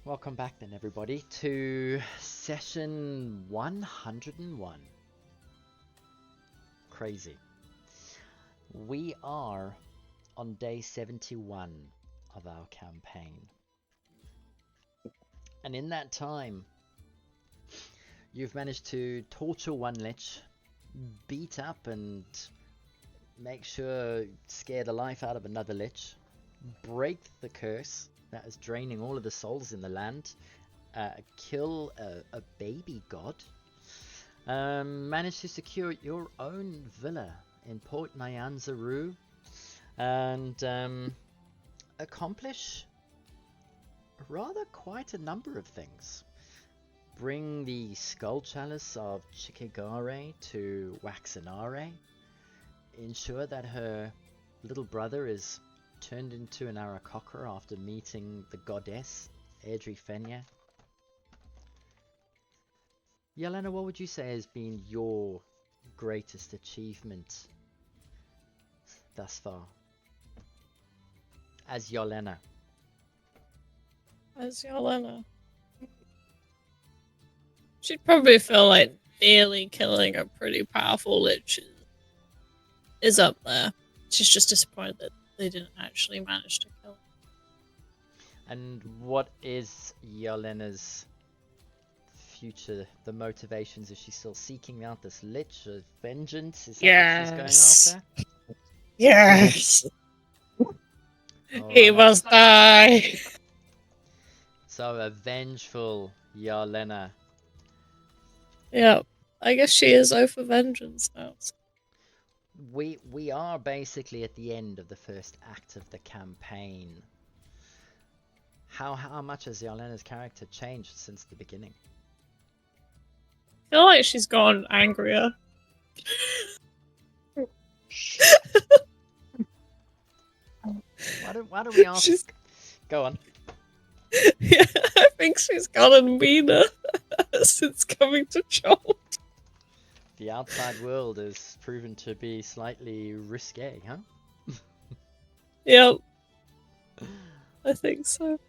Welcome back then, everybody, to session 101. Crazy. We are on day 71 of our campaign. And in that time, you've managed to torture one lich, beat up and make sure scare the life out of another lich, break the curse that is draining all of the souls in the land, kill a baby god, manage to secure your own villa in Port Nyanzaru, and accomplish rather quite a number of things. Bring the Skull Chalice of Chikigare to Waxinare, ensure that her little brother is turned into an Aarakocra after meeting the goddess Airdrie Fenya. Yelena, what would you say has been your greatest achievement thus far as Yelena? As Yelena, she'd probably feel like nearly killing a pretty powerful lich is up there. She's just disappointed that they didn't actually manage to kill her. And what is Yelena's future, the motivations? Is she still seeking out this lich of vengeance? Is that what she's going after? Yes! Oh, He must die! So a vengeful Yelena. Yeah, I guess she is out for vengeance now. We are basically at the end of the first act of the campaign. How much has Yelena's character changed since the beginning? I feel like she's gone angrier. Why don't we ask? Go on. Yeah, I think she's gotten meaner since coming to Joel. The outside world has proven to be slightly risque, huh? Yep. I think so.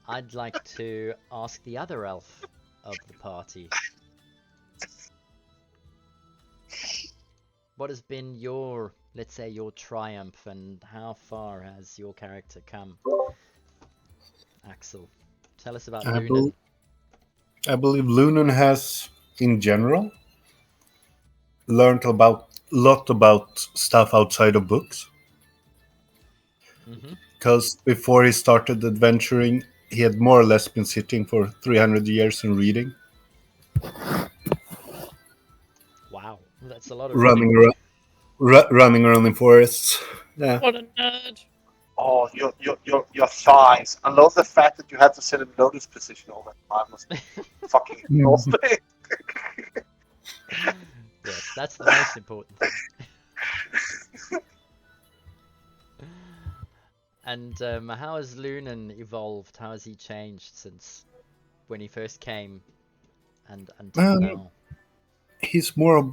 I'd like to ask the other elf of the party. What has been your, let's say, your triumph, and how far has your character come? Axel, tell us about Lunan. I believe Lunan has, in general, learned a lot about stuff outside of books. Because before he started adventuring, he had more or less been sitting for 300 years and reading. Wow, that's a lot of running around in forests. Yeah. What a nerd. Oh, your thighs. I love the fact that you had to sit in lotus position all that time. Must be fucking exhausting. Yes, that's the most important thing. And how has Lunan evolved? How has he changed since when he first came and until now? He's more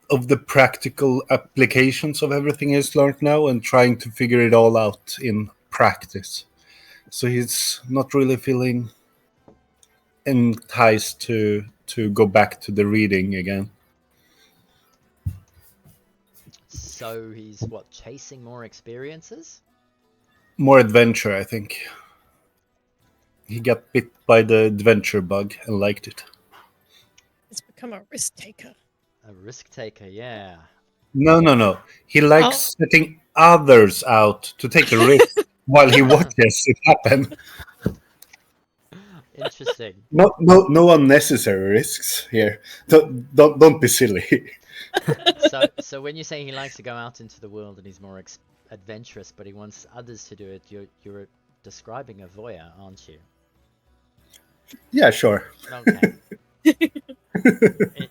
of the practical applications of everything he's learned now and trying to figure it all out in practice. So he's not really feeling enticed to go back to the reading again. So he's what, chasing more experiences? More adventure, I think. He got bit by the adventure bug and liked it. He's become a risk taker. A risk taker, yeah. No. He likes setting others out to take a risk while he watches it happen. Interesting. No unnecessary risks here. Don't be silly. So when you say he likes to go out into the world and he's more adventurous, but he wants others to do it, you're describing a voyeur, aren't you? Yeah, sure. Okay.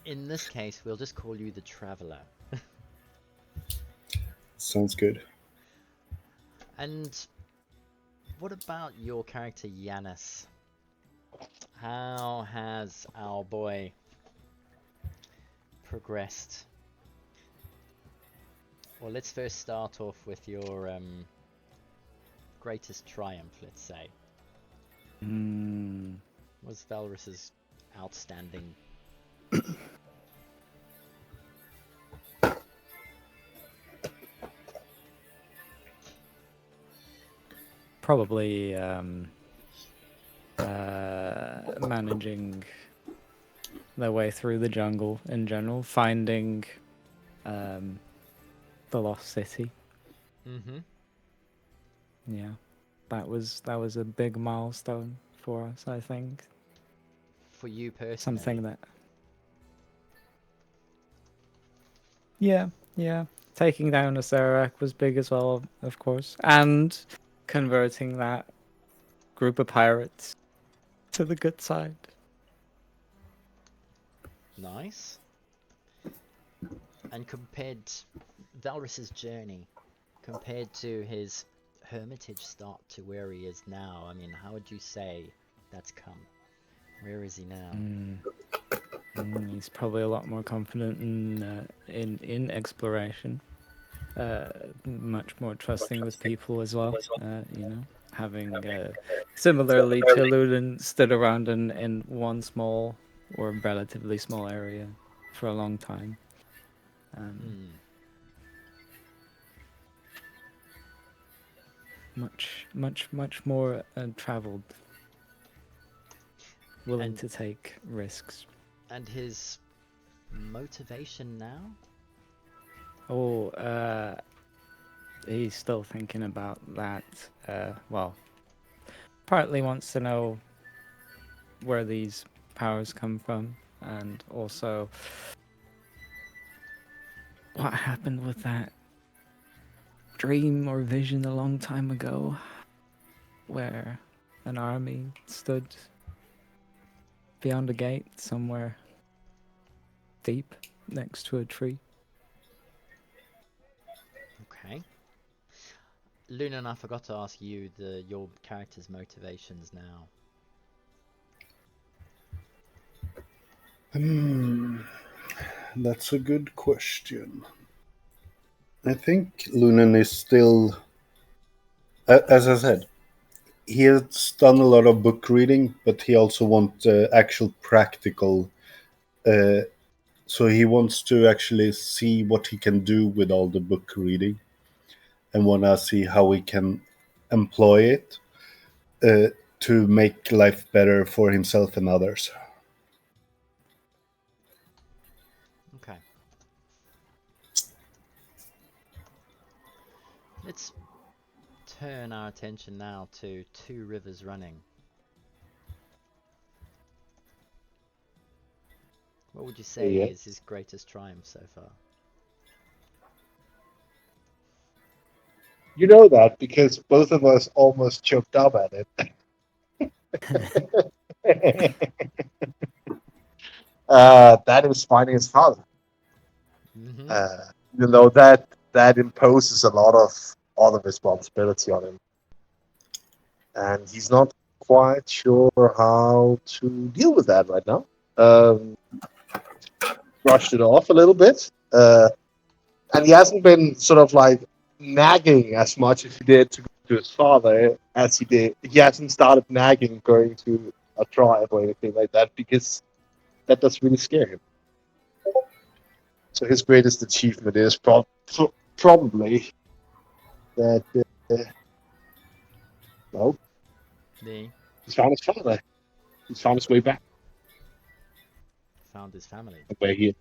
In this case, we'll just call you the Traveler. Sounds good. And what about your character, Yanis? How has our boy progressed? Well, let's first start off with your greatest triumph, let's say? Mm, Was Valrus's outstanding? probably managing their way through the jungle in general, finding the lost city. Mm-hmm. Yeah, that was a big milestone for us, I think. For you personally. Something that. Yeah, yeah. Taking down Acererak was big as well, of course, and converting that group of pirates to the good side. Nice. And compared Valrus's journey, compared to his hermitage start to where he is now, I mean, how would you say that's come? Where is he now? He's probably a lot more confident in exploration. Much more trusting with people as well. You know, having similarly to Luden stood around in one small or relatively small area for a long time. Much more traveled, willing And- to take risks. And his motivation now? Oh, he's still thinking about that. Well, partly wants to know where these powers come from, and also what happened with that dream or vision a long time ago, where an army stood beyond a gate somewhere deep next to a tree. Okay. Lunan, I forgot to ask you your character's motivations now. That's a good question. I think Lunan is still, as I said, he has done a lot of book reading, but he also wants actual practical. So he wants to actually see what he can do with all the book reading, and want to see how he can employ it to make life better for himself and others. Okay. Let's turn our attention now to Two Rivers Running. What would you say Yeah. is his greatest triumph so far? You know that because both of us almost choked up at it. That is finding his father. Mm-hmm. You know that imposes a lot of responsibility on him, and he's not quite sure how to deal with that right now. Brushed it off a little bit, and he hasn't been sort of like nagging as much as he did to go to his father as he did. He hasn't started nagging going to a tribe or anything like that because that does really scare him. So his greatest achievement is probably that well, he's found his father. He's found his way back Found his family. where he is.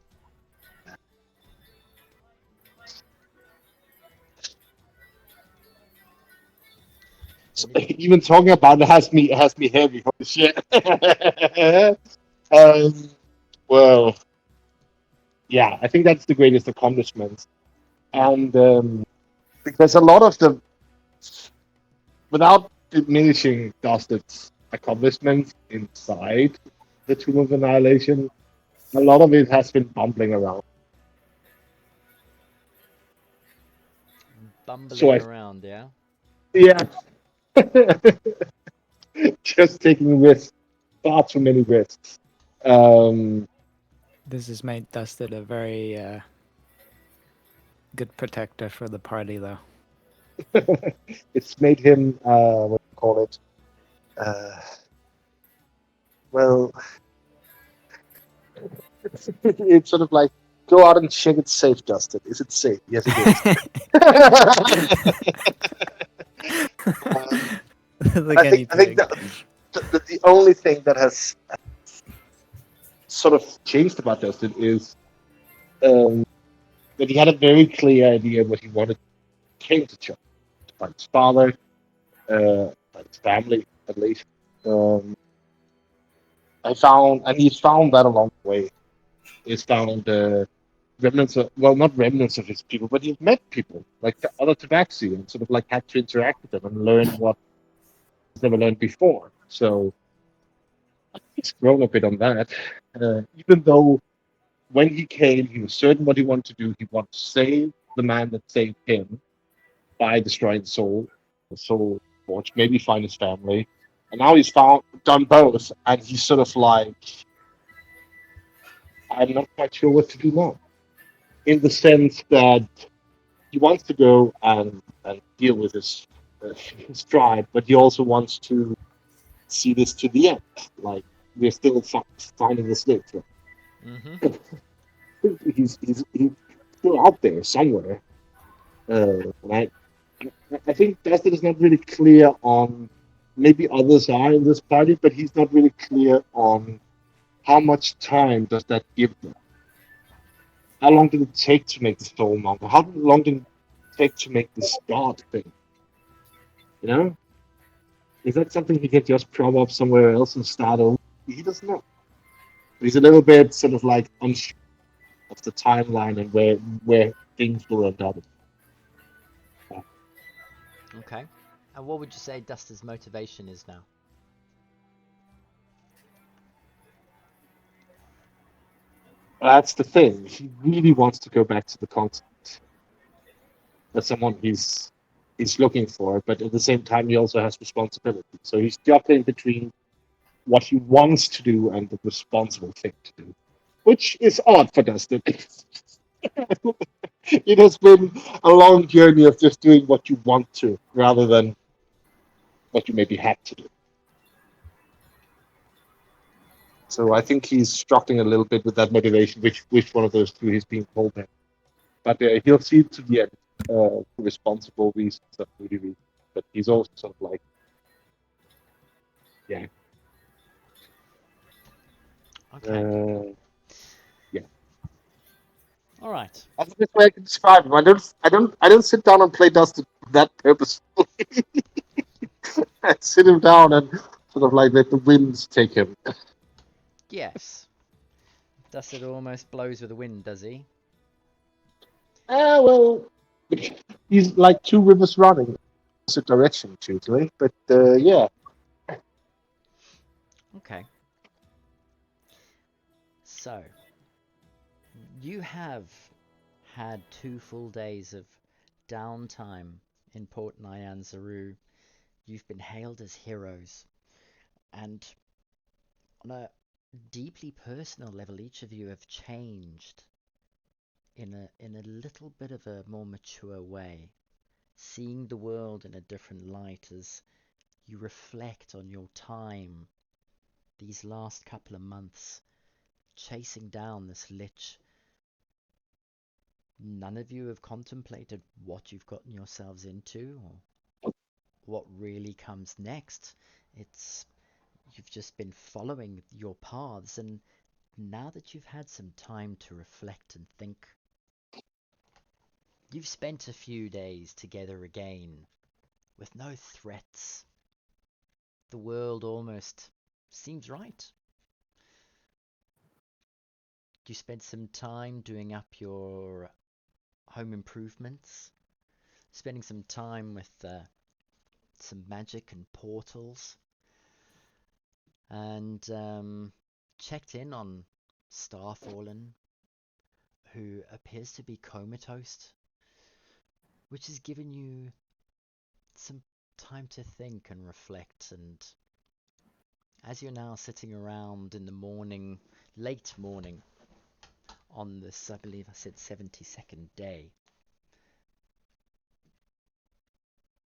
So even talking about it has me heavy. Holy shit. Well, yeah, I think that's the greatest accomplishment, and because a lot of the, without diminishing Dustin's accomplishments inside the Tomb of Annihilation, a lot of it has been bumbling around. Bumbling around, yeah? Yeah. Just taking risks, far too many risks. This has made Dustin a very good protector for the party, though. It's made him what do you call it? Uh, well, it's sort of like go out and check it's safe, Dustin. Is it safe? Yes, it is. um, The I think guinea pig. the only thing that has sort of changed about Dustin is um, that he had a very clear idea of what he wanted. Came to church by his father, by his family at least. Um, and he's found that along the way. He's found remnants of, well, not remnants of his people, but he's met people like the other Tabaxi and sort of like had to interact with them and learn what he's never learned before. So he's grown a bit on that. Even though when he came, he was certain what he wanted to do. He wanted to save the man that saved him by destroying the soul forge, maybe find his family. And now he's done both, and he's sort of like, I'm not quite sure what to do now. In the sense that he wants to go and deal with his tribe, but he also wants to see this to the end. Like we're still finding this link. Mm-hmm. He's still out there somewhere. And I think Dustin is not really clear on. Maybe others are in this party, but he's not really clear on how much time does that give them. How long did it take to make the soul mountain? How long did it take to make this god thing? You know, is that something he can just prop up somewhere else and start over? He doesn't know. But he's a little bit sort of like unsure of the timeline and where things will end up. Okay. And what would you say Duster's motivation is now? That's the thing. He really wants to go back to the continent. That's someone he's looking for, but at the same time he also has responsibility. So he's juggling between what he wants to do and the responsible thing to do, which is odd for Dustin. It has been a long journey of just doing what you want to rather than what you maybe had to do. So I think he's struggling a little bit with that motivation, which one of those two he's being told him. But he'll see to the end for responsible reasons and moody reasons. But he's also sort of like, yeah, Okay. yeah. All right. That's the best way I can describe him. I don't sit down and play Dustin for that purposefully. I sit him down and sort of like let the winds take him. Yes. Duster almost blows with the wind, does he? Well, he's like two rivers running opposite direction usually. But yeah, Okay. So, you have had 2 full days of downtime in Port Nyanzaru. You've been hailed as heroes, and on a deeply personal level, each of you have changed in a little bit of a more mature way, seeing the world in a different light as you reflect on your time these last couple of months chasing down this lich. None of you have contemplated what you've gotten yourselves into or what really comes next. It's You've just been following your paths, and now that you've had some time to reflect and think, you've spent a few days together again with no threats. The world almost seems right. You spent some time doing up your home improvements, spending some time with some magic and portals, and checked in on Starfallen, who appears to be comatose, which has given you some time to think and reflect. And as you're now sitting around in the morning, late morning, on this, I believe I said 72nd day,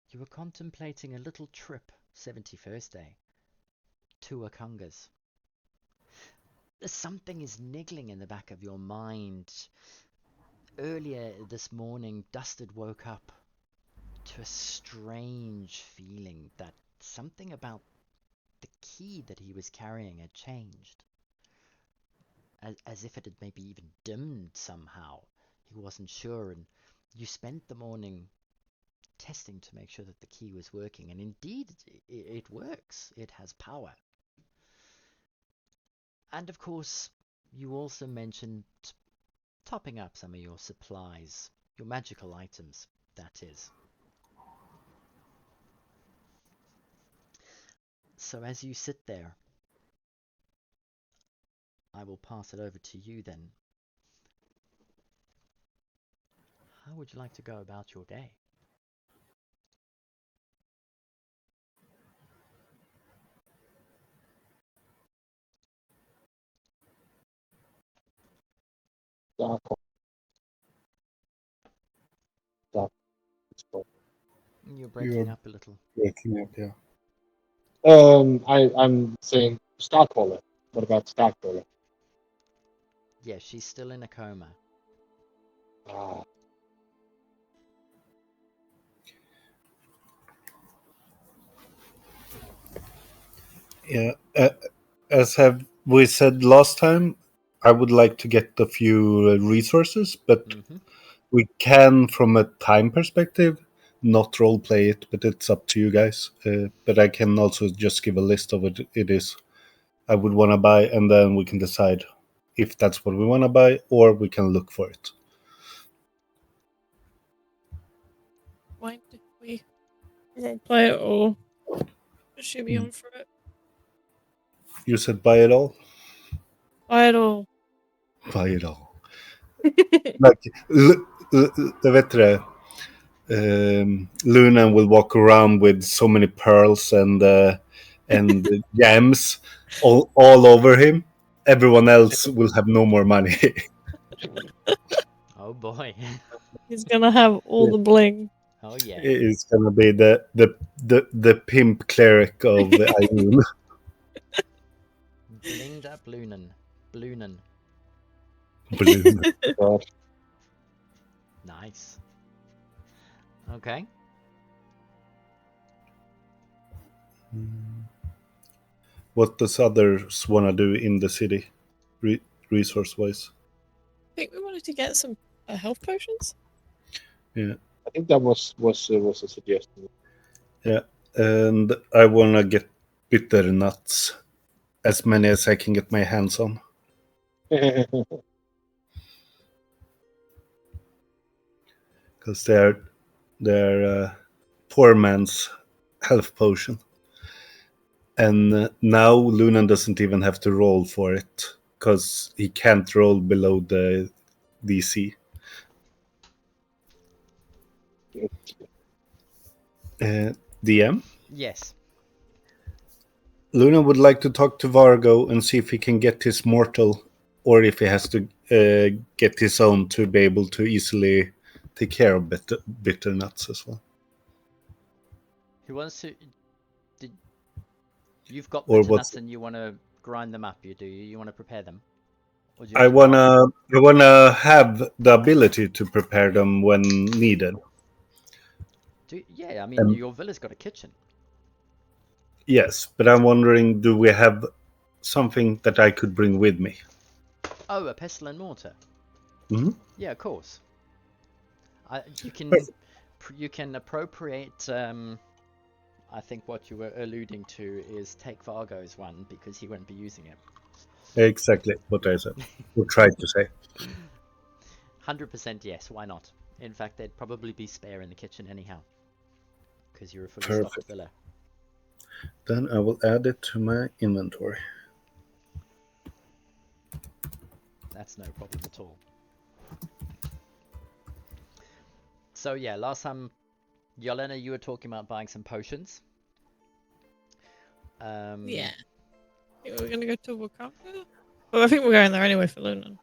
You were contemplating a little trip, 71st day, to Akungas. Something is niggling in the back of your mind. Earlier this morning, Dusted woke up to a strange feeling that something about the key that he was carrying had changed. As if it had maybe even dimmed somehow. He wasn't sure, and you spent the morning testing to make sure that the key was working, and indeed it works. It has power. And of course, you also mentioned topping up some of your supplies, your magical items, that is. So as you sit there, I will pass it over to you then. How would you like to go about your day? Dark. Dark. You're breaking You're up a little. breaking up, yeah. I'm saying Starcaller. What about Starcaller? Yeah, she's still in a coma. Ah, Yeah. As have we said last time, I would like to get a few resources, but Mm-hmm. we can, from a time perspective, not roleplay it, but it's up to you guys. But I can also just give a list of what it is I would want to buy, and then we can decide if that's what we want to buy, or we can look for it. Mind if we roleplay it, or should she be on for it? You said buy it all? Buy it all. Buy it all. Like, vet du det? Luna will walk around with so many pearls and gems all over him. Everyone else will have no more money. Oh boy. He's gonna have all the bling. Oh yeah. It's gonna be the pimp cleric of Irene. Blinged up Lunan. Blunan. Balloon. God. Nice. Okay. What does others wanna do in the city, resource wise? I think we wanted to get some health potions. Yeah, I think that was a suggestion. yeah, and I wanna get bitter nuts, as many as I can get my hands on. Because they're poor man's health potion, and now Lunan doesn't even have to roll for it because he can't roll below the DC. DM, Yes. Luna would like to talk to Vargo and see if he can get his mortal, or if he has to get his own to be able to easily take care of bitter nuts as well. Who wants to? Did you've got Or bitter what's nuts and you want to grind them up? Do you? You want to prepare them, or do you I want to grind? wanna have the ability to prepare them when needed. Yeah, I mean And your villa's got a kitchen. yes, but I'm wondering, do we have something that I could bring with me? Oh, a pestle and mortar. Mhm. Yeah, of course. You can Perfect. you can appropriate. I think what you were alluding to is take Vargo's one because he won't be using it. Exactly what I said. Or tried to say. 100% yes. Why not? In fact, they'd probably be spare in the kitchen anyhow, because you're a fully stocked Perfect. villa. Then I will add it to my inventory. That's no problem at all. So yeah, last time, Yelena, you were talking about buying some potions. Yeah. Think we're gonna go to Wakanda? Well, I think we're going there anyway for Lunan.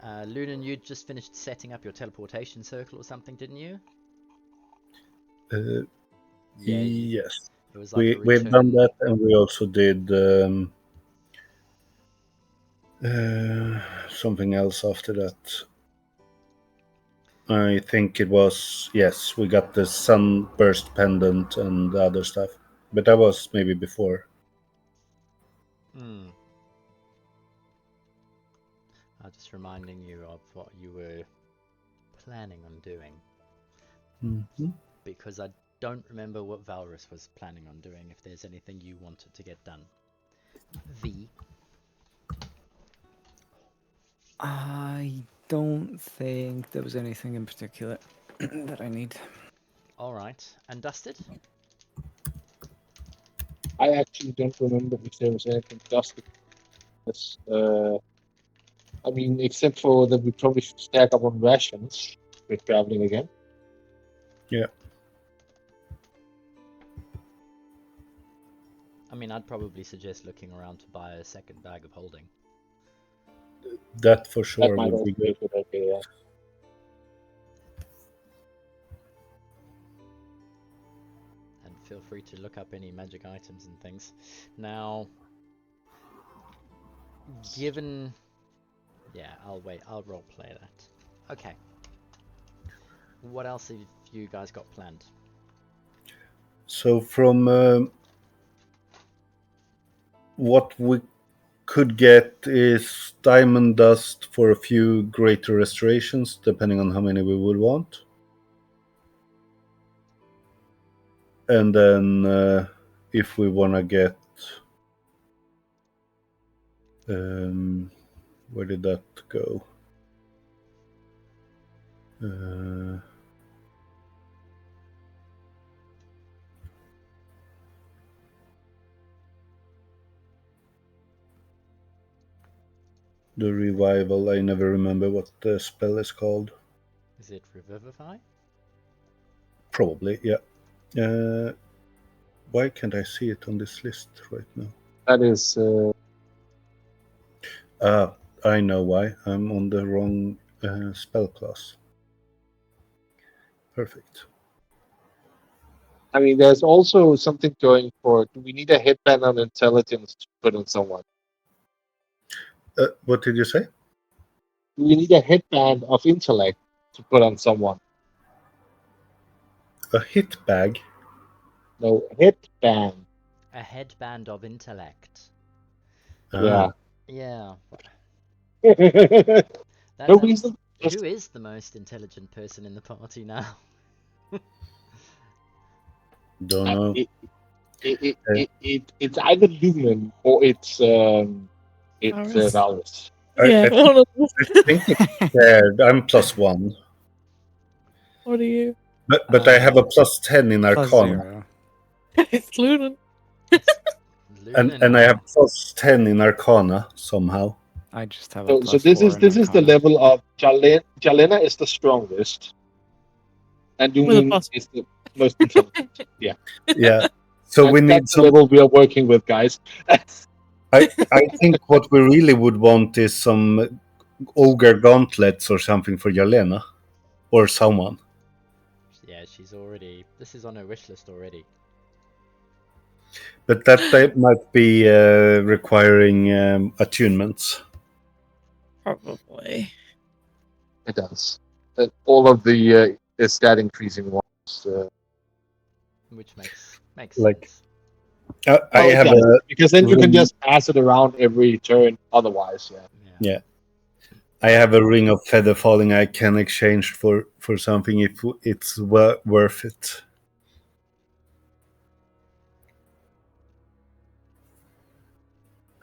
Lunan, you just finished setting up your teleportation circle or something, didn't you? Yeah, Yes. it was like We've done that, and we also did something else after that. I think it was, yes, we got the sunburst pendant and the other stuff. But that was maybe before. Hmm. I was just reminding you of what you were planning on doing, Mm-hmm. because I don't remember what Valrus was planning on doing, if there's anything you wanted to get done. V. I don't think there was anything in particular that I need. Alright. And Dusted? I actually don't remember if there was anything dusted. This, I mean, except for that we probably should stack up on rations. We're traveling again. Yeah. I mean, I'd probably suggest looking around to buy a second bag of holding. That for That sure might would also be be a good. good idea. Yeah. And feel free to look up any magic items and things. Now, given... Yeah, I'll wait. I'll roleplay that. Okay. What else have you guys got planned? So from what we could get is diamond dust for a few greater restorations, depending on how many we would want. And then if we want to get... where did that go? The revival, I never remember what the spell is called. Is it Revivify? Probably, yeah. Why can't I see it on this list right now? That is. I know why. I'm on the wrong spell class. Perfect. I mean, there's also something going for. Do we need a headband on intelligence to put on someone? What did you say? Do we need a headband of intellect to put on someone? A hit bag? No, headband. A headband of intellect. Yeah. Yeah. No That's reason. Who is the most intelligent person in the party now? Don't know. It's either Lumen or it's Varus. Valus. Yeah, I one of them. think it's shared. I'm +1. What are you? But I have a +10 in Arcana. +0. It's Lunan. And I have +10 in Arcana somehow. I just have a So this is +4 in the Arcana. level of Jalena is the strongest, and With a Lumen plus. is the most intelligent. Yeah. Yeah. So we need that's the level we are working with, guys. I think what we really would want is some ogre gauntlets or something for Yelena. Or someone. Yeah, she's already... This is on her wish list already. But that might be requiring attunements. Probably. It does. All of the stat increasing ones. Which makes Like, sense. I have does, a... because then you can ring- just pass it around every turn. Otherwise, yeah. Yeah. I have a ring of feather falling I can exchange for something if it's worth it.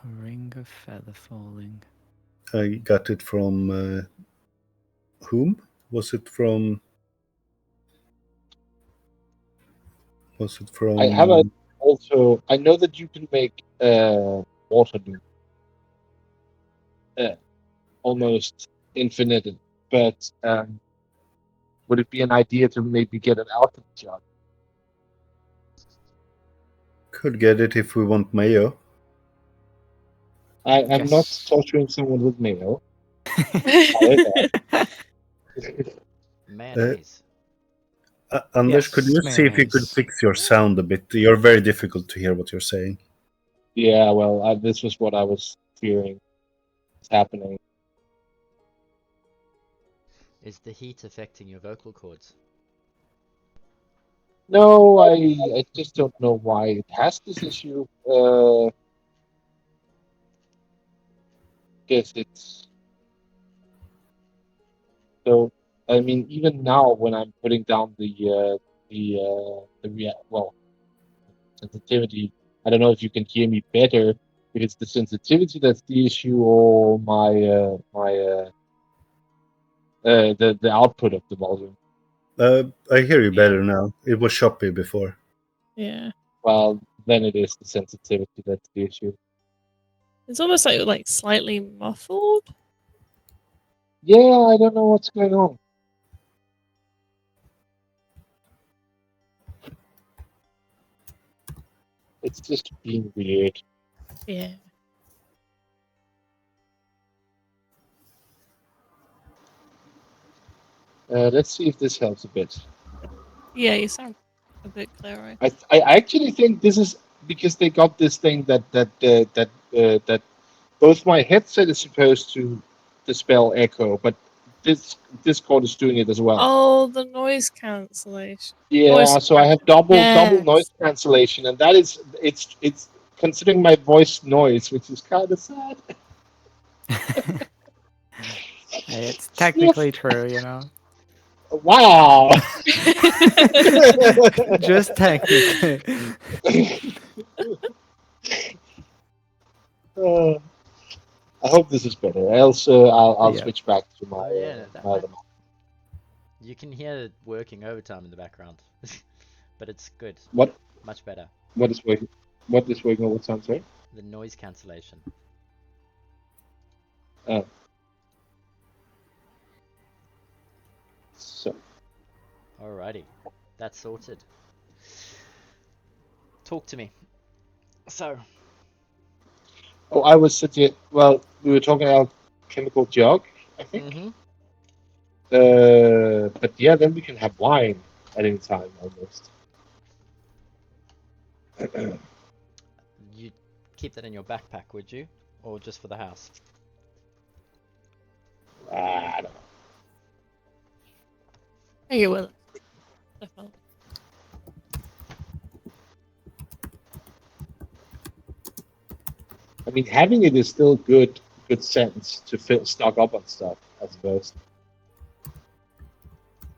A ring of feather falling. I got it from whom? Was it from? I have also. I know that you can make water loop almost infinite, but would it be an idea to maybe get an alchemy job? Could get it if we want mayo. I'm not Yes. torturing someone with mayo. Mayonnaise. Anders, Yes, could you see if you could mayonnaise. fix your sound a bit? You're very difficult to hear what you're saying. Yeah, well, this was what I was fearing is happening. Is the heat affecting your vocal cords? No, I just don't know why it has this issue. Guess it's so. I mean, even now when I'm putting down sensitivity, I don't know if you can hear me better. If it's the sensitivity that's the issue, or the output of the volume. I hear you Yeah. better now. It was choppy before. Yeah. Well, then it is the sensitivity that's the issue. It's almost like slightly muffled. Yeah, I don't know what's going on. It's just being weird. Yeah. Let's see if this helps a bit. Yeah, you sound a bit clearer. I actually think this is because they got this thing that both my headset is supposed to dispel echo, but this Discord is doing it as well. Oh, the noise cancellation. Yeah, Noise so I have suppression. double noise Yes. cancellation, and that is it's considering my voice noise, which is kind of sad. Hey, it's technically true, you know. Wow. Just technically. I hope this is better. Else, I'll Yeah. switch back to my. Oh yeah, that my might. other You can hear it working overtime in the background, but it's good, What much better. what is working? What is working all the time? Sorry. The noise cancellation. So Alrighty, that's sorted. Talk to me. So, I was sitting. Well, we were talking about chemical jug, I think. But yeah, then we can have wine at any time almost. you'd keep that in your backpack, would you? Or just for the house? I don't know. Take it with us. Definitely. I mean, having it is still good sense to stock up on stuff, I suppose.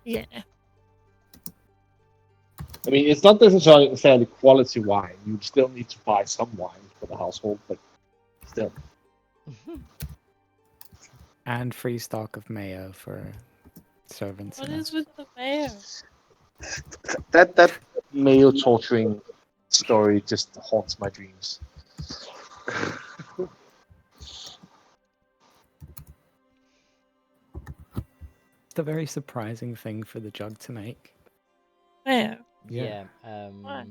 Yeah. I mean, it's not necessarily quality wine. You still need to buy some wine for the household, but still. And free stock of mayo for servants. What you know. is with the mayo? That male torturing story just haunts my dreams. It's a very surprising thing for the jug to make. Mayo. Yeah. Why?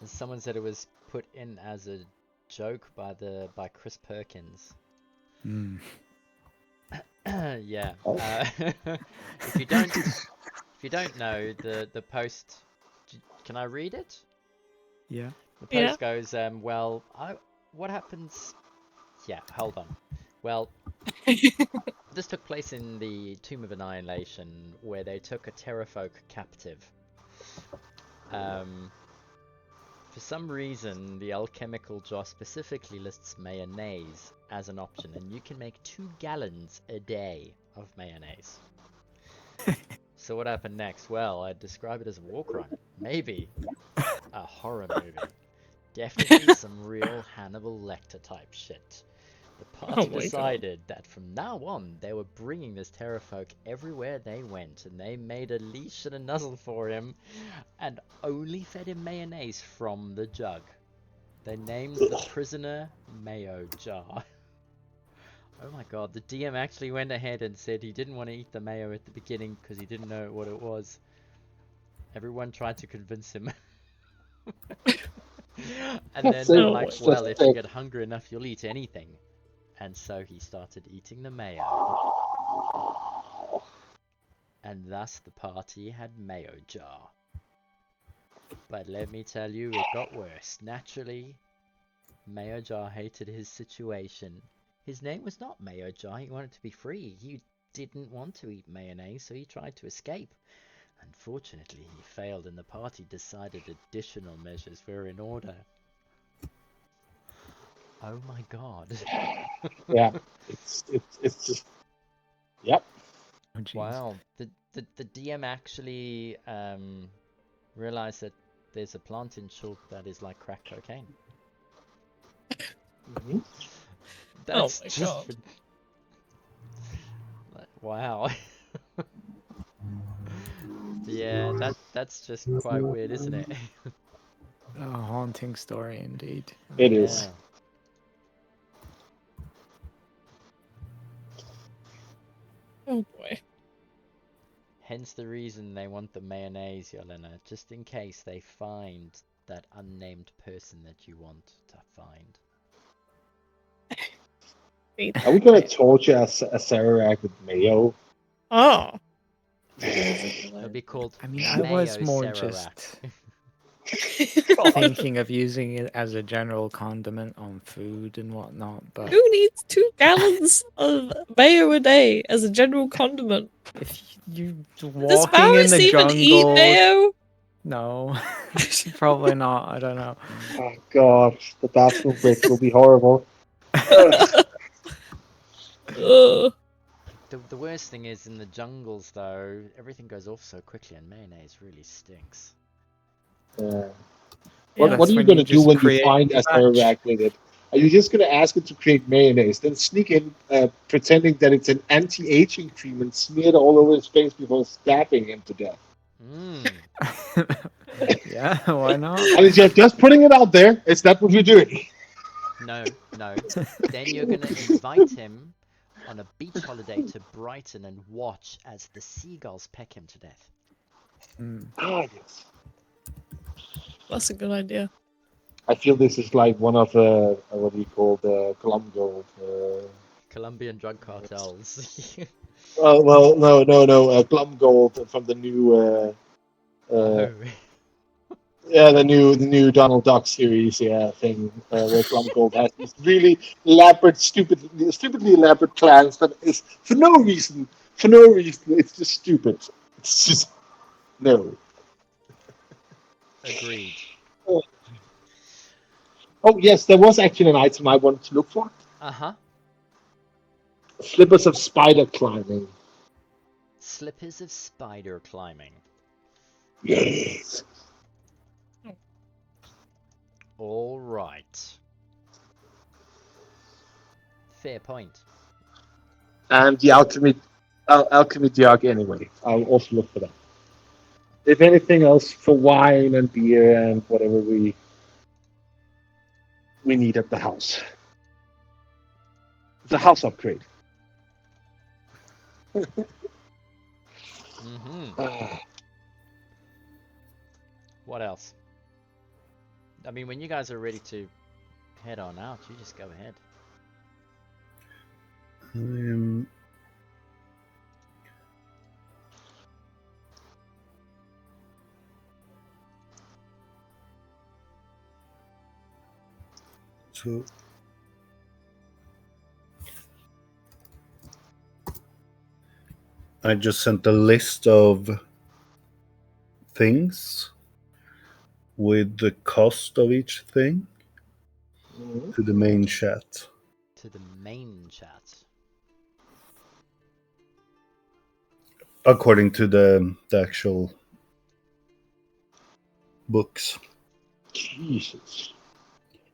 Someone said it was put in as a joke by Chris Perkins. Mm. Yeah. Oh. If you don't know the post, can I read it? Yeah. The Yeah. post goes, well, what happens? Yeah, hold on. Well, this took place in the Tomb of Annihilation, where they took a Terrafolk captive. For some reason, the alchemical jar specifically lists mayonnaise as an option, and you can make 2 gallons a day of mayonnaise. So what happened next? Well, I'd describe it as a war crime. Maybe a horror movie. Definitely some real Hannibal Lecter type shit. The party Oh my God. decided that from now on, they were bringing this Terrafolk everywhere they went, and they made a leash and a nuzzle for him, and only fed him mayonnaise from the jug. They named the prisoner Mayo Jar. Oh my god, the DM actually went ahead and said he didn't want to eat the mayo at the beginning because he didn't know what it was. Everyone tried to convince him. And then they're Oh like, my well, God. if you get hungry enough, you'll eat anything. And so he started eating the mayo. And and thus the party had mayo jar. But let me tell you, it got worse. Naturally, Mayo Jar hated his situation. His name was not Mayo Jar, he wanted to be free. He didn't want to eat mayonnaise, so he tried to escape. Unfortunately, he failed and the party decided additional measures were in order. Oh my god. Yeah, it's just, yep. Oh, jeez. Wow. The DM actually realized that there's a plant in chalk that is like crack cocaine. Mhm. That's my just God. wow. Yeah, that's just quite weird, isn't it? A haunting story indeed. It is. Yeah. Oh boy. Hence the reason they want the mayonnaise, Yelena, just in case they find that unnamed person that you want to find. Are we gonna torture a Sararak with mayo? Oh. That is a good It'll be called I mean, I was Mayo more Sararak. just idea. thinking of using it as a general condiment on food and whatnot, but Who needs 2 gallons of mayo a day as a general condiment? if you Does walking in Varys the even eat jungle, mayo? no, probably not. I don't know. Oh god, the bathroom break will be horrible. Ugh. Ugh. The worst thing is in the jungles though, everything goes off so quickly and mayonnaise really stinks. Yeah. Yeah. What are you when gonna do just when you create find a a Sararak batch. with it? Are you just gonna ask it to create mayonnaise, then sneak in, pretending that it's an anti-aging cream and smear it all over his face before stabbing him to death? Mmm. Yeah, why not? And it's just putting it out there. Is that what you're doing? No. Then you're gonna invite him on a beach holiday to Brighton and watch as the seagulls peck him to death. Ah, yes. That's a good idea. I feel this is like one of what do you call the Colombo? Colombian drug cartels. Well, no, Glum Gold from the new, Oh. yeah, the new Donald Duck series, yeah, thing, where Glum Gold has these really elaborate, stupidly elaborate plans that is for no reason. It's just stupid. It's just no. Agreed. Oh yes, there was actually an item I wanted to look for: Uh-huh. slippers of spider climbing. Slippers of spider climbing. Yes. All right. Fair point. And the alchemy jug anyway. I'll also look for that. If anything else, for wine and beer and whatever we need at the house. It's a house upgrade. Mm-hmm. Ah, What else? I mean, when you guys are ready to head on out, you just go ahead. So I just sent a list of things with the cost of each thing mhm. to the main chat. To the main chat. According to the actual books. Jesus.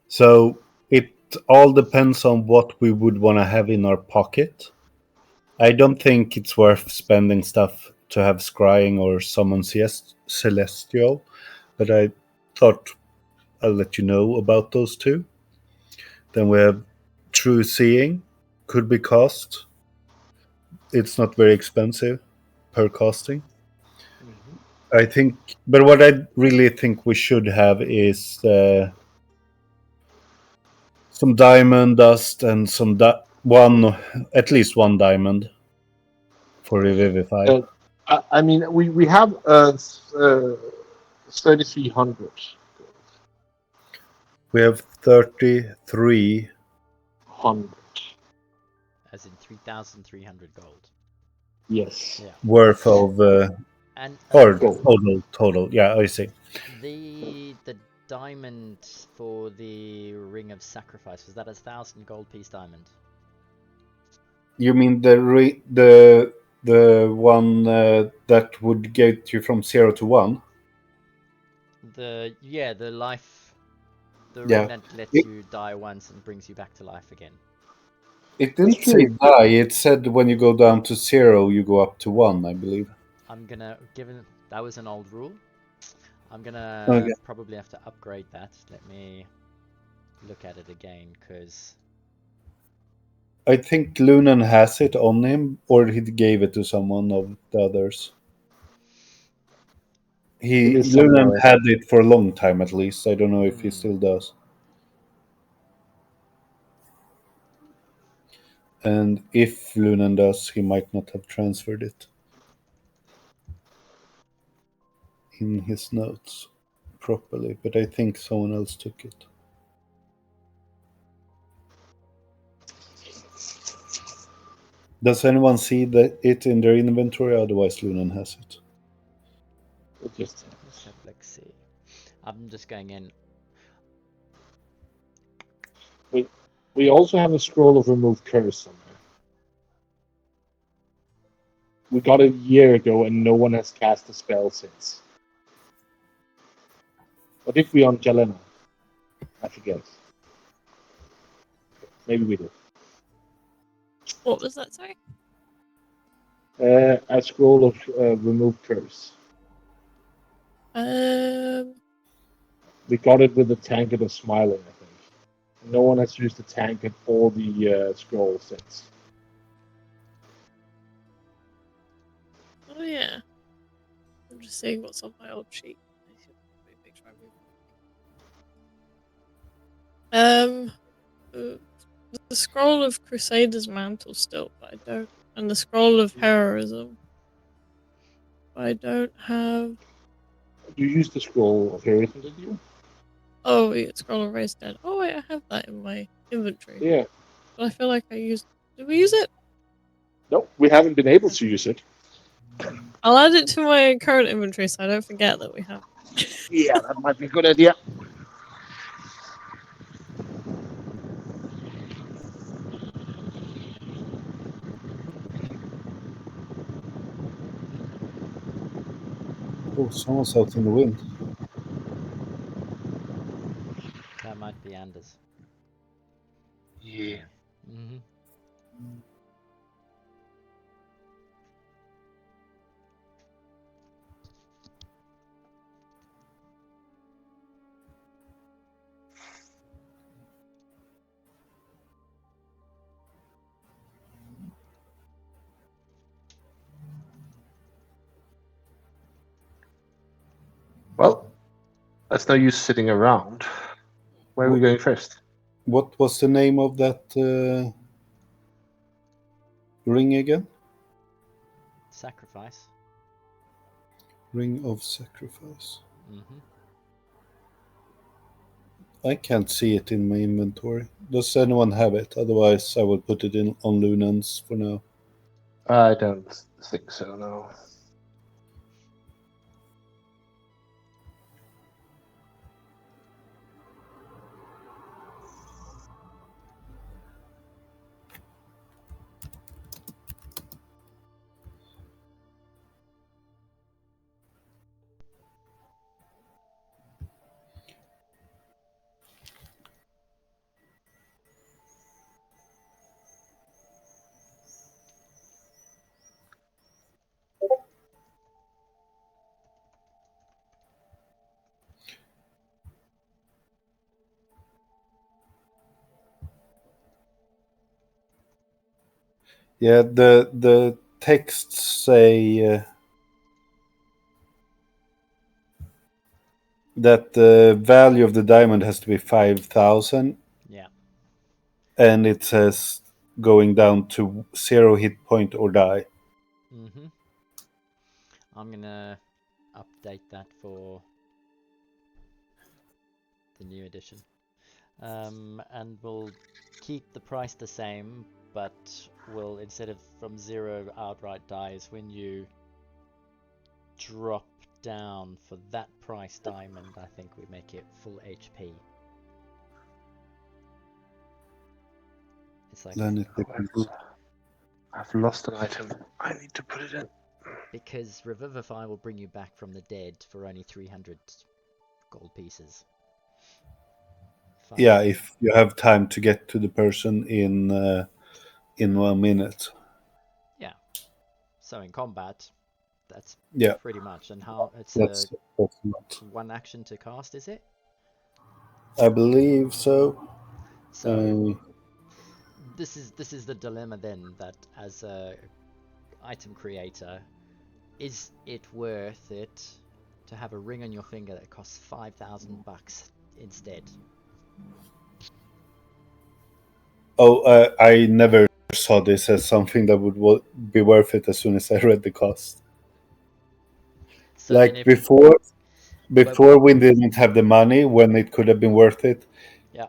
So it all depends on what we would want to have in our pocket. I don't think it's worth spending stuff to have scrying or summon celestial, but I thought I'll let you know about those two. Then we have true seeing, could be cost. It's not very expensive per casting. Mhm. I think, but what I really think we should have is some diamond dust and some at least one diamond for Revivify. I mean, we have 3,300. We have 33 100. As in 3,300 gold. Yes. Yeah. worth of And or Gold. total. Yeah, I see. the diamond for the ring of sacrifice, was that a 1,000 gold piece diamond? You mean the one that would get you from 0 to 1? The life, the ring Yeah. that lets It, you die once and brings you back to life again. it It's didn't say true. die. It said when you go down to 0, you go up to 1, I believe. I'm gonna, given that was an old rule, I'm gonna Okay. probably have to upgrade that. Let me look at it again, because I think Lunan has it on him, or he gave it to someone of the others. It is Lunan somewhere. had it for a long time at least. I don't know if he still does. And if Lunan does, he might not have transferred it in his notes properly, but I think someone else took it. Does anyone see it in their inventory? Otherwise, Lunan has it. Just let's see. I'm just going in. we also have a scroll of remove curse somewhere. We got it a year ago, and no one has cast a spell since. What if we on Jelena? I forget. Maybe we did. What was that? Sorry. A scroll of remove curse. We got it with the tankard of smiling, I think. No one has used the tankard or the scroll since. Oh yeah. I'm just seeing what's on my old sheet. Make sure I move. The scroll of Crusader's mantle still, but I don't, and the scroll of heroism. But I don't have. You used the scroll of heroism, did you? Oh, yeah, scroll of raised dead. Oh wait, I have that in my inventory. Yeah. But I feel like I used. Did we use it? No, we haven't been able to use it. I'll add it to my current inventory so I don't forget that we have. Yeah, that might be a good idea. Oh, someone's out in the wind. That might be Anders. Yeah. Mm-hmm. Well, that's no use sitting around. Where are we going first? What was the name of that ring again? Sacrifice. Ring of Sacrifice. Mm-hmm. I can't see it in my inventory. Does anyone have it? Otherwise, I will put it in on Lunan's for now. I don't think so, no. Yeah, the texts say that the value of the diamond has to be 5,000. Yeah. And it says going down to 0 hit point or die. Mm-hmm. I'm gonna update that for the new edition. And we'll keep the price the same, but we'll, instead of from 0 outright dies, when you drop down for that price diamond, I think we make it full HP. It's like, Then it depends. I've lost an item. I need to put it in. because Revivify will bring you back from the dead for only 300 gold pieces. Yeah, if you have time to get to the person in 1 minute. Yeah. So in combat, that's Yeah, pretty much. And how it's that's not. one action to cast, is it? I believe so. So this is the dilemma then, that as a item creator, is it worth it to have a ring on your finger that costs $5,000 instead? Oh, I never saw this as something that would be worth it as soon as I read the cost. So then Like if, before we didn't have the money, when it could have been worth it. Yeah.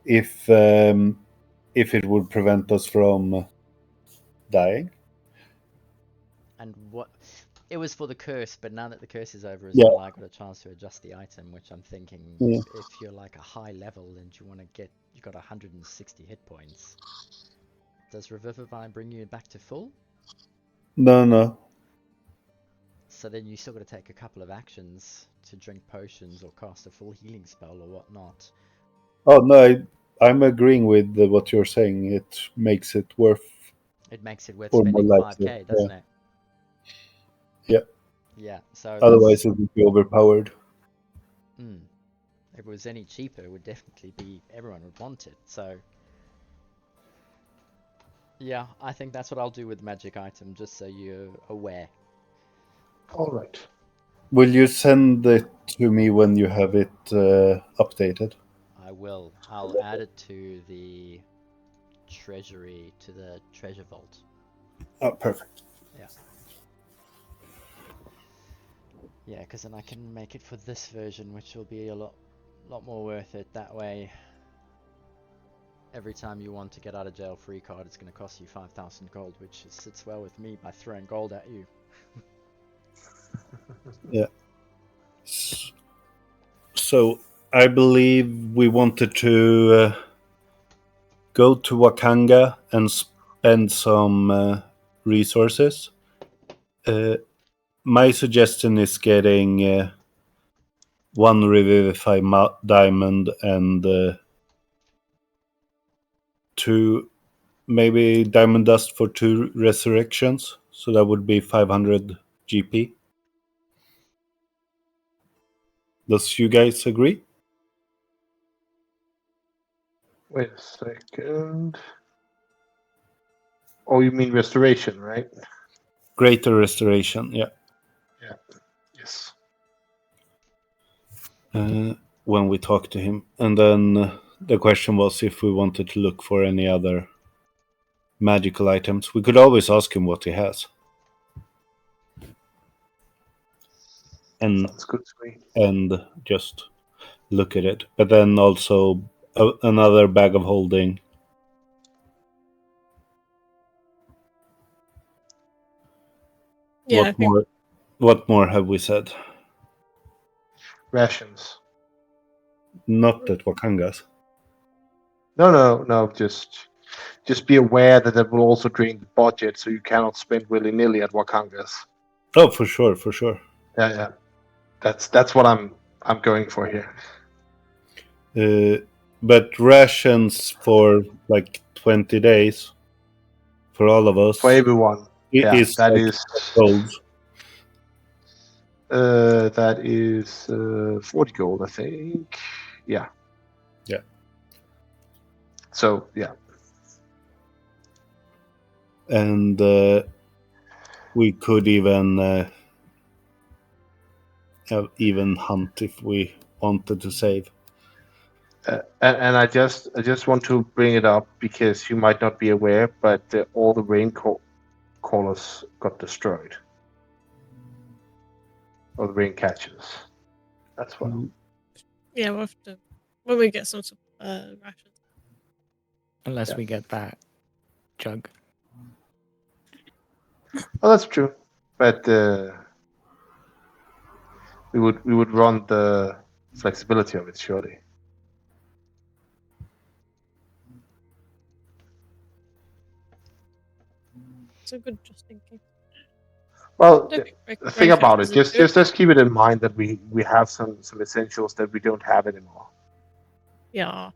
If it would prevent us from dying. And what it was for the curse, but now that the curse is over as Yeah. well, I got a chance to adjust the item, which I'm thinking, Yeah. if you're like a high level and you want to get, you got 160 hit points, does Revivify bring you back to full? No. So then you still got to take a couple of actions to drink potions or cast a full healing spell or whatnot. Oh no, I'm agreeing with what you're saying. It makes it worth. It makes it worth Or more spending likely, 5k, doesn't it? Yeah. Yeah. So Otherwise, it would be overpowered. if it was any cheaper, it would definitely be, everyone would want it. So yeah, I think that's what I'll do with magic item, just so you're aware. All right. Will you send it to me when you have it updated? I will. I'll add it to the treasury, to the treasure vault. Oh, perfect. Yeah. Yeah, because then I can make it for this version, which will be a lot more worth it. That way, every time you want to get out of jail free card, it's going to cost you 5,000 gold, which sits well with me by throwing gold at you. Yeah. So I believe we wanted to go to Wakanga and spend some resources. My suggestion is getting 1 Revivify diamond and 2 maybe diamond dust for 2 resurrections. So that would be 500 GP. Does you guys agree? Wait a second. Oh, you mean restoration, right? Greater restoration, yeah. Yeah. Yes. When we talked to him. And then the question was if we wanted to look for any other magical items. We could always ask him what he has. And Sounds good to me. and just look at it. But then also another bag of holding. Yeah, What more have we said? Rations. Not at Wakangas. No. Just be aware that it will also drain the budget, so you cannot spend willy-nilly at Wakangas. Oh, for sure. Yeah. That's what I'm going for here. But rations for like 20 days for all of us. For everyone. Yeah, is that like is gold. That is 40 gold, I think. Yeah. Yeah. So yeah. And we could even hunt if we wanted to save. And I just want to bring it up because you might not be aware, but all the rain callers got destroyed. or the rain catches. That's what. Yeah, we'll have to when we get some rations. Unless Yeah. we get that jug. Oh, that's true. But we would run the flexibility of it, surely. It's a good just in case. Well, Don't think think about it. rations is Just keep it in mind that we have some essentials that we don't have anymore. Yeah.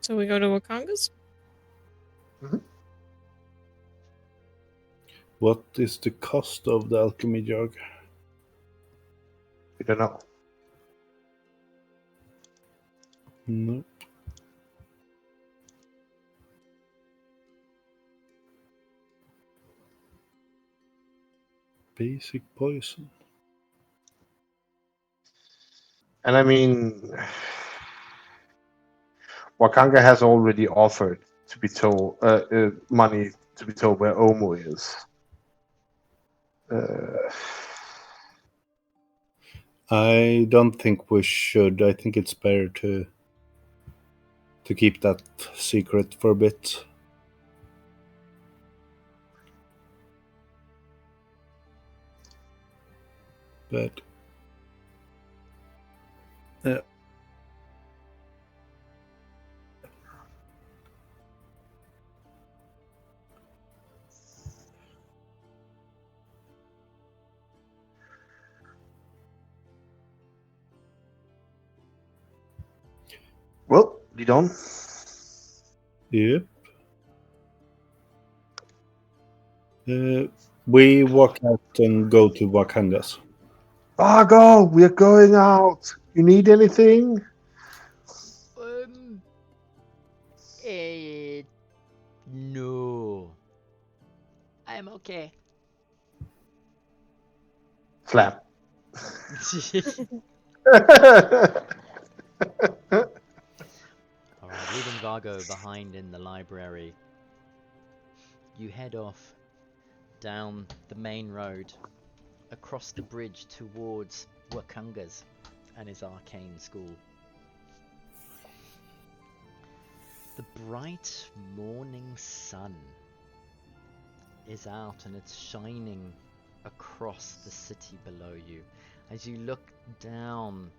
So we go to Wakanga's? What is the cost of the alchemy jug? We don't know. No. Basic poison. And I mean, Wakanga has already offered to be told money to be told where Omo is. I don't think we should. I think it's better to keep that secret for a bit. But Well, Lidon. yep. We walk out and go to Wakanga's. Argo, we're going out. You need anything? No. I'm okay. Slap. Alright, leaving Vargo behind in the library, you head off down the main road, across the bridge towards Wakanga's and his arcane school. The bright morning sun is out and it's shining across the city below you. As you look down,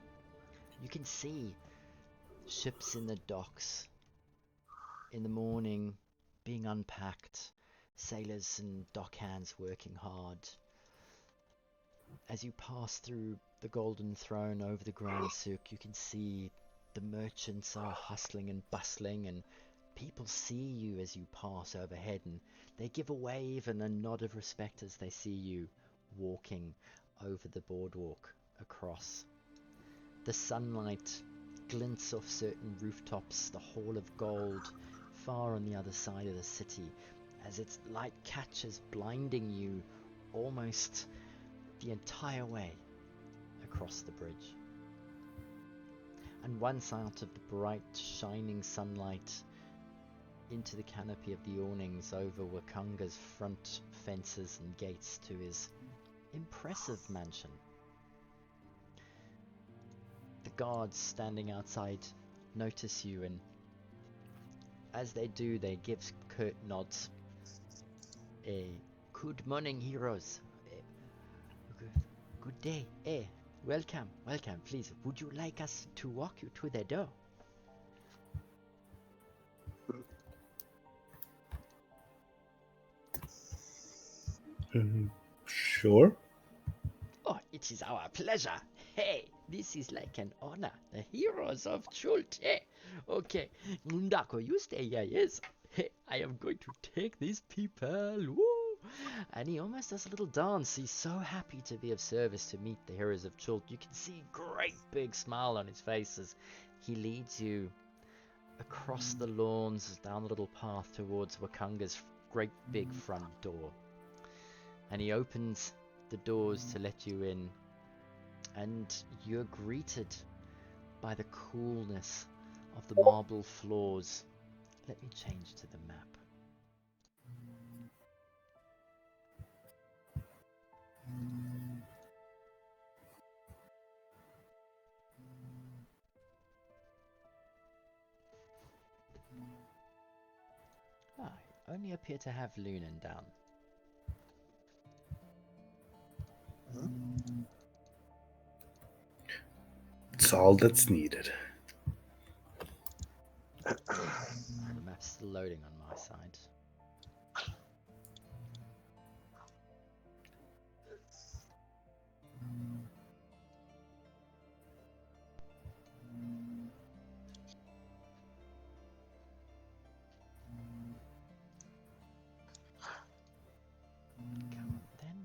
you can see ships in the docks in the morning being unpacked, sailors and dockhands working hard. As you pass through the Golden Throne over the Grand Souk, you can see the merchants are hustling and bustling, and people see you as you pass overhead, and they give a wave and a nod of respect as they see you walking over the boardwalk across. The sunlight glints off certain rooftops, the Hall of Gold, far on the other side of the city, as its light catches, blinding you almost the entire way across the bridge. And once out of the bright, shining sunlight into the canopy of the awnings over Wakanga's front fences and gates to his impressive mansion. The guards standing outside notice you, and as they do, they give curt nods. Good morning, heroes. Good day. Welcome. Please, would you like us to walk you to the door? Sure. Oh, it is our pleasure. Hey, this is like an honor. The heroes of Chult. Hey, okay. Ndako, you stay here, yes? Hey, I am going to take these people. Woo! And he almost does a little dance. He's so happy to be of service to meet the heroes of Chult. You can see a great big smile on his face as he leads you across the lawns, down the little path towards Wakanga's great big front door. And he opens the doors to let you in, and you're greeted by the coolness of the marble floors. Let me change to the map. only appear to have Lunan down. It's all that's needed. The map's still loading on my side. Come on then.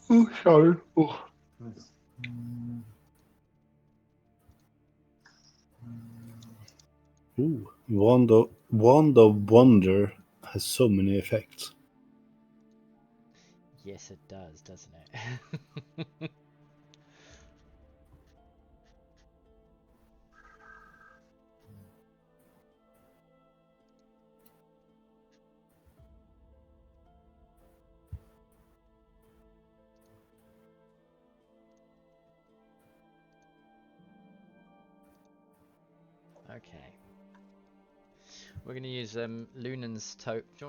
Oh, sorry. Oh. Ooh, Wand of Wonder has so many effects. Yes, it does, doesn't it? Okay. We're going to use Lunan's token. Do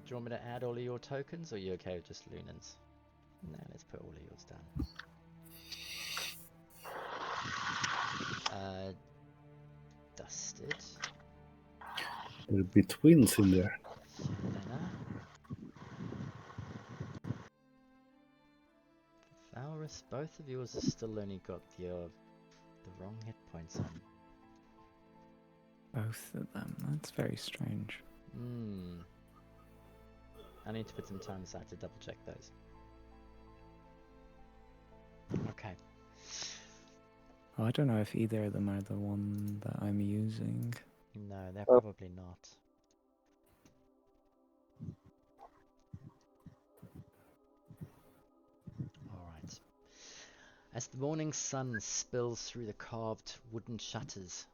you want me to add all of your tokens, or are you okay with just Lunan's? No, let's put all of yours down. Dusted. There'll be twins in there. Helena. Valrus, both of yours have still only got the wrong hit points on. Both of them. That's very strange. I need to put some time aside to double check those. Okay. Oh, I don't know if either of them are the one that I'm using. No, they're probably not. Alright. As the morning sun spills through the carved wooden shutters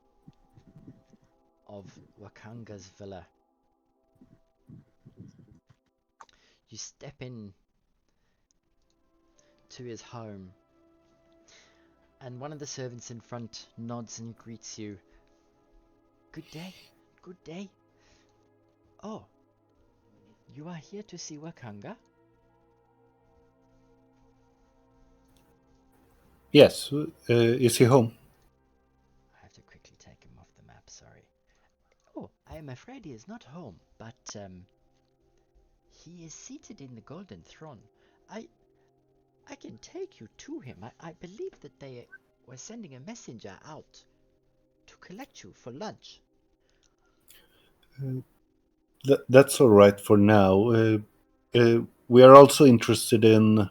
of Wakanga's villa, you step in to his home, and one of the servants in front nods and greets you. Good day, good day. Oh, you are here to see Wakanga? Yes, is he home? I have to quickly take him off the map, sorry. Oh, I am afraid he is not home, but he is seated in the golden throne. I can take you to him. I believe that they were sending a messenger out to collect you for lunch. That's all right for now. We are also interested in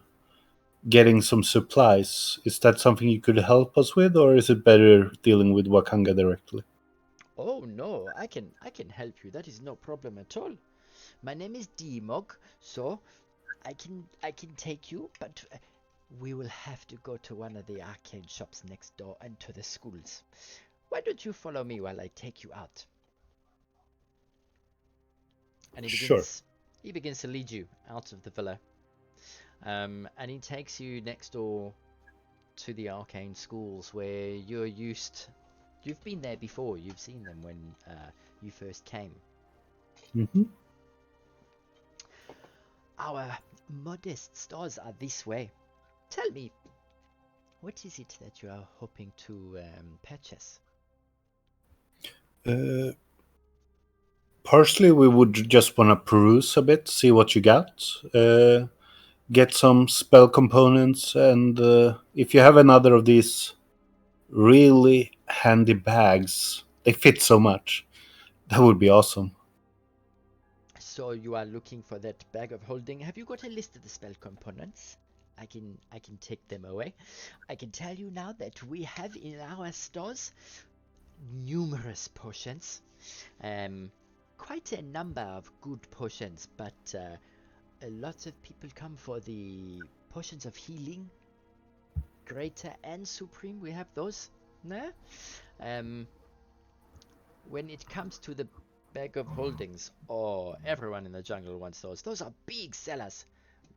getting some supplies. Is that something you could help us with, or is it better dealing with Wakanga directly? Oh no, I can help you. That is no problem at all. My name is Dimog, so I can take you, but we will have to go to one of the arcade shops next door and to the schools. Why don't you follow me while I take you out? And Sure. He begins to lead you out of the villa. And he takes you next door to the arcane schools where you've been there before. You've seen them when you first came. Mm-hmm. Our modest stores are this way. Tell me, what is it that you are hoping to purchase? Partially, we would just want to peruse a bit, see what you got, get some spell components, and if you have another of these really handy bags, they fit so much. That would be awesome. So you are looking for that bag of holding. Have you got a list of the spell components? I can take them away. I can tell you now that we have in our stores numerous potions. Quite a number of good potions, but a lot of people come for the potions of healing. Greater and Supreme, we have those. No? When it comes to the bag of holdings, oh, everyone in the jungle wants those. Those are big sellers.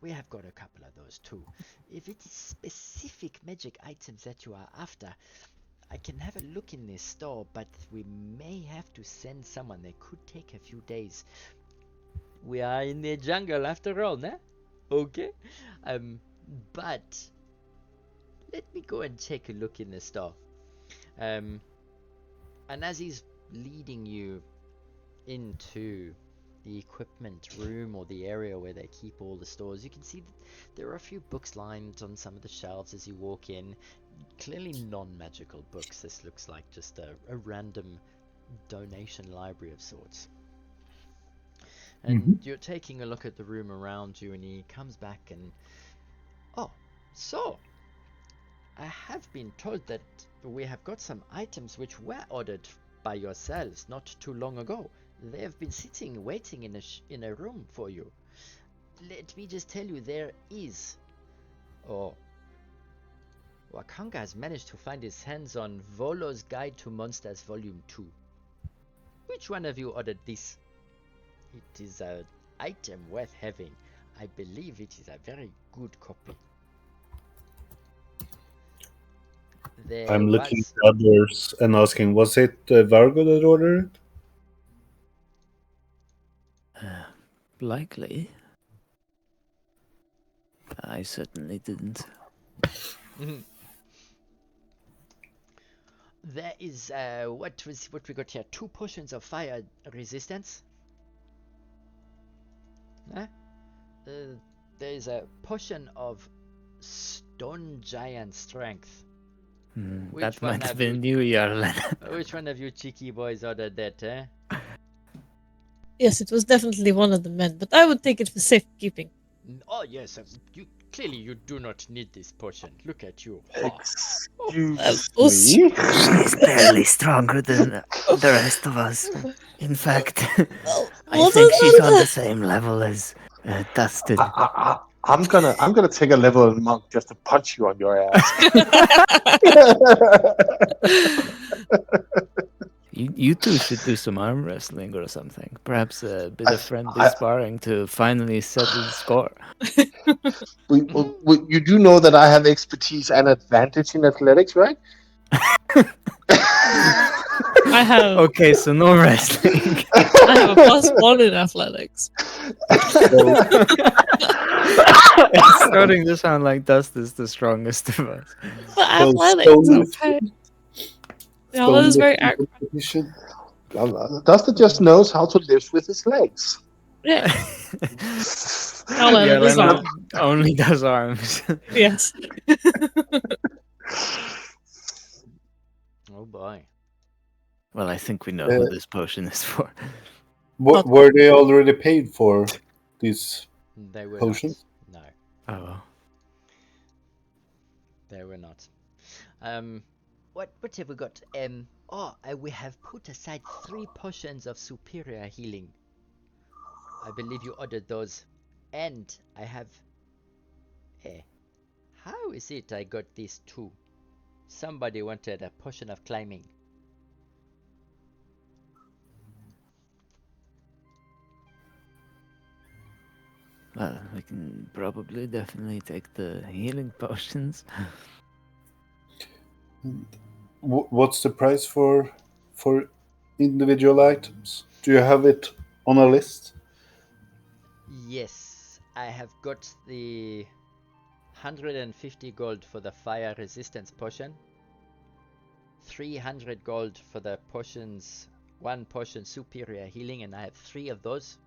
We have got a couple of those too. If it is specific magic items that you are after, I can have a look in this store, but we may have to send someone. They could take a few days. We are in the jungle after all, nah? Okay. But let me go and take a look in the store. And as he's leading you into the equipment room or the area where they keep all the stores, you can see that there are a few books lined on some of the shelves as you walk in. Clearly non-magical books. This looks like just a random donation library of sorts. And you're taking a look at the room around you, and he comes back and... Oh, so... I have been told that we have got some items which were ordered by yourselves not too long ago. They have been sitting, waiting in a room for you. Let me just tell you, there is... Oh... Wakanga has managed to find his hands on Volo's Guide to Monsters Volume 2. Which one of you ordered this? It is an item worth having. I believe it is a very good copy. I'm looking at others and asking, was it Vargo that ordered it? Likely. I certainly didn't. There is what we got here? 2 potions of fire resistance. There is a potion of stone giant strength. That might have been you, Jarl. Which one of you cheeky boys ordered that, eh? Yes, it was definitely one of the men, but I would take it for safekeeping. Oh yes, clearly you do not need this potion. Look at you. Excuse me? She's barely stronger than the rest of us. In fact, I what think is she's on that? the same level as Dustin. I'm gonna take a level in monk just to punch you on your ass. You two should do some arm wrestling or something. Perhaps a bit of friendly sparring to finally settle the score. You do know that I have expertise and advantage in athletics, right? I have Okay, so no wrestling. I have a +1 in athletics. It's starting to sound like Dust is the strongest of us. But athletics, okay. Yeah, that is very accurate. Dustin just knows how to live with his legs. Yeah. Lena only does arms. Yes. Oh boy. Well, I think we know who this potion is for. Were they already paid for these They were potions? not. No. Oh. They were not. What have we got? We have put aside 3 potions of superior healing. I believe you ordered those. And I have... how is it I got these 2? Somebody wanted a potion of climbing. Well, we can probably definitely take the healing potions. What's the price for individual items? Do you have it on a list? Yes, I have got the 150 gold for the fire resistance potion, 300 gold for the potions, 1 potion superior healing, and I have 3 of those,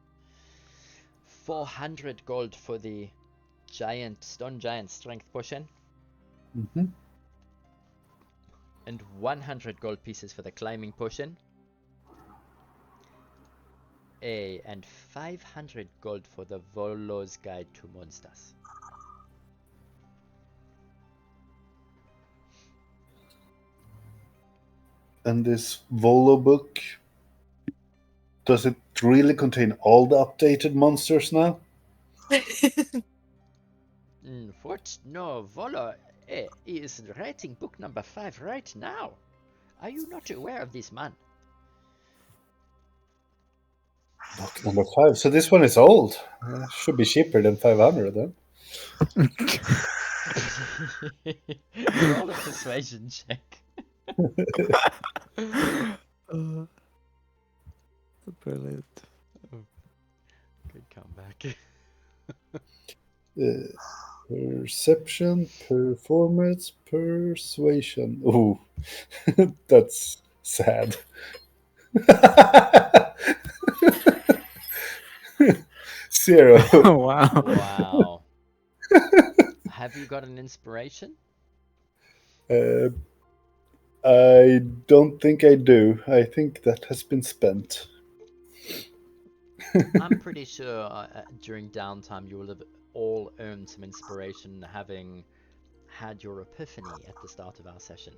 400 gold for the stone giant strength potion, and 100 gold pieces for the climbing potion, and 500 gold for the Volo's Guide to Monsters. And this Volo book, does it really contain all the updated monsters now? What? No, Volo is writing book number 5 right now. Are you not aware of this, man? Book number 5. So this one is old. Should be cheaper than 500 then. Roll a persuasion check. Brilliant. Good comeback. Perception, performance, persuasion. Oh, that's sad. Zero. Wow. Wow. Have you got an inspiration? I don't think I do. I think that has been spent. I'm pretty sure during downtime you will have all earned some inspiration having had your epiphany at the start of our session.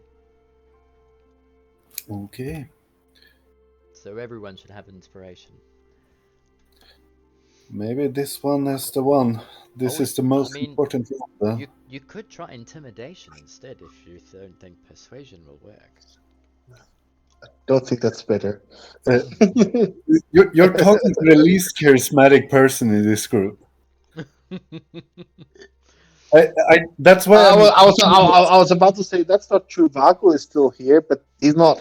Okay. So everyone should have inspiration. Maybe this one is the one. This Oh, is the most I mean, important one. You could try intimidation instead if you don't think persuasion will work. Don't think that's better. Uh, you're talking to the least charismatic person in this group. That's why I I'm. was about to say that's not true. Vago is still here, but he's not.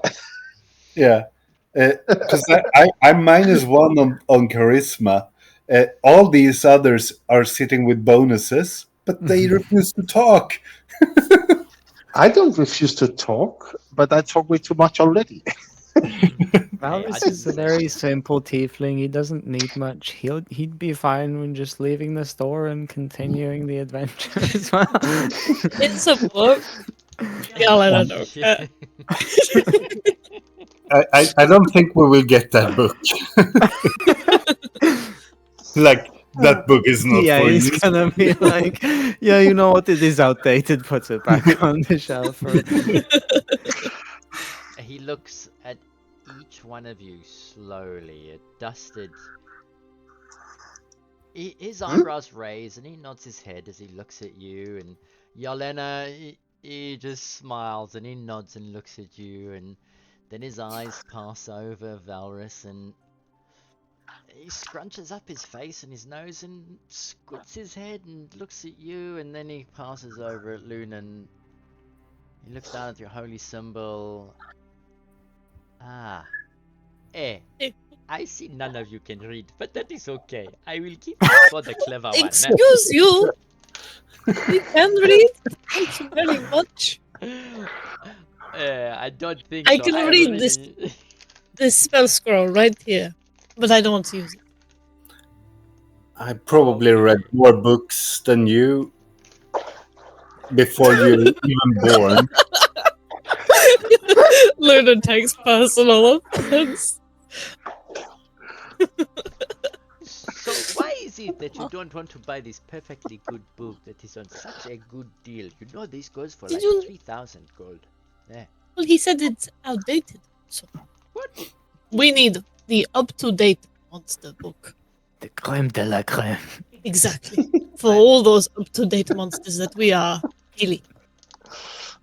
Yeah, because I'm -1 on charisma. All these others are sitting with bonuses, but they refuse to talk. I don't refuse to talk, but I talk way too much already. Valvis I is a didn't say very that. simple tiefling. He doesn't need much. He'd be fine when just leaving the store and continuing the adventure as well. It's a book. Yeah, I don't know. I don't think we will get that book. Like that book is not Yeah, for he's you. gonna be like, yeah, you know what? It is outdated. Puts it back on the shelf. He looks at each one of you slowly, a dusted. His eyebrows raise and he nods his head as he looks at you. And Yelena, he just smiles and he nods and looks at you. And then his eyes pass over Valrus and he scrunches up his face and his nose and squints his head and looks at you. And then he passes over at Luna and he looks down at your holy symbol. Ah. I see none of you can read, but that is okay. I will keep it for the clever one. Excuse you. You can read. Thank you very much. I don't think I so. can am read this. reading- This spell scroll right here, but I don't want to use it. I probably read more books than you before you were even born. Luna takes personal offense. So why is it that you don't want to buy this perfectly good book that is on such a good deal? You know this goes for Did like you- 3,000 gold. Yeah. Well, he said it's outdated. So What? we need the up-to-date monster book. The creme de la creme. Exactly. For all those up-to-date monsters that we are killing.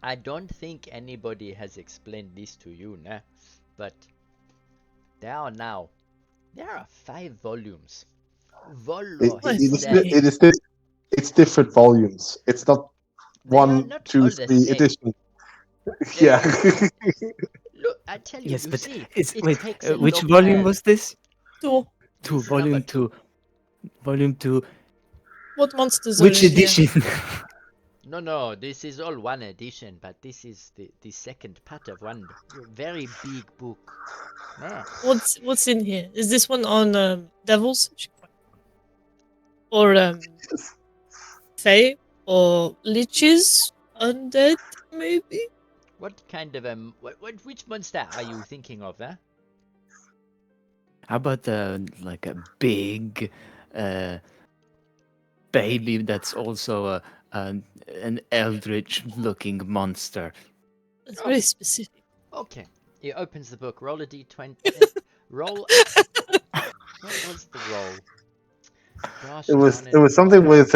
I don't think anybody has explained this to you, nah. But there are 5 volumes. Volo It's different volumes. It's not They are 1, not 2, all the 3 same. edition. Yeah. Look, I tell you, Yes, you but see, it's it wait. takes a Which long volume time. was this? So, Two. This is number Volume 2. Volume 2. what monsters Which are in here? edition? No, this is all one edition, but this is the second part of one very big book. Yeah. What's in here? Is this one on devils? Or fae? Or liches? Undead, maybe? What kind of which monster are you thinking of, huh? How about like a big baby that's also an eldritch-looking monster? It's very specific. Okay. He opens the book. Roll a d20. Roll. What was the roll? Gosh, It was darn it. something with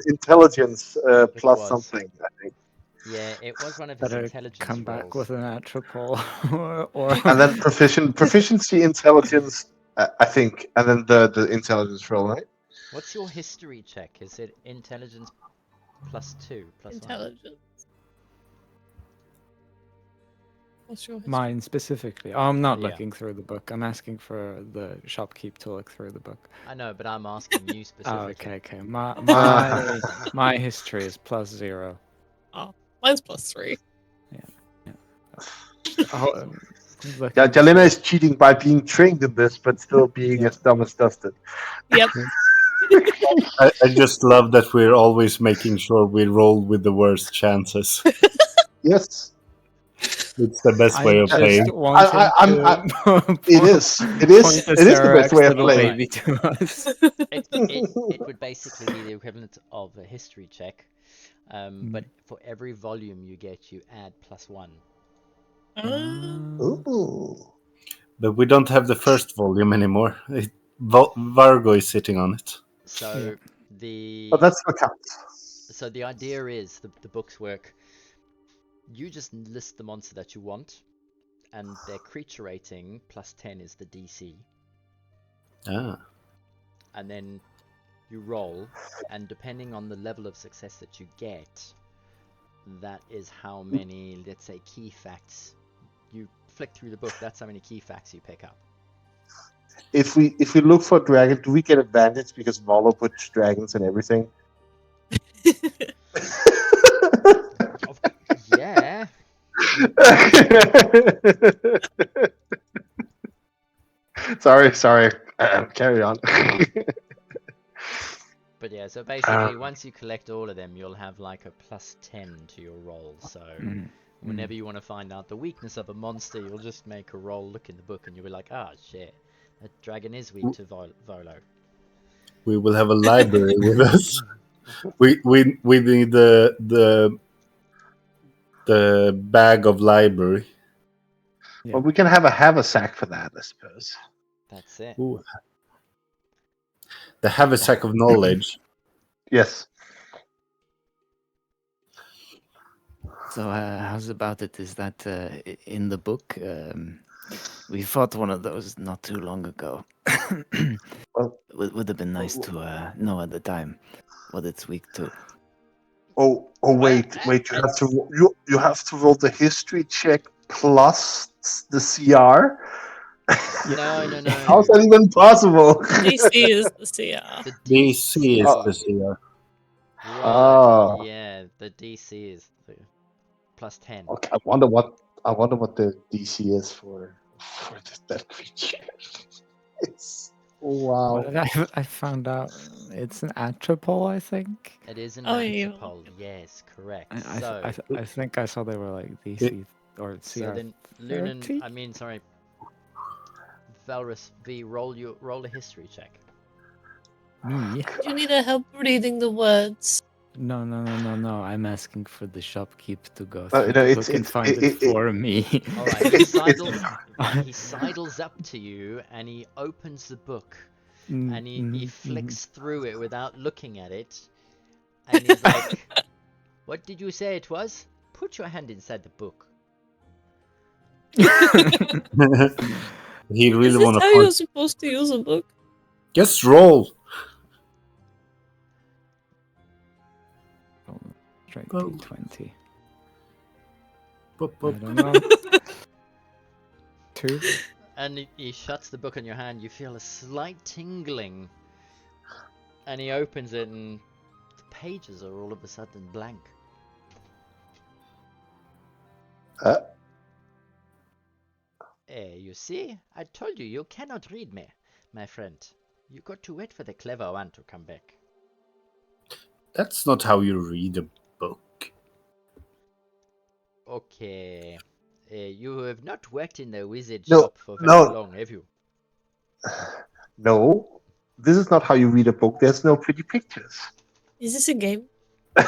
intelligence plus was. something, I think. Yeah, it was one of his Better intelligence come back rolls. with an atropole or And then proficiency, intelligence, I think, and then the intelligence roll, right? What's your history check? Is it intelligence +2, +1? Intelligence. What's your history? Mine specifically. Oh, I'm not Yeah. looking through the book. I'm asking for the shopkeep to look through the book. I know, but I'm asking you Oh, specifically. okay. My history is +0. Oh, mine's +3. Oh, Yeah, looking Jalena through- is cheating by being trained in this, but still being Yeah. as dumb as Dustin. Yep. I just love that we're always making sure we roll with the worst chances. Yes, It's the best way I of just playing. wanted to it is. It point is. the It is the best Seracs way of little playing. baby to us. It would basically be the equivalent of a history check. But for every volume you get, you add +1. Ooh. But we don't have the first volume anymore. Vargo is sitting on it. So the But that's what counts. so the idea is the books work. You just list the monster that you want, and their creature rating +10 is the DC, Ah. and then you roll, and depending on the level of success that you get, that is how many, let's say, key facts you flick through the book. That's how many key facts you pick up. If we look for dragon, do we get advantage because Volo puts dragons and everything? Yeah. sorry. Carry on. But yeah, so basically, once you collect all of them, you'll have like a +10 to your roll. So whenever you want to find out the weakness of a monster, you'll just make a roll, look in the book, and you'll be like, ah, shit, that dragon is weak to Volo. We will have a library with us. We need the bag of library. Yeah. Well, we can have a haversack for that, I suppose. That's it. Ooh. The haversack of knowledge. Yes. So how's about it? Is that in the book? We fought one of those not too long ago. Well, Would have been nice to know at the time what it's weak to. Oh, wait! You have to roll the history check plus the CR. No. How's that even possible? DC is the CR. The DC is Oh. the CR. Right, Ah. yeah, the DC is the +10. Okay, I wonder what the DC is for that creature. It's wow. What did I found out it's an atropole, I think. It is an Oh, yeah. antipole, yes, correct. I think I saw they were like DC or CR. So then, Lunan, 30? Sorry, Valrus V, roll a history check. Me? Do you need help reading the words? No. I'm asking for the shopkeep to go No, through no, the it's- book and it's- find it- it for me. All right, he sidles up to you and he opens the book and he flicks through it without looking at it, and he's like, "What did you say it was? Put your hand inside the book." He Is really this want how to you're supposed to use a book? Just roll. Strike Oh. D20. Boop, I boop. don't know. 2. And he shuts the book in your hand. You feel a slight tingling, and he opens it, and the pages are all of a sudden blank. You see, I told you you cannot read me, my friend. You got to wait for the clever one to come back. That's not how you read a book. Okay. You have not worked in the wizard No, shop for very no. long, have you? No, this is not how you read a book. There's no pretty pictures. Is this a game? Or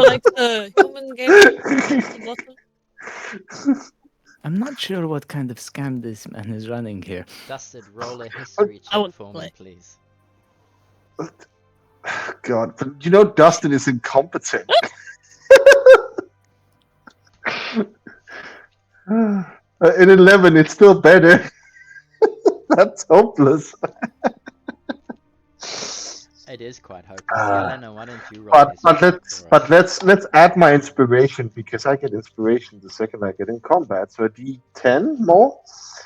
like the human game at the bottom? I'm not sure what kind of scam this man is running here. Dustin, roll a history I check want to for me, play. please. God, but you know Dustin is incompetent. In 11, it's still better. That's hopeless. It is quite hopeless. Ah. Yelena, why don't you roll this for us? Let's add my inspiration, because I get inspiration the second I get in combat. So a D10 more.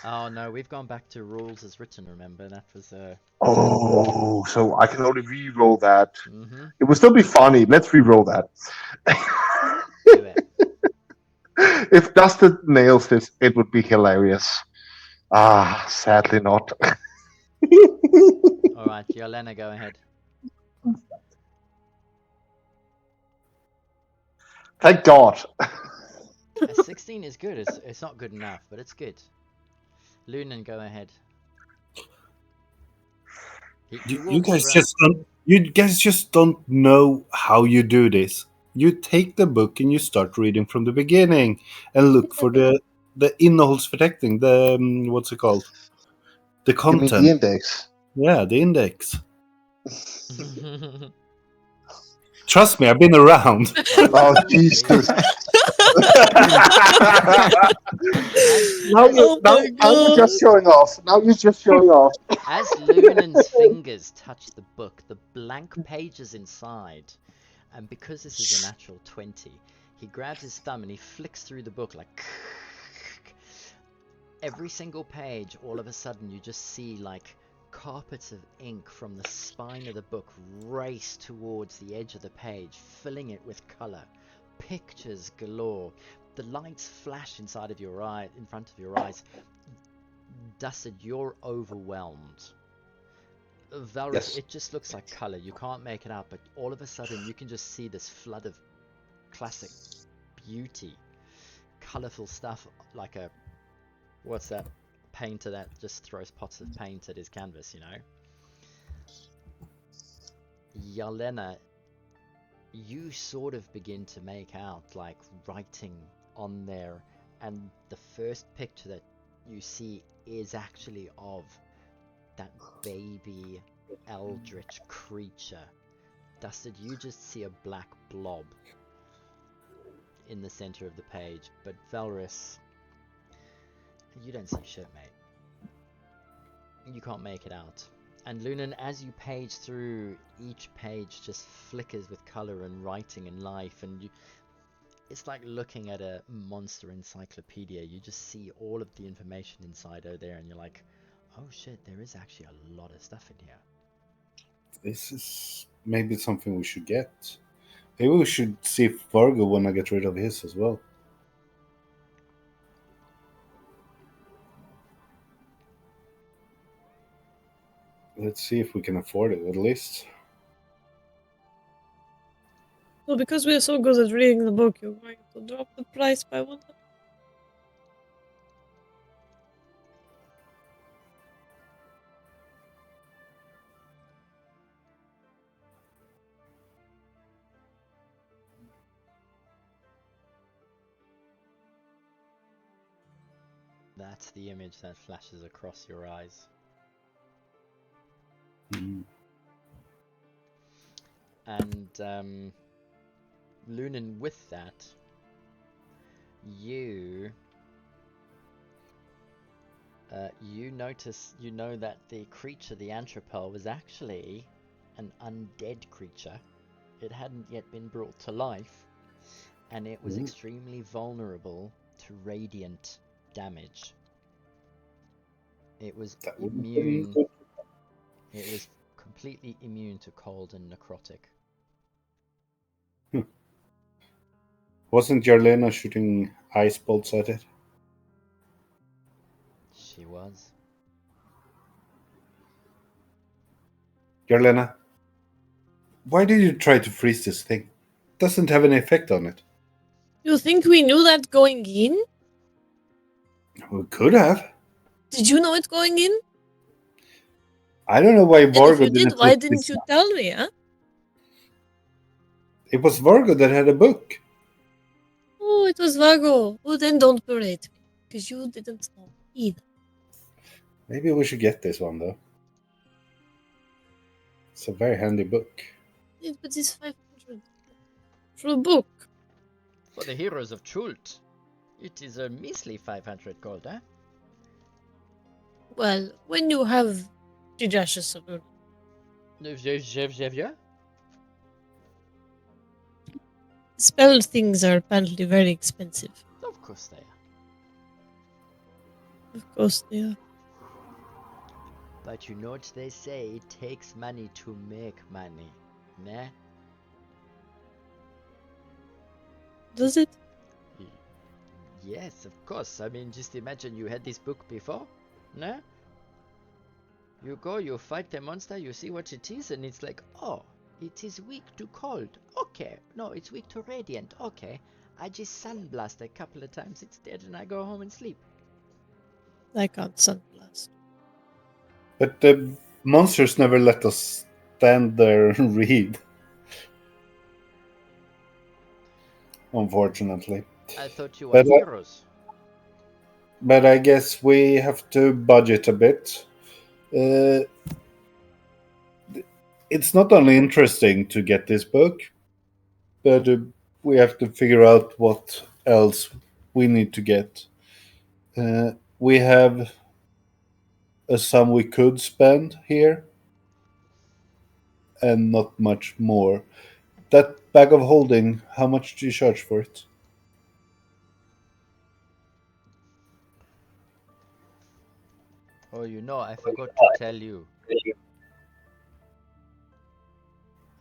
Oh no, we've gone back to rules as written. Remember that was Oh, so I can only re-roll that. Mm-hmm. It would still be funny. Let's re-roll that. Do it. If Dustin nails this, it would be hilarious. Ah, sadly not. All right, Yelena, go ahead. Thank God. A 16 is good. It's not good enough, but it's good. Lunan, go ahead. He You walks guys around. just don't. You guys just don't know how you do this. You take the book and you start reading from the beginning and look for the innehållsförteckning. The what's it called? The You mean the content. index? Yeah, the index. Trust me, I've been around. Oh, Jesus. Now you're just showing off. As Lunan's fingers touch the book, the blank pages inside, and because this is a natural 20, he grabs his thumb and he flicks through the book like every single page. All of a sudden you just see like carpets of ink from the spine of the book race towards the edge of the page, filling it with color. Pictures galore. The lights flash inside of your eye, in front of your eyes. Dusted, you're overwhelmed. Valrus, Yes. it just looks like color. You can't make it out, but all of a sudden you can just see this flood of classic beauty, colorful stuff, like a, what's that painter that just throws pots of paint at his canvas, you know? Yelena, you sort of begin to make out like writing on there, and the first picture that you see is actually of that baby eldritch creature. Dusted, you just see a black blob in the center of the page, but Valrus, you don't see shit, mate. You can't make it out. And Lunan, as you page through, each page just flickers with color and writing and life, and it's like looking at a monster encyclopedia. You just see all of the information inside there, and you're like, oh shit, there is actually a lot of stuff in here. This is maybe something we should get. Maybe we should see if Vargo wanna get rid of his as well. Let's see if we can afford it at least. Well, because we are so good at reading the book, you're going to drop the price by 1. That's the image that flashes across your eyes. Mm. And Lunan, with that, you notice, you know that the creature, the Anthropel, was actually an undead creature. It hadn't yet been brought to life, and it was extremely vulnerable to radiant damage. It was immune. It was completely immune to cold and necrotic. Wasn't Jarlena shooting ice bolts at it? She was. Jarlena, why did you try to freeze this thing? Doesn't have any effect on it. You think we knew that going in? We could have. Did you know it going in? I don't know why And if Vargo you did, didn't. why didn't you tell me, huh? It was Vargo that had a book. Oh, it was Vago. Oh, then don't berate me, because you didn't know either. Maybe we should get this one though. It's a very handy book. Yeah, but it's 500 for a book. For the heroes of Chult, it is a measly 500 gold, eh? Well, when you have Jijash's Sabuna, Yeah? Spell things are apparently very expensive. Of course they are. Of course they are. But you know what they say, it takes money to make money. Nah? Does it? Yes, of course. I mean, just imagine you had this book before. Nah? You go, you fight the monster, you see what it is, and it's like, oh, it is weak to cold. Okay. No, it's weak to radiant. Okay. I just sunblast a couple of times, it's dead, and I go home and sleep. I can't sunblast. But the monsters never let us stand there and read. Unfortunately. I thought you were But heroes. but I guess we have to budget a bit. It's not only interesting to get this book, but we have to figure out what else we need to get. We have a sum we could spend here, and not much more. That bag of holding, how much do you charge for it? Oh, you know, I forgot to tell you.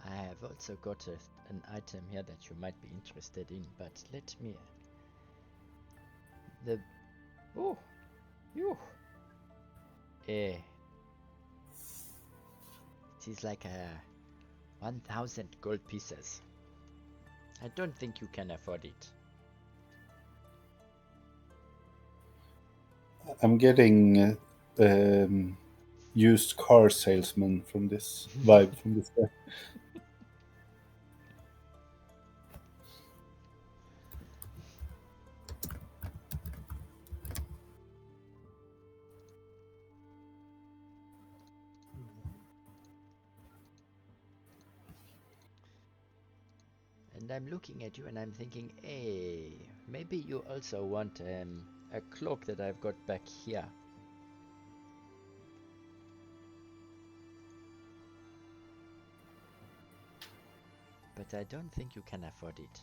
I have also got an item here that you might be interested in, but let me... Oh, you. It is like 1,000 gold pieces. I don't think you can afford it. I'm getting used car salesman from this vibe from this guy. And I'm looking at you and I'm thinking, hey, maybe you also want a cloak that I've got back here. But I don't think you can afford it.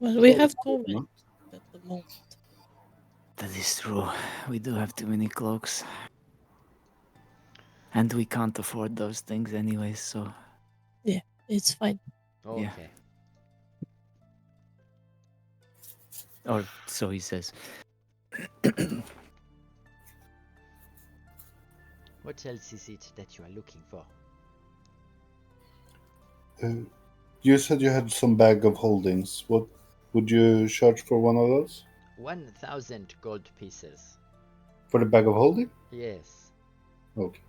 Well, we have too many at the moment. That is true. We do have too many cloaks. And we can't afford those things anyway, so... Yeah, it's fine. Okay. Yeah. Or so he says. What else is it that you are looking for? You said you had some bag of holdings. What would you charge for one of those? 1,000 gold pieces. For the bag of holding? Yes. Okay.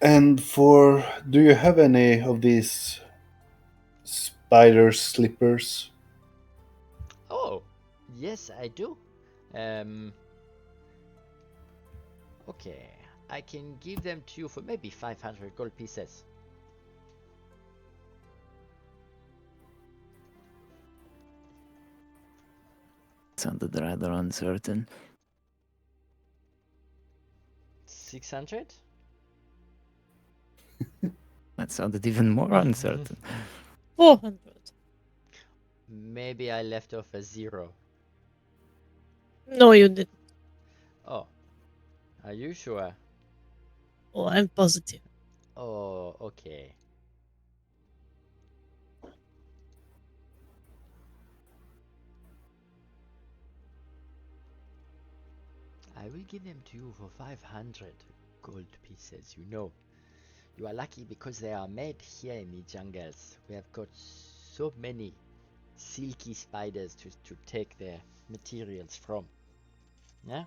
And for, do you have any of these spider slippers? Oh, yes, I do. Okay, I can give them to you for maybe 500 gold pieces. Sounded rather uncertain. 600? That sounded even more uncertain. 400. Maybe I left off a 0. No, you didn't. Oh, are you sure? Oh, I'm positive. Oh, okay. I will give them to you for 500 gold pieces, you know. You are lucky because they are made here in the jungles. We have got so many silky spiders to take their materials from. Yeah?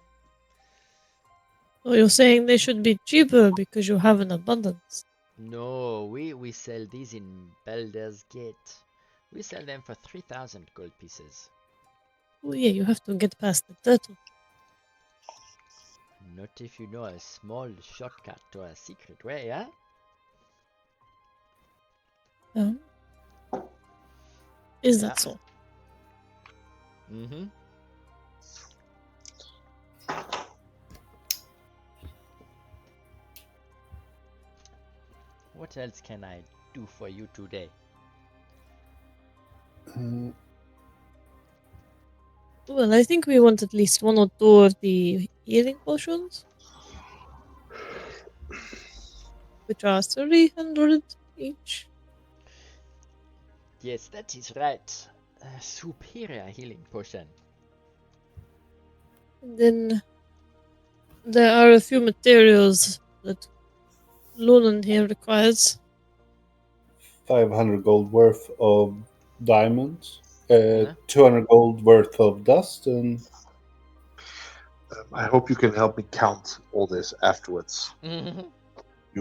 So you're saying they should be cheaper because you have an abundance. No, we sell these in Baldur's Gate. We sell them for 3,000 gold pieces. Oh yeah, you have to get past the turtle. Not if you know a small shortcut to a secret way, huh? Is Yeah. that so? Mm-hmm. What else can I do for you today? Well, I think we want at least one or two of the healing potions, which are 300 each. Yes, that is right. Superior healing potion. And then there are a few materials that Lunan here requires. 500 gold worth of diamonds, Yeah. 200 gold worth of dust, and I hope you can help me count all this afterwards. Mhm.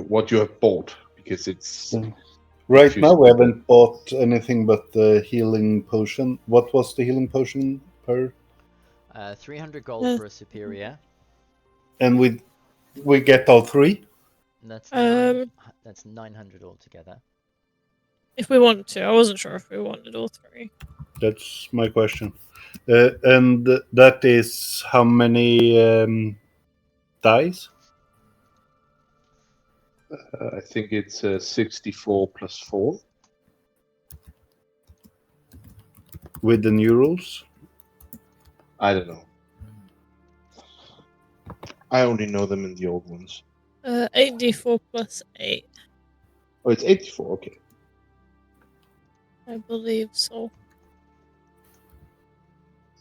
What you have bought, because it's right now we confusing. haven't bought anything but the healing potion. What was the healing potion per? 300 gold Uh, for a superior. And we get all three. That's Um, that's 900 altogether. If we wanted to. I wasn't sure if we wanted all three. That's my question. And that is how many dice? I think it's 64 plus 4. With the new rules? I don't know. I only know them in the old ones. 8d4 plus 8. Oh, it's 84. Okay. I believe so.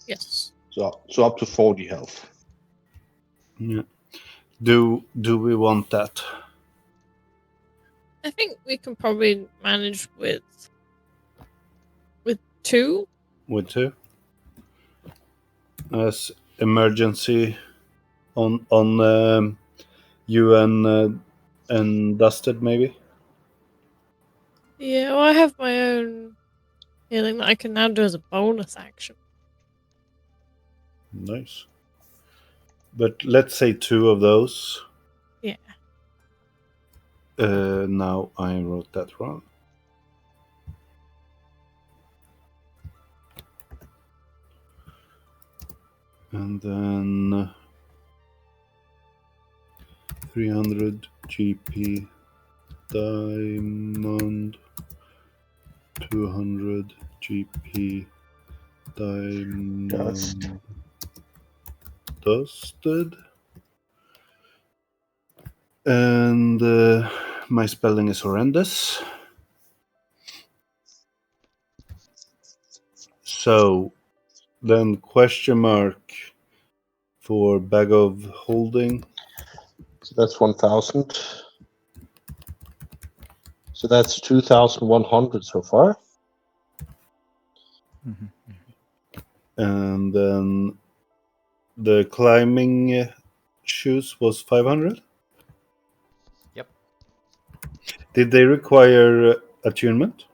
Yes. So up to 40 health. Yeah. Do we want that? I think we can probably manage with 2. With two? As emergency on you and Dusted maybe? Yeah, well, I have my own healing that I can now do as a bonus action. Nice. But let's say two of those. Yeah. Now I wrote that wrong. And then 300 GP diamond, 200 GP diamond dusted. And my spelling is horrendous. So then question mark for bag of holding. So that's 1,000. So that's 2,100 so far. And then the climbing shoes was 500. Yep. Did they require attunement?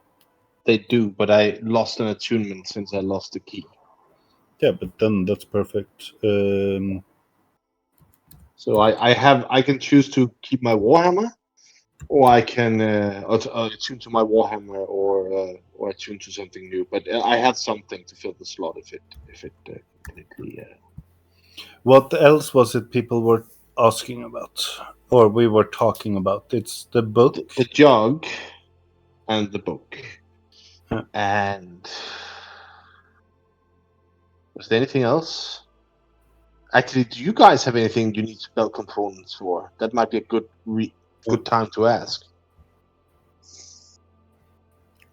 They do, but I lost an attunement since I lost the key. Yeah, but then that's perfect. So I can choose to keep my warhammer, or I can attune to my warhammer, or attune to something new. But I have something to fill the slot if it completely. What else was it people were asking about, or we were talking about? It's the book. The jug and the book. Yeah. And was there anything else? Actually, do you guys have anything you need spell components for? That might be a good time to ask.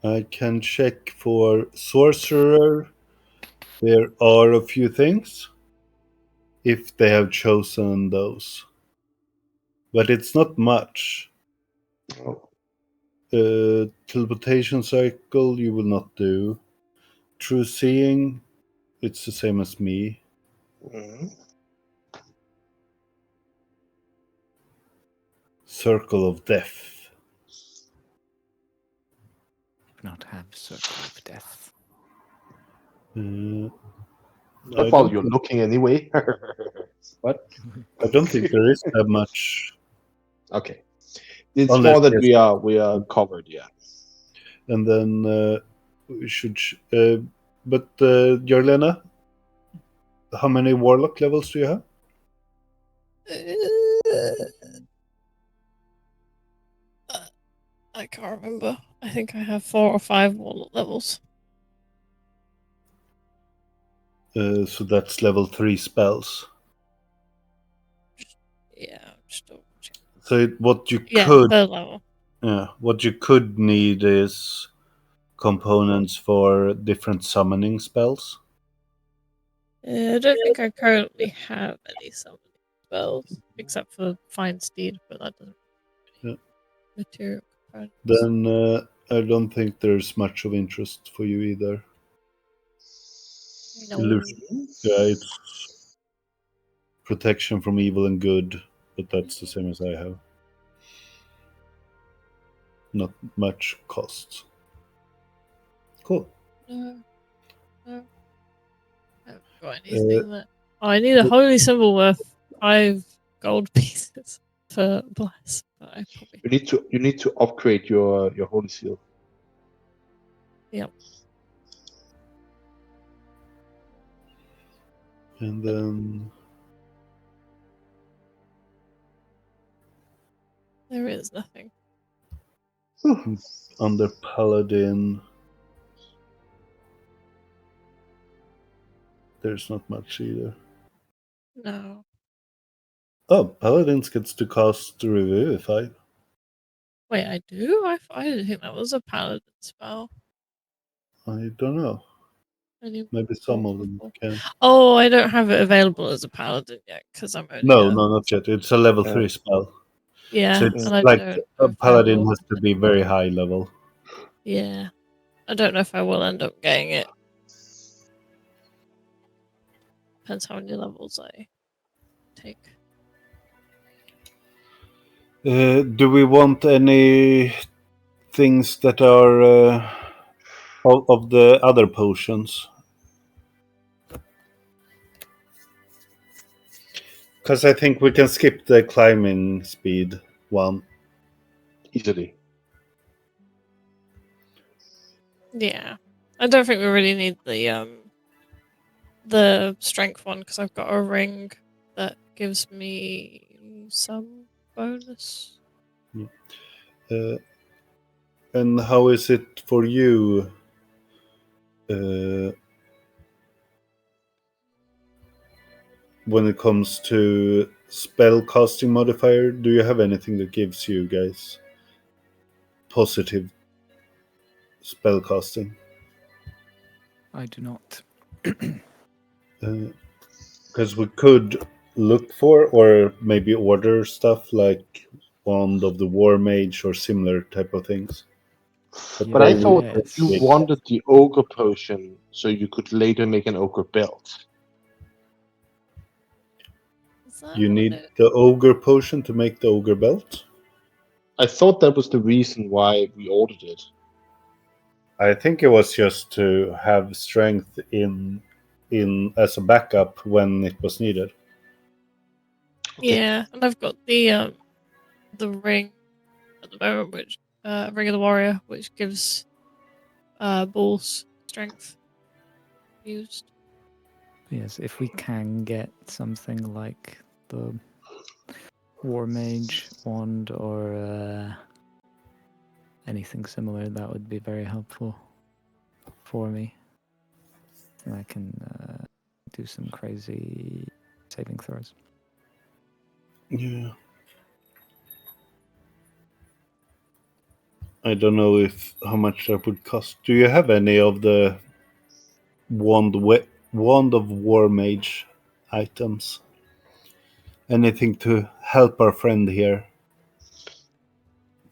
I can check for sorcerer. There are a few things, if they have chosen those, but it's not much. Oh. Teleportation cycle you will not do. True seeing, it's the same as me. Mm-hmm. Circle of death. Not have circle of death. Not while you're looking anyway. What? I don't think there is that much. Okay. It's Unless more that there's- we are covered, yeah. And then we should. But Jarlena, how many warlock levels do you have? I can't remember. I think I have 4 or 5 warlock levels. So that's level 3 spells. Yeah, just double check. So what you Yeah, could, third level. what you could need is components for different summoning spells. I don't think I currently have any summoning spells except for Find Steed, but that doesn't. Yeah. Material components. Then I don't think there's much of interest for you either. No. Illusion. Yeah, it's protection from evil and good, but that's the same as I have. Not much costs. Cool. No. No. I haven't got anything that. Oh, I need a holy symbol worth 5 gold pieces for bless. But I probably. You need to upgrade your holy seal. Yep. And then There is nothing. under Paladin, there's not much either. No. Oh, Paladins gets to cast Revivify. Wait, I do? I didn't think that was a paladin spell. I don't know. Any Maybe some of them before. can. Oh, I don't have it available as a paladin yet because I'm only. No, not yet. It's a level Yeah. 3 spell. Yeah, So it's and I like don't know a if I Paladin will. has to be very high level. Yeah, I don't know if I will end up getting it. Depends how many levels I take. Do we want any things that are of the other potions? Because I think we can skip the climbing speed one. Easily. Yeah, I don't think we really need the strength one because I've got a ring that gives me some bonus. And how is it for you? When it comes to spell casting modifier, do you have anything that gives you guys positive spell casting? I do not. Because we could look for or maybe order stuff like Wand of the War Mage or similar type of things. But I they thought would that it's- you big. wanted the ogre potion so you could later make an ogre belt. Is that You what need it- the ogre potion to make the ogre belt. I thought that was the reason why we ordered it. I think it was just to have strength in as a backup when it was needed. Okay. Yeah, and I've got the ring at the moment, which ring of the warrior, which gives balls strength used. Yes, if we can get something like the War Mage wand or anything similar, that would be very helpful for me. And I can do some crazy saving throws. Yeah. I don't know how much that would cost. Do you have any of the wand of War Mage items? Anything to help our friend here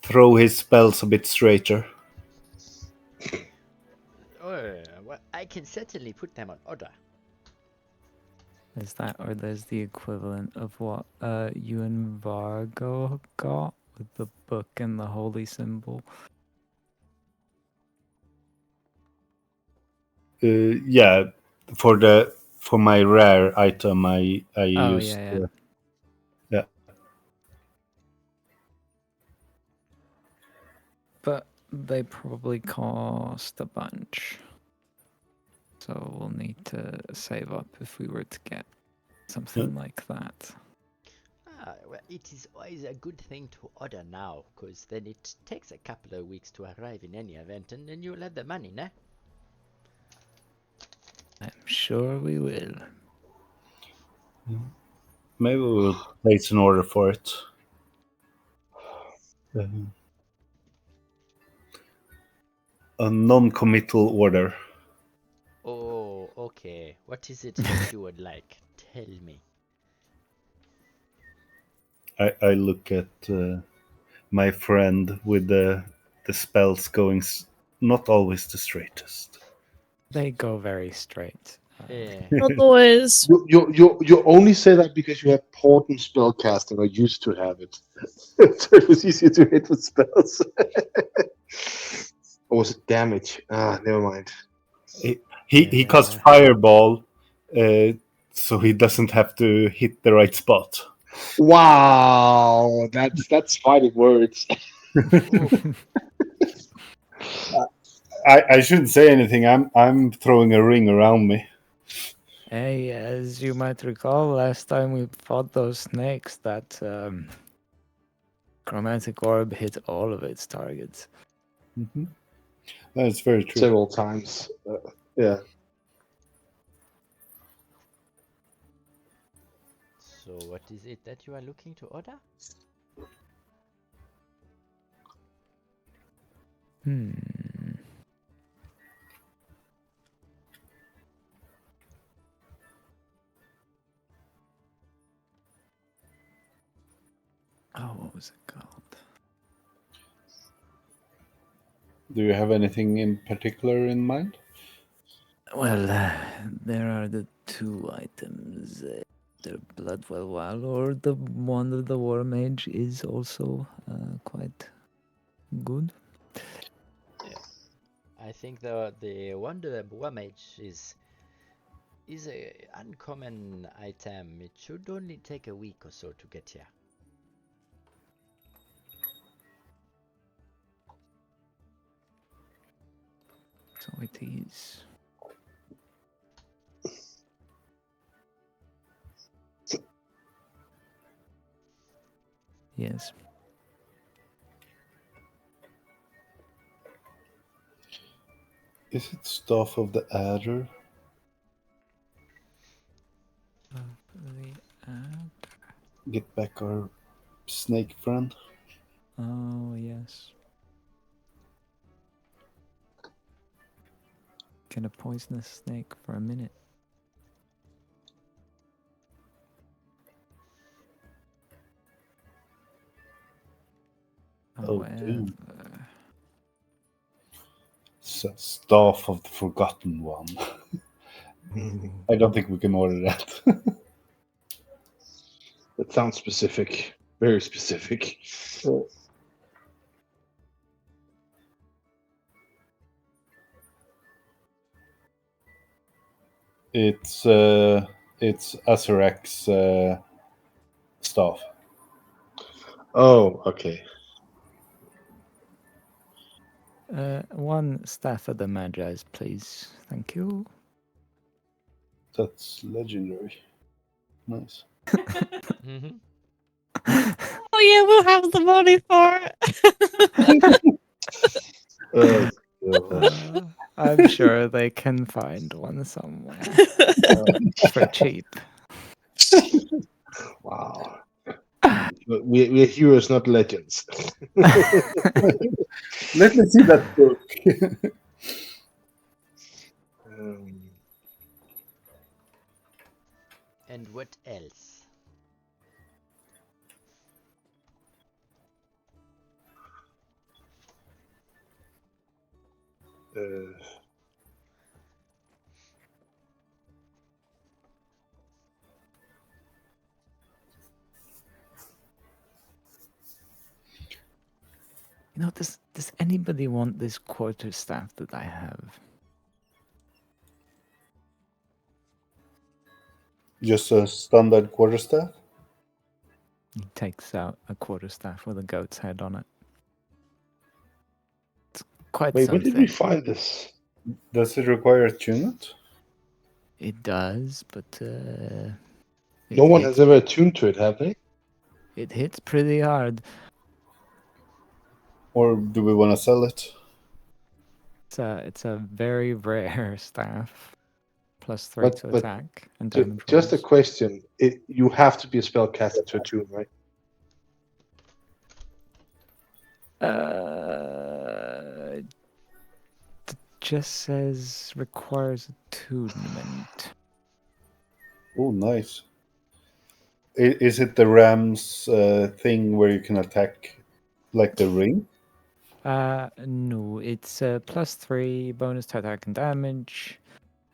throw his spells a bit straighter? Well, I can certainly put them on order. There's that, or there's the equivalent of what you and Vargo got with the book and the holy symbol. Yeah, for my rare item, I Oh used. yeah. Yeah. But they probably cost a bunch. So we'll need to save up if we were to get something like that. Well, it is always a good thing to order now, because then it takes a couple of weeks to arrive in any event, and then you'll have the money, nah? I'm sure we will. Maybe we'll place an order for it. A non-committal order. Oh, okay. What is it that you would like? Tell me. I look at my friend with the spells going not always the straightest. They go very straight. Yeah. Not always. You only say that because you have potent spell casting or used to have it. So it was easier to hit with spells. Or was it damage? Never mind. He casts fireball, so he doesn't have to hit the right spot. Wow, that's fighting words. I shouldn't say anything. I'm throwing a ring around me. Hey, as you might recall, last time we fought those snakes, that chromatic orb hit all of its targets. Mm-hmm. That's very true. Several times. Yeah. So what is it that you are looking to order? Oh, what was it called? Do you have anything in particular in mind? Well, there are the two items. The Bloodwell Warlord, the one of the War Mage, is also quite good. I think the Wonder War Mage is a uncommon item. It should only take a week or so to get here. So it is. Yes. Is it Staff of the Adder? Get back our snake friend. Oh, yes. Get a poisonous snake for a minute. Oh, However, damn. Staff of the Forgotten One. I don't think we can order that. That sounds specific. Very specific. It's Azarek's staff. Oh, okay. one Staff of the Magi's, please. Thank you. That's legendary. Nice. Mm-hmm. Oh yeah, we'll have the money for it. I'm sure they can find one somewhere for cheap. Wow. We're heroes, not legends. Let me see that book. And what else? You know, does anybody want this quarterstaff that I have? Just a standard quarterstaff? He takes out a quarterstaff with a goat's head on it. It's quite Wait, where something. did we find this? Does it require attunement? It does, but No one has ever attuned to it, have they? it hits pretty hard. Or do we want to sell it? It's a very rare staff. +3 But- to but attack and damage Just a rolls. question. You have to be a spellcaster to attune, right? It just says requires attunement. Oh, nice. Is it the Ram's thing where you can attack like the ring? No, it's +3 bonus to attack and damage.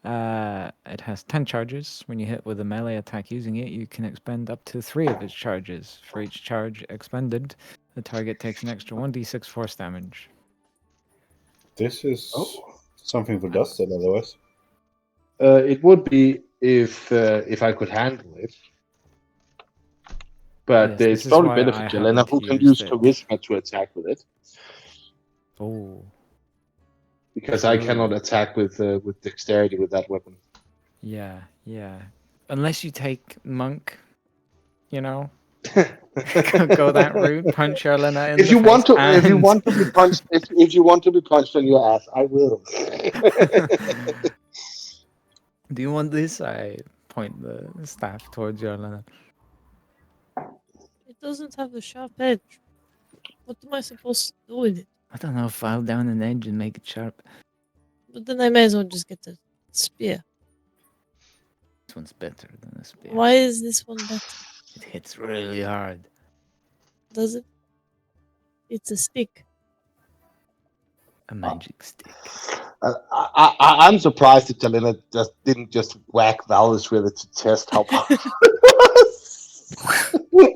It has 10 charges. When you hit with a melee attack using it, you can expend up to 3 of its charges. For each charge expended, the target takes an extra 1d6 force damage. This is Oh. something for Dustin, otherwise. It would be if I could handle it. But Yes, this it's is probably why better I for Jelena, haven't who can used use it. charisma to attack with it. Oh, Because I True. cannot attack with dexterity with that weapon. yeah. Unless you take monk, you know, go that route, punch Erlena in If the you want face to, if you and- want to be punched, if you want to be punched on your ass, I will. Do you want this? I point the staff towards Erlena. It doesn't have the sharp edge. What am I supposed to do with it? I don't know, file down an edge and make it sharp. But then I may as well just get the spear. This one's better than a spear. Why is this one better? It hits really hard. Does it? It's a stick. A magic stick. I'm surprised that Jelena didn't just whack Valus with it to test how powerful it was.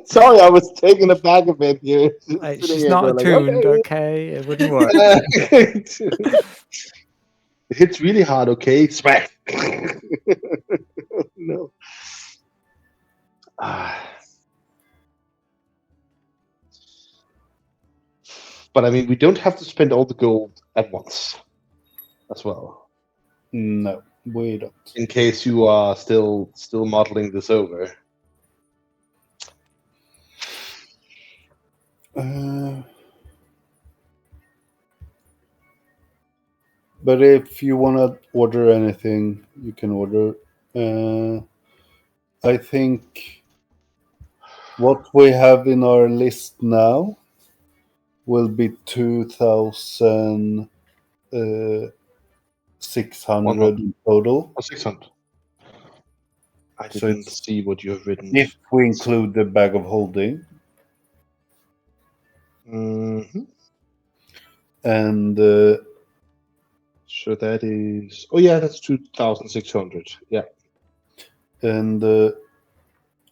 Sorry, I was taken aback a bit here. Sitting She's here not going like, attuned, okay. okay? It wouldn't work. It hits really hard, okay? Smack. No. But I mean, we don't have to spend all the gold at once, as well. No, we don't. In case you are still modeling this over. But if you want to order anything, you can order. I think what we have in our list now will be 2,600 in total. Oh, 600. I So didn't it's- see what you have written. If we include the bag of holding. Mhm. And So that is. Oh yeah, that's 2,600. Yeah. and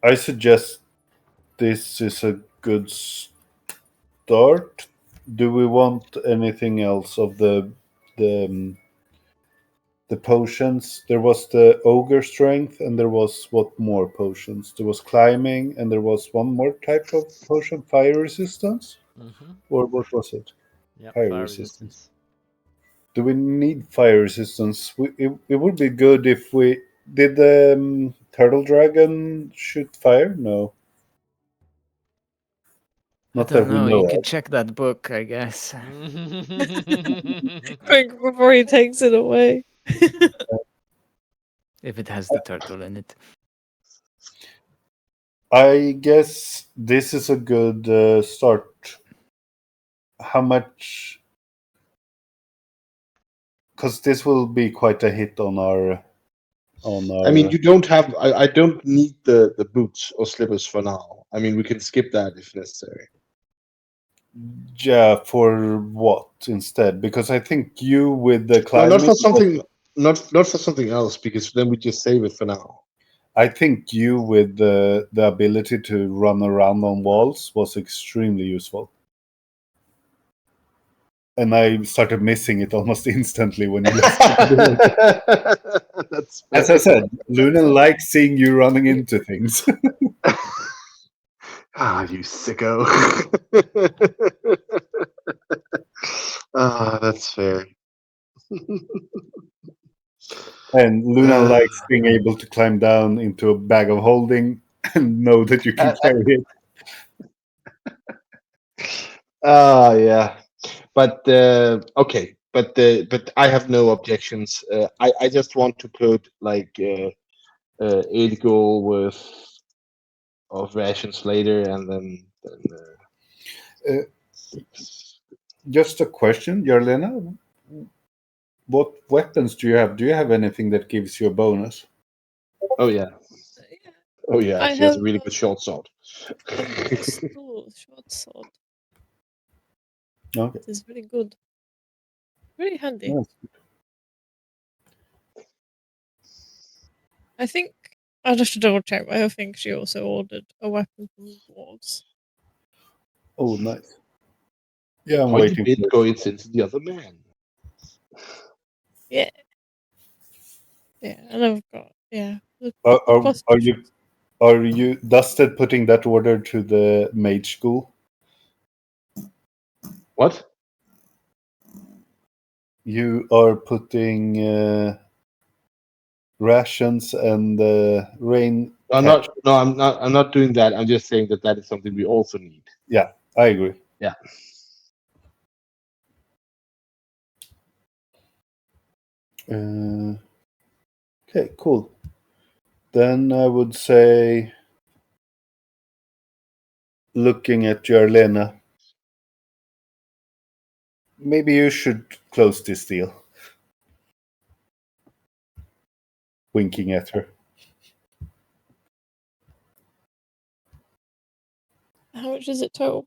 I suggest this is a good start. Do we want anything else of the potions? There was the ogre strength, and there was what more potions? There was climbing, and there was one more type of potion, fire resistance, Mm-hmm. or what was it? Yep, Fire fire resistance. resistance. Do we need fire resistance? It would be good if we did the turtle dragon shoot fire? No, I not don't that we know. know You of. could check that book, I guess. Quick before he takes it away. If it has the turtle in it. I guess this is a good start. How much? Because this will be quite a hit on our. I mean, you don't have. I don't need the boots or slippers for now. I mean, we can skip that if necessary. Yeah, for what instead? Because I think you with the No, climbing. not for something. Not for something else, because then we just save it for now. I think you with the ability to run around on walls was extremely useful. And I started missing it almost instantly when you left. That's As I said, Luna likes seeing you running into things. You sicko. That's fair. And Luna likes being able to climb down into a bag of holding and know that you can carry it. Yeah. But okay. But I have no objections. I just want to put like 8 gold worth of rations later, and then Uh, just a question, Jarlena. What weapons do you have? Do you have anything that gives you a bonus? oh yeah, Yeah, oh yeah. I She has have a really good short sword. a pistol, short sword. Okay. It is very good. Very handy. Yes. I think I'd have to double check, but I think she also ordered a weapon from the dwarves. Oh, nice. Yeah, I'm How you waiting for it. Bitcoins into the other man. Yeah. Yeah, and I've got the Are, are, plus are you are you Dusted putting that order to the mage school? What? You are putting rations and rain. I'm catch. not. No, I'm not. I'm not doing that. I'm just saying that that is something we also need. Yeah, I agree. Yeah. Okay, cool. Then I would say, looking at Jarlena, maybe you should close this deal. Winking at her. How much is it total?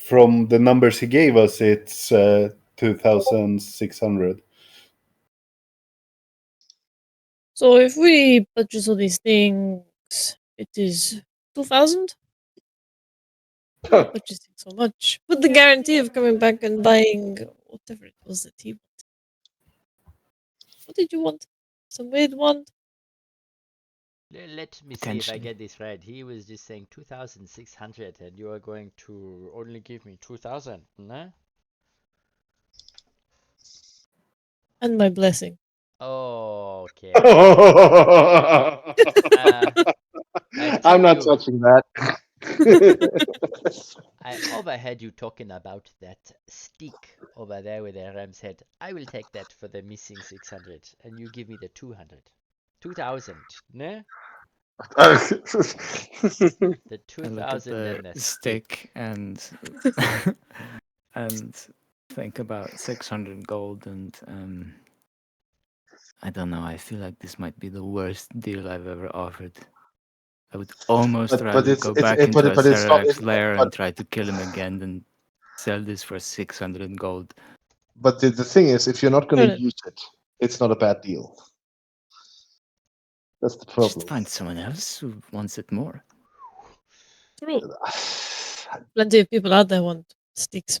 From the numbers he gave us, it's 2,600. So if we purchase all these things, it is 2,000? Not purchasing so much. With the guarantee of coming back and buying whatever it was that he wanted. What did you want? Some weird one? Let me see if I Potentially. get this right. He was just saying 2,600 and you are going to only give me 2,000, no? And my blessing. Oh, okay. I tell I'm not you, touching that. I overheard you talking about that stick over there with the ram's head. I will take that for the missing 600 and you give me the 200. 2,000, no? The I look at 2,000 the and the stick. stick and and think about 600 gold, and I don't know. I feel like this might be the worst deal I've ever offered. I would almost but rather it's go it's back it, into a but it's not. Cerarax lair But and try to kill him again than sell this for 600 gold. but the thing is, if you're not going to Alright. use it, it's not a bad deal. That's the Just problem. find someone else who wants it more. True. Plenty of people out there want sticks.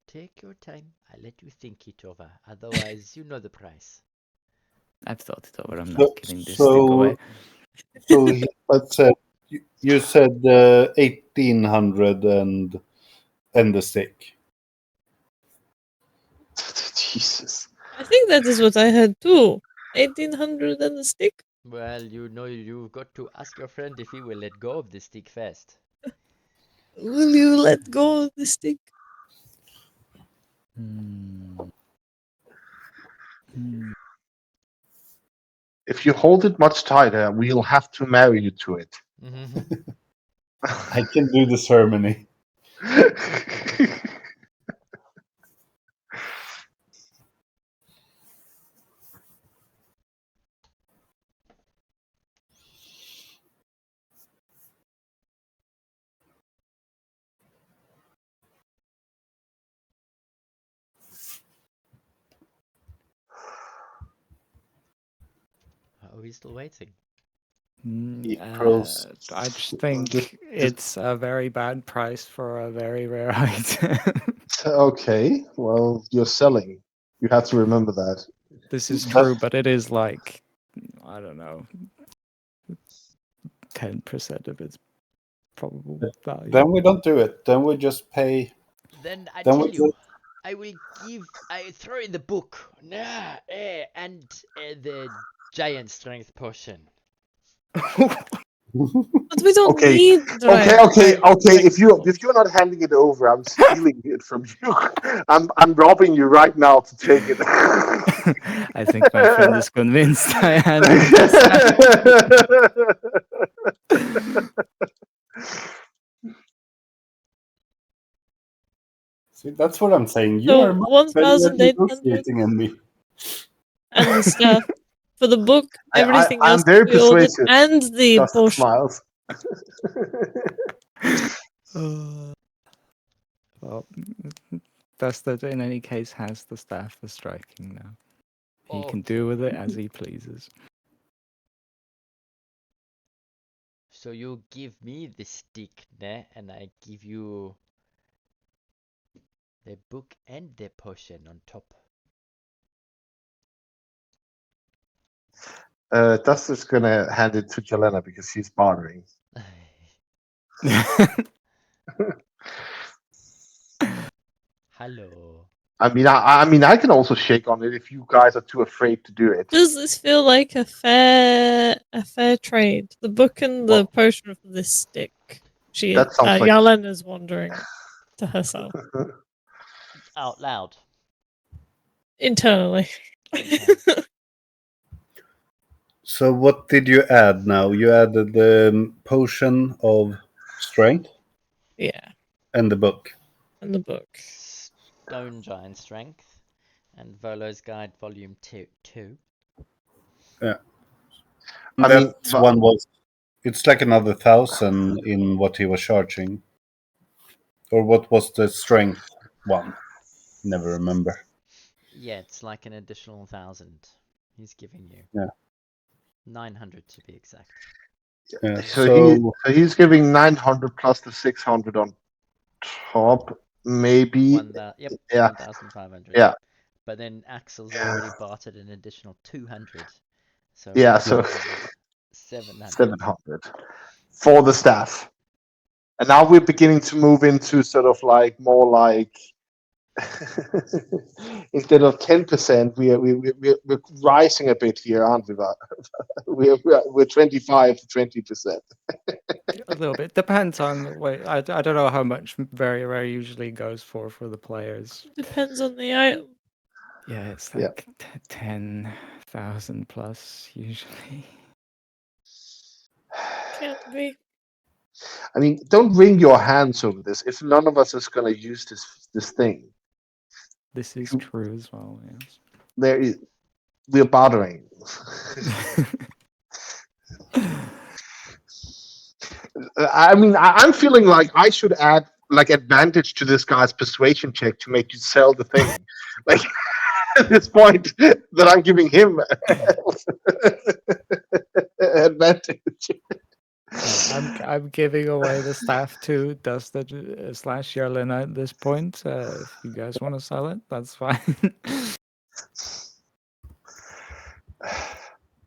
Take your time. I'll let you think it over. Otherwise, you know the price. I've thought it over. I'm So, not giving this stick away. so he said, you said 1,800 and the stick. Jesus. I think that is what I had too. 1,800 and a stick. Well, you know you've got to ask your friend if he will let go of the stick first. Will you let go of the stick? Hmm. Hmm. If you hold it much tighter, we'll have to marry you to it. I can do the ceremony. Are we still waiting? He pros. I just think it's a very bad price for a very rare item. Okay, well, you're selling. You have to remember that. This is But- true, but it is like, I don't know, 10% of its probable value. Then we don't do it. Then we just pay Then I Then tell what's you, I throw in the book, and the giant strength potion. But we don't Okay. need Okay. If you're not handing it over, I'm stealing it from you. I'm robbing you right now to take it. I think my friend is convinced I hand him the See, that's what I'm saying. You So are much better at 1,800 negotiating than me. and the stuff for the book, everything I'm else very we ordered, persuasive. and the Just potion. smiles. Well, Dusted, in any case, has the staff for striking now. He can do with it as he pleases. So you give me the stick, ne? And I give you the book and the potion on top. Duster's gonna hand it to Jelena because she's bartering. Hello. I mean, I can also shake on it if you guys are too afraid to do it. Does this feel like a fair trade? The book and the Well, potion for this stick. that sounds like- Yalena's wondering to herself Out loud. internally. So what did you add now? You added the potion of strength Yeah, and the book. and the book. Stone Giant Strength and Volo's Guide Volume 2. Yeah. I That mean, but- one was. It's like another 1,000 in what he was charging. Or what was the strength one? Never remember. Yeah, it's like an additional 1,000 he's giving you. Yeah. 900 to be exact. Yeah. So he's giving 900 plus the 600 on top, maybe. Yep, Yeah. 1,500. Yeah. But then Axel's already bartered an additional 200. So Yeah, so 700. 700 for the staff. And now we're beginning to move into sort of like more like instead of 10%, we're rising a bit here, aren't we? We're 25 to 20%. A little bit. Depends on what I don't know how much very rare usually goes for the players. Depends on the item. Yeah, it's Yeah. like 10,000 plus usually. Can't be. I mean, don't wring your hands over this. If none of us is going to use this thing, This is true as well, yes. we're bartering. I mean, I'm feeling like I should add like advantage to this guy's persuasion check to make you sell the thing. Like at this point that I'm giving him advantage. I'm giving away the staff to Dusted / Yerlin at this point. If you guys want to sell it, that's fine.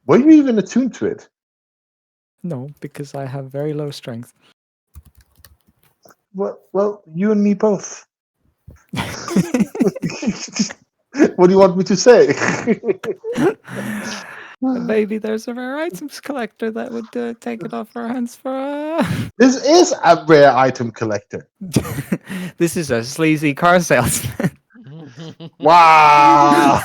Were you even attuned to it? No, because I have very low strength. Well, you and me both. What do you want me to say? Maybe there's a rare items collector that would take it off our hands for. This is a rare item collector. This is a sleazy car salesman. Wow!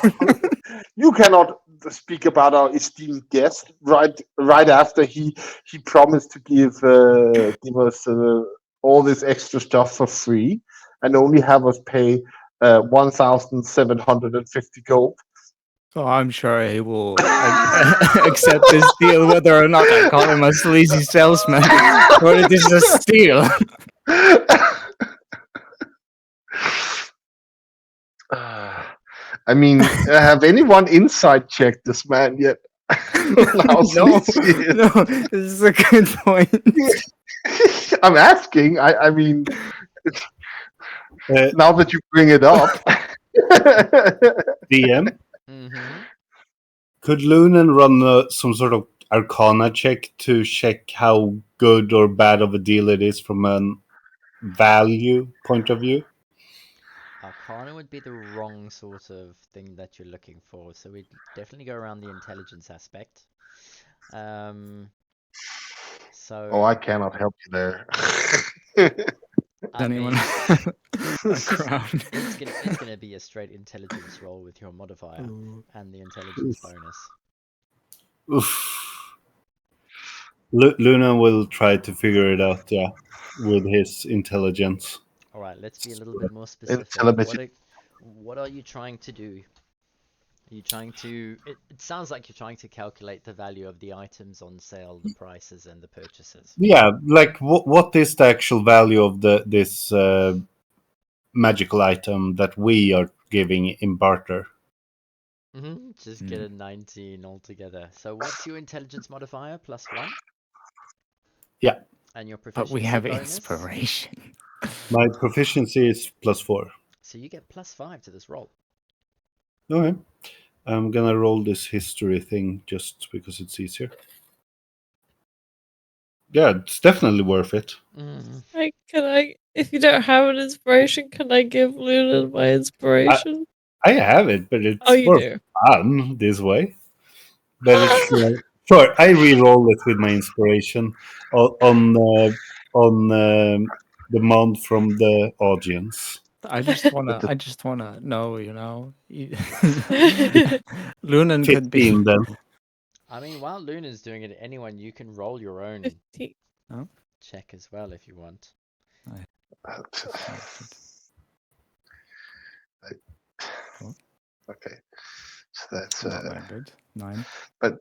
You cannot speak about our esteemed guest right after he promised to give us all this extra stuff for free and only have us pay 1,750 gold. Oh, I'm sure he will accept this deal, whether or not I call him a sleazy salesman or it is a steal. I mean, have anyone inside checked this man yet? No, this is a good point. I'm asking. I mean, now that you bring it up. DM, Mm-hmm. could Lunan run some sort of Arcana check to check how good or bad of a deal it is from a value point of view? Arcana would be the wrong sort of thing that you're looking for, so we'd definitely go around the intelligence aspect. So Oh, I cannot help you there. I Anyone? mean, A crown. it's gonna be a straight intelligence roll with your modifier and the intelligence bonus. Oof. Luna will try to figure it out, yeah, with his intelligence. All right, let's be a little bit more specific. Intelligence. What are you trying to do? Are you trying to? It sounds like you're trying to calculate the value of the items on sale, the prices, and the purchases. Yeah, like what is the actual value of this magical item that we are giving in barter? Just get a 19 altogether. So what's your intelligence modifier? +1? Yeah. And your But proficiency we have bonus? inspiration. My proficiency is +4. So you get +5 to this roll. Okay. I'm gonna roll this history thing just because it's easier. Yeah, it's definitely worth it. If you don't have an inspiration, can I give Luna my inspiration? I have it, but it's Oh, you more do. fun this way. But it's sure. I re-roll it with my inspiration on demand from the audience. I just wanna know, Lunan could be 15 then. I mean, while Luna's doing it, anyone, you can roll your own 15. check as well if you want. Okay, so that's not that good. 9. but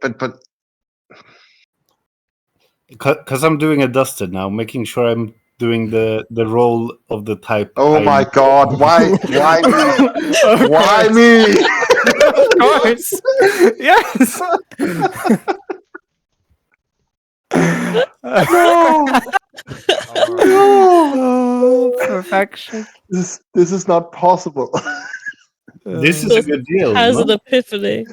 Because I'm doing a dusted now, making sure I'm doing the roll of the type. oh my god, why me? Why me? Of course. Yes. No. Oh, perfection. This is not possible. This is a good deal. Has No? an epiphany.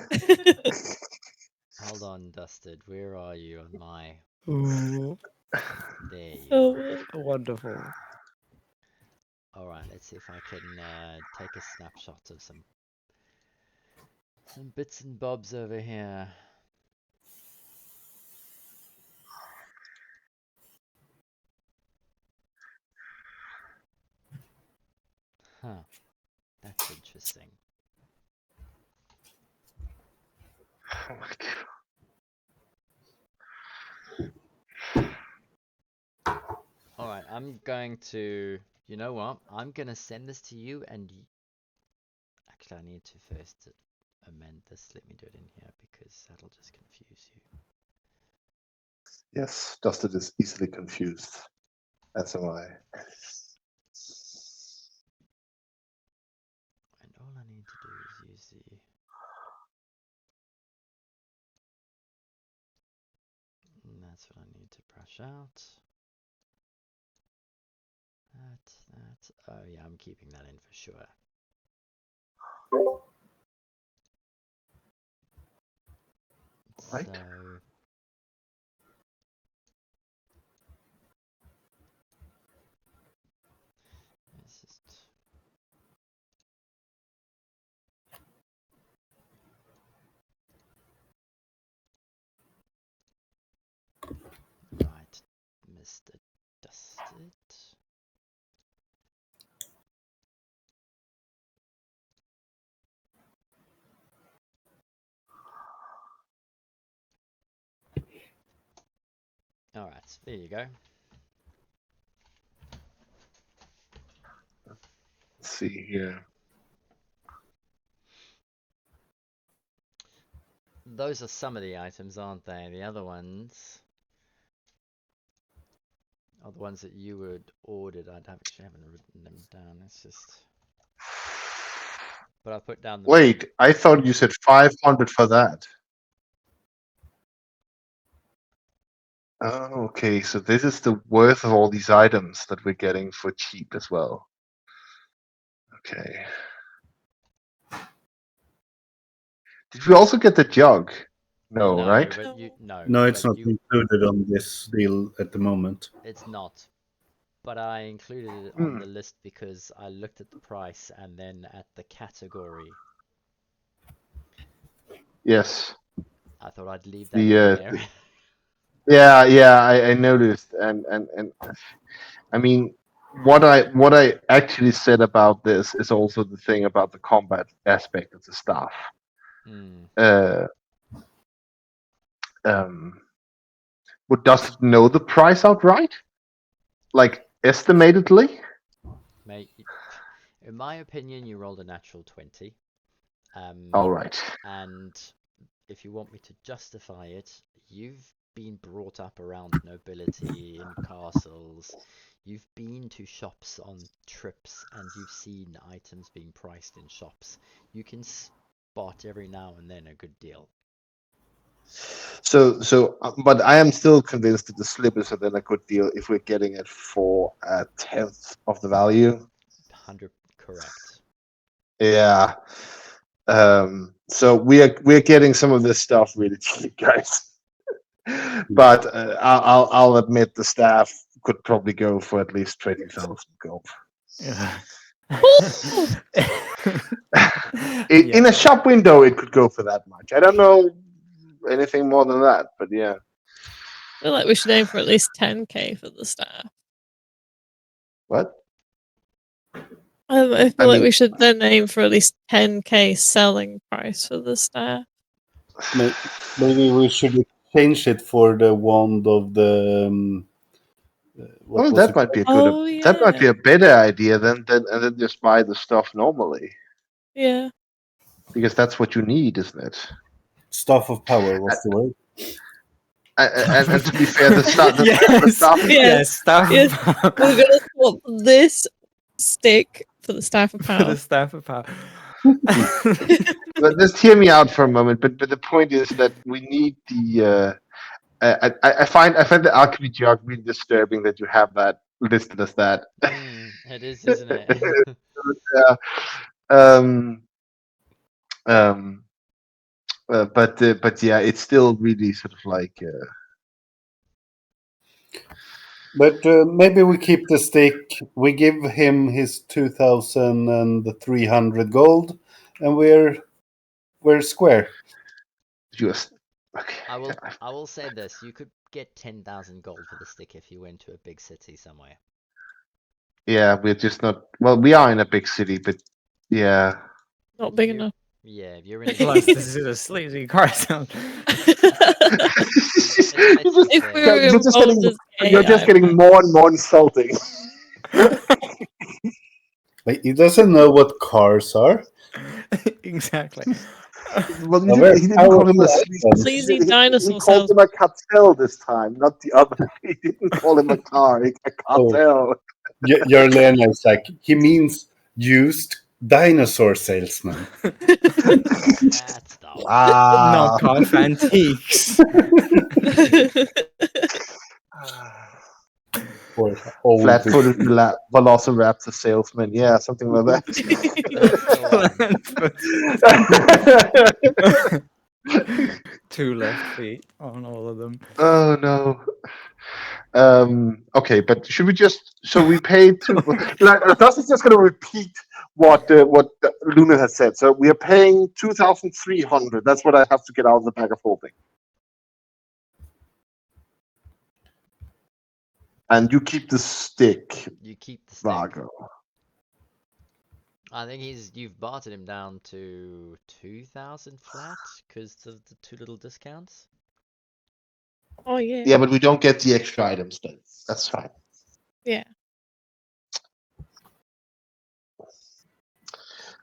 Hold on, Dusted. Where are you on my? Oh, There you Oh, are. wonderful. All right, let's see if I can take a snapshot of some bits and bobs over here. Huh. That's interesting. Oh my god. All right, I'm going to. You know what? I'm gonna send this to you, and actually, I need to first amend this. Let me do it in here because that'll just confuse you. Yes, Dusted is easily confused. As am I. And all I need to do is use the. And that's what I need to brush out. That. Oh yeah, I'm keeping that in for sure. Right. So. It's just. Right, Mr. Dusted. All right, there you go. Let's see here. Those are some of the items, aren't they? The other ones are the ones that you would ordered. I actually haven't written them down. It's just. But I put down the. Wait, I thought you said 500 for that. Oh, okay, so this is the worth of all these items that we're getting for cheap as well. Okay. Did we also get the jug? No, right? But you no. No, it's But not included on this deal at the moment. It's not. but I included it on the list because I looked at the price and then at the category. Yes. I thought I'd leave that The in there. yeah, I noticed, and I mean, what I actually said about this is also the thing about the combat aspect of the staff. Hmm. But does it know the price outright? Like estimatedly? Mate, in my opinion, you rolled a natural 20. All right. And if you want me to justify it, you've been brought up around nobility in castles. You've been to shops on trips and you've seen items being priced in shops. You can spot every now and then a good deal. But I am still convinced that the slippers are then a good deal if we're getting it for a tenth of the value. 100 correct. Yeah. So we're getting some of this stuff really cheap, guys. But I'll admit the staff could probably go for at least 20,000 gold. Yeah. In a shop window, it could go for that much. I don't know anything more than that, but yeah. I feel like we should aim for at least 10k for the staff. What? I feel like we should then aim for at least 10k selling price for the staff. Maybe we should change it for the wand of the. Well, that might be a good. That might be a better idea than just buy the stuff normally. Yeah. Because that's what you need, isn't it? Staff of power. What's the word? And to be fair, the stuff. Yes, staff. Yes. We're gonna swap this stick for the staff of power. For the staff of power. But just hear me out for a moment. But the point is that we need the. I find the alchemy jug really disturbing that you have that listed as that. It is, isn't it? But yeah, it's still really sort of like. But maybe we keep the stick. We give him his 2,300 gold, and we're square. Just okay. I will say this: you could get 10,000 gold for the stick if you went to a big city somewhere. Yeah, we're just not. Well, we are in a big city, but yeah. Not big enough. Yeah, if you're in. Plus, this is a sleazy cartel. You're just getting more and more insulting. Like, he doesn't know what cars are. Exactly. Well, he didn't call him a sleazy dinosaur. He called him a cartel this time, not the other. He didn't call him a car. A cartel. Lena is like, he means used dinosaur salesman. That's the Knock off antiques. Flat-footed velociraptor salesman. Yeah, something like that. 2 left feet on all of them. Oh no. Okay, but should we just? So we paid to. Dustin's just going to repeat what Luna has said. So we are paying 2,300. That's what I have to get out of the bag of holding. And you keep the stick. You keep the stick. Vargo. I think you've bartered him down to 2,000 flat because of the 2 little discounts. Oh yeah. Yeah, but we don't get the extra items then. That's fine. Yeah.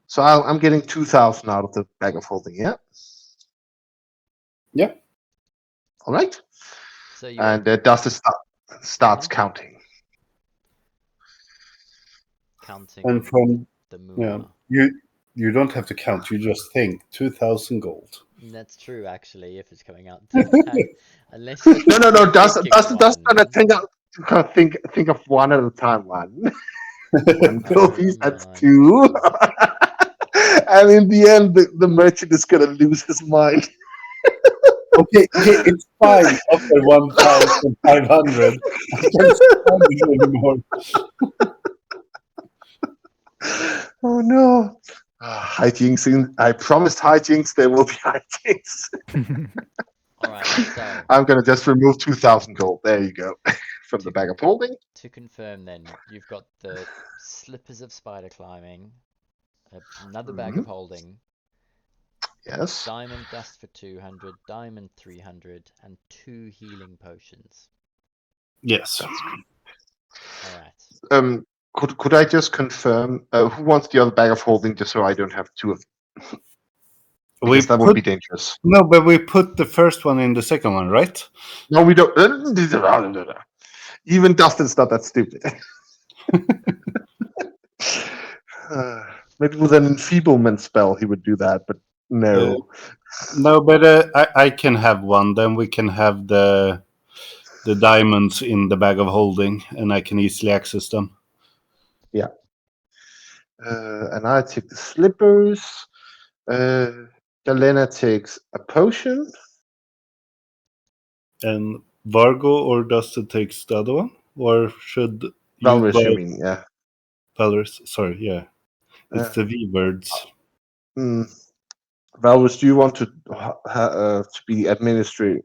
So I'm getting 2,000 out of the bag of holding. Yeah. Yep. All right. So and Dustin starts counting. And from the moon. Yeah, you don't have to count. You just think 2,000 gold. That's true, actually. If it's coming out, unless you're no. Dustin's gonna think of one at a time. One piece. That's 2. And in the end, the merchant is gonna lose his mind. Okay, it's fine after 1,500. I can't stand it anymore. Oh no. Hijinks. I promised hijinks. There will be hijinks. All right, so I'm gonna just remove 2,000 gold. There you go, from the bag of holding. to confirm, then you've got the slippers of spider climbing, another bag of holding, Yes. diamond dust for 200, diamond 300, and 2 healing potions. Yes. All right. Could I just confirm who wants the other bag of holding, just so I don't have two of because that would be dangerous. No, but we put the first one in the second one, right? No, we don't. Even Dustin's not that stupid. Maybe with an enfeeblement spell he would do that, but no. No, but I can have one. Then we can have the diamonds in the bag of holding, and I can easily access them. Yeah. And I take the slippers. Galena takes a potion. And Vargo or Dustin takes the other one? Or should you Valrus, buy you mean, yeah. Valrus? Sorry, yeah. It's the V words. Valrus, do you want to be administrating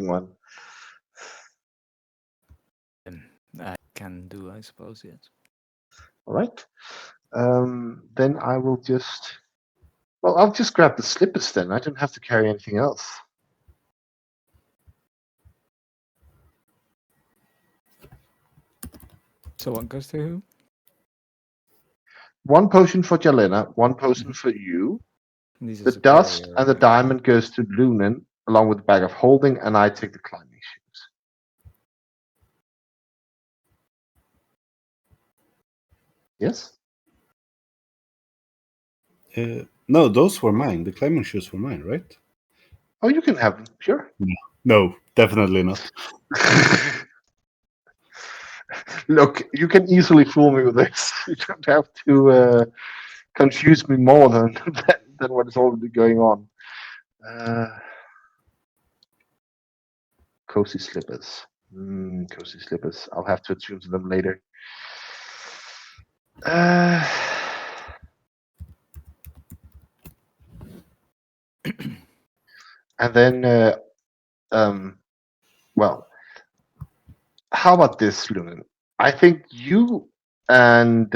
one? I can do, I suppose, yes. All right. Then I will just. Well, I'll just grab the slippers then. I don't have to carry anything else. So what goes to who? One potion for Jelena, one potion for you. These are The dust superior, and the right? diamond goes to Lunan, along with the bag of holding, and I take the climbing shoes. Yes? No, those were mine. The climbing shoes were mine, right? Oh, you can have them, sure. No, definitely not. Look, you can easily fool me with this. You don't have to confuse me more than what is already going on. Cozy slippers. Cozy slippers. I'll have to attune to them later. And then, well, how about this, Lunan? I think you and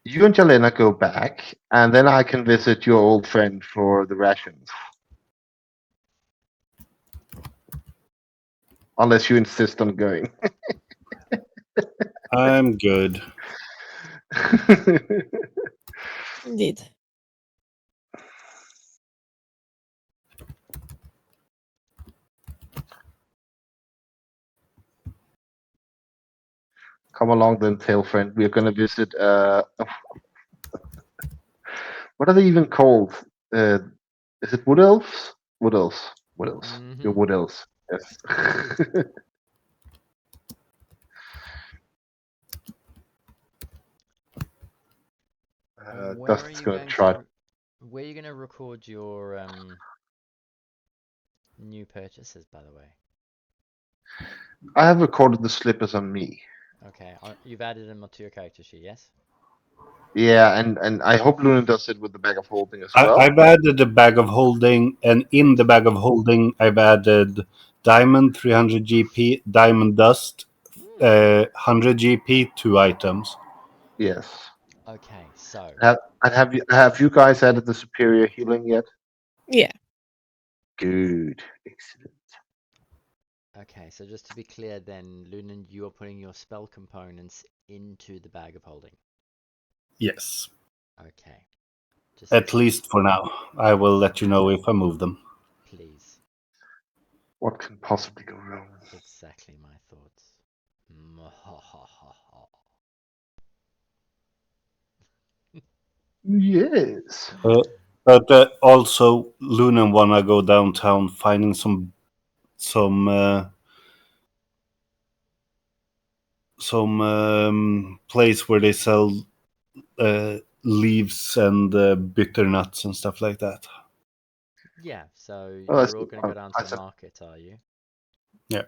Jelena go back, and then I can visit your old friend for the rations. Unless you insist on going. I'm good. Indeed. Come along then, tail friend. We're gonna visit what are they even called? Is it wood elves? Wood elves. Wood elves. Your wood elves. Yes. Where are Dust's you gonna going try. where are you going to record your new purchases, by the way? I have recorded the slippers on me. Okay, you've added them to your character sheet, yes? Yeah, and I hope Luna does it with the bag of holding as well. I've added a bag of holding, and in the bag of holding, I've added diamond 300 GP, diamond dust 100 GP, 2 items. Yes. Okay, so Have you guys added the superior healing yet? Yeah. Good. Excellent. okay, so just to be clear then, Lunan, you are putting your spell components into the bag of holding. Yes. Okay. Just At least for now. I will let you know if I move them. please. What can possibly go wrong? Exactly my thoughts. Yes. But also, Luna wanna go downtown, finding some place where they sell leaves and bitter nuts and stuff like that. Yeah, so Oh, that's you're all good. going to go down to That's the a- market, are you? Yeah.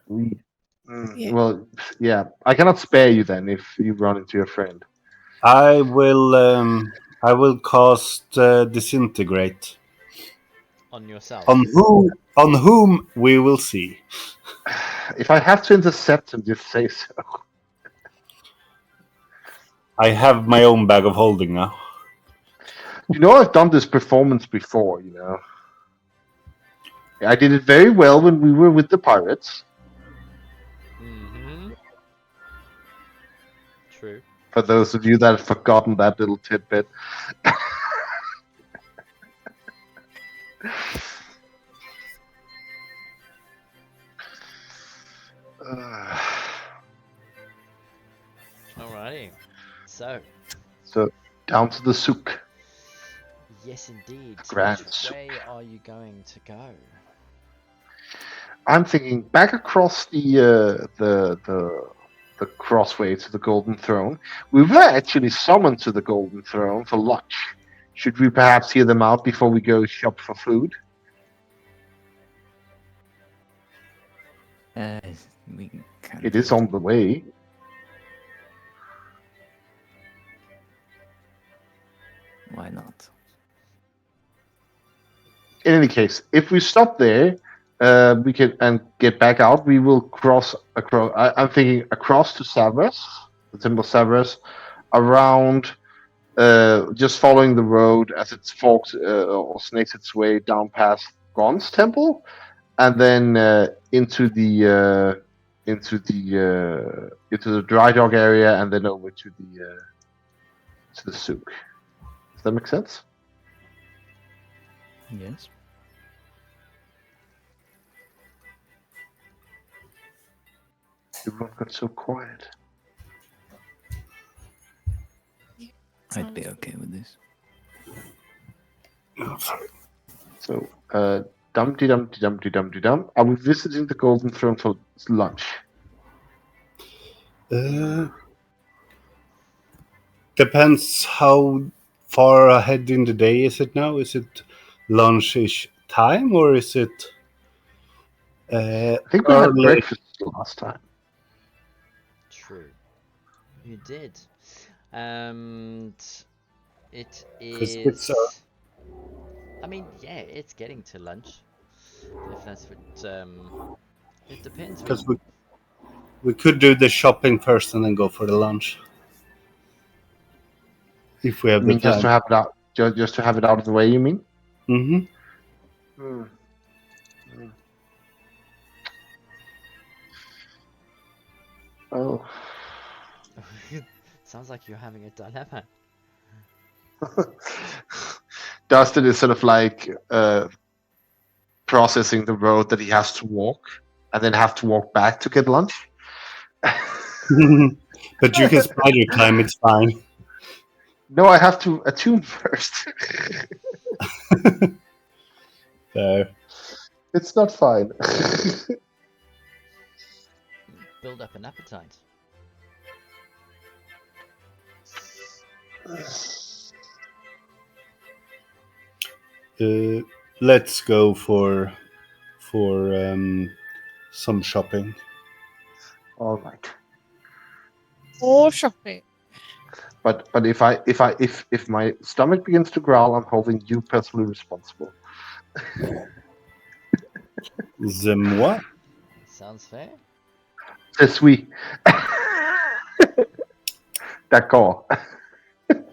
Well, yeah. I cannot spare you then if you run into your friend. I will cast disintegrate On yourself. on whom we will see. If I have to intercept him, just say so. I have my own bag of holding now. You know, I've done this performance before, you know. I did it very well when we were with the pirates. Mm-hmm. True. For those of you that have forgotten that little tidbit. Alrighty. So, So, down to the souk. yes indeed. Grand Which souk. way are you going to go? I'm thinking back across the crossway to the Golden Throne. We were actually summoned to the Golden Throne for lunch. Should we perhaps hear them out before we go shop for food? We can. It is on the way. Why not? In any case, if we stop there, we can and get back out. We will cross across. I'm thinking across to Savras, the Temple of Savras, around, just following the road as it forks or snakes its way down past Gon's temple, and then into the dry dog area, and then over to the souk. Does that make sense? Yes. Everyone got so quiet. I'd be okay with this. So, Dumpty Dumpty Dumpty Dumpty Dum. Are we visiting the Golden Throne for lunch? Depends how far ahead in the day is it now. Is it lunch-ish time or is it I think we had early? breakfast last time. True. You did. And it 'Cause it's, is. I mean, yeah, it's getting to lunch. If that's what. It depends. Because we could do the shopping first and then go for the lunch. If we I have the mean, just to time. have it out, just to have it out of the way. You mean? Mm-hmm. Oh, Sounds like you're having a dilemma. Dustin is sort of like processing the road that he has to walk, and then have to walk back to get lunch. But you can spend your time, it's fine. No, I have to attune first. Fair. It's not fine. Build up an appetite. Let's go for some shopping. All right. Or shopping. But if my stomach begins to growl, I'm holding you personally responsible. The moi? Sounds fair. C'est oui. D'accord. And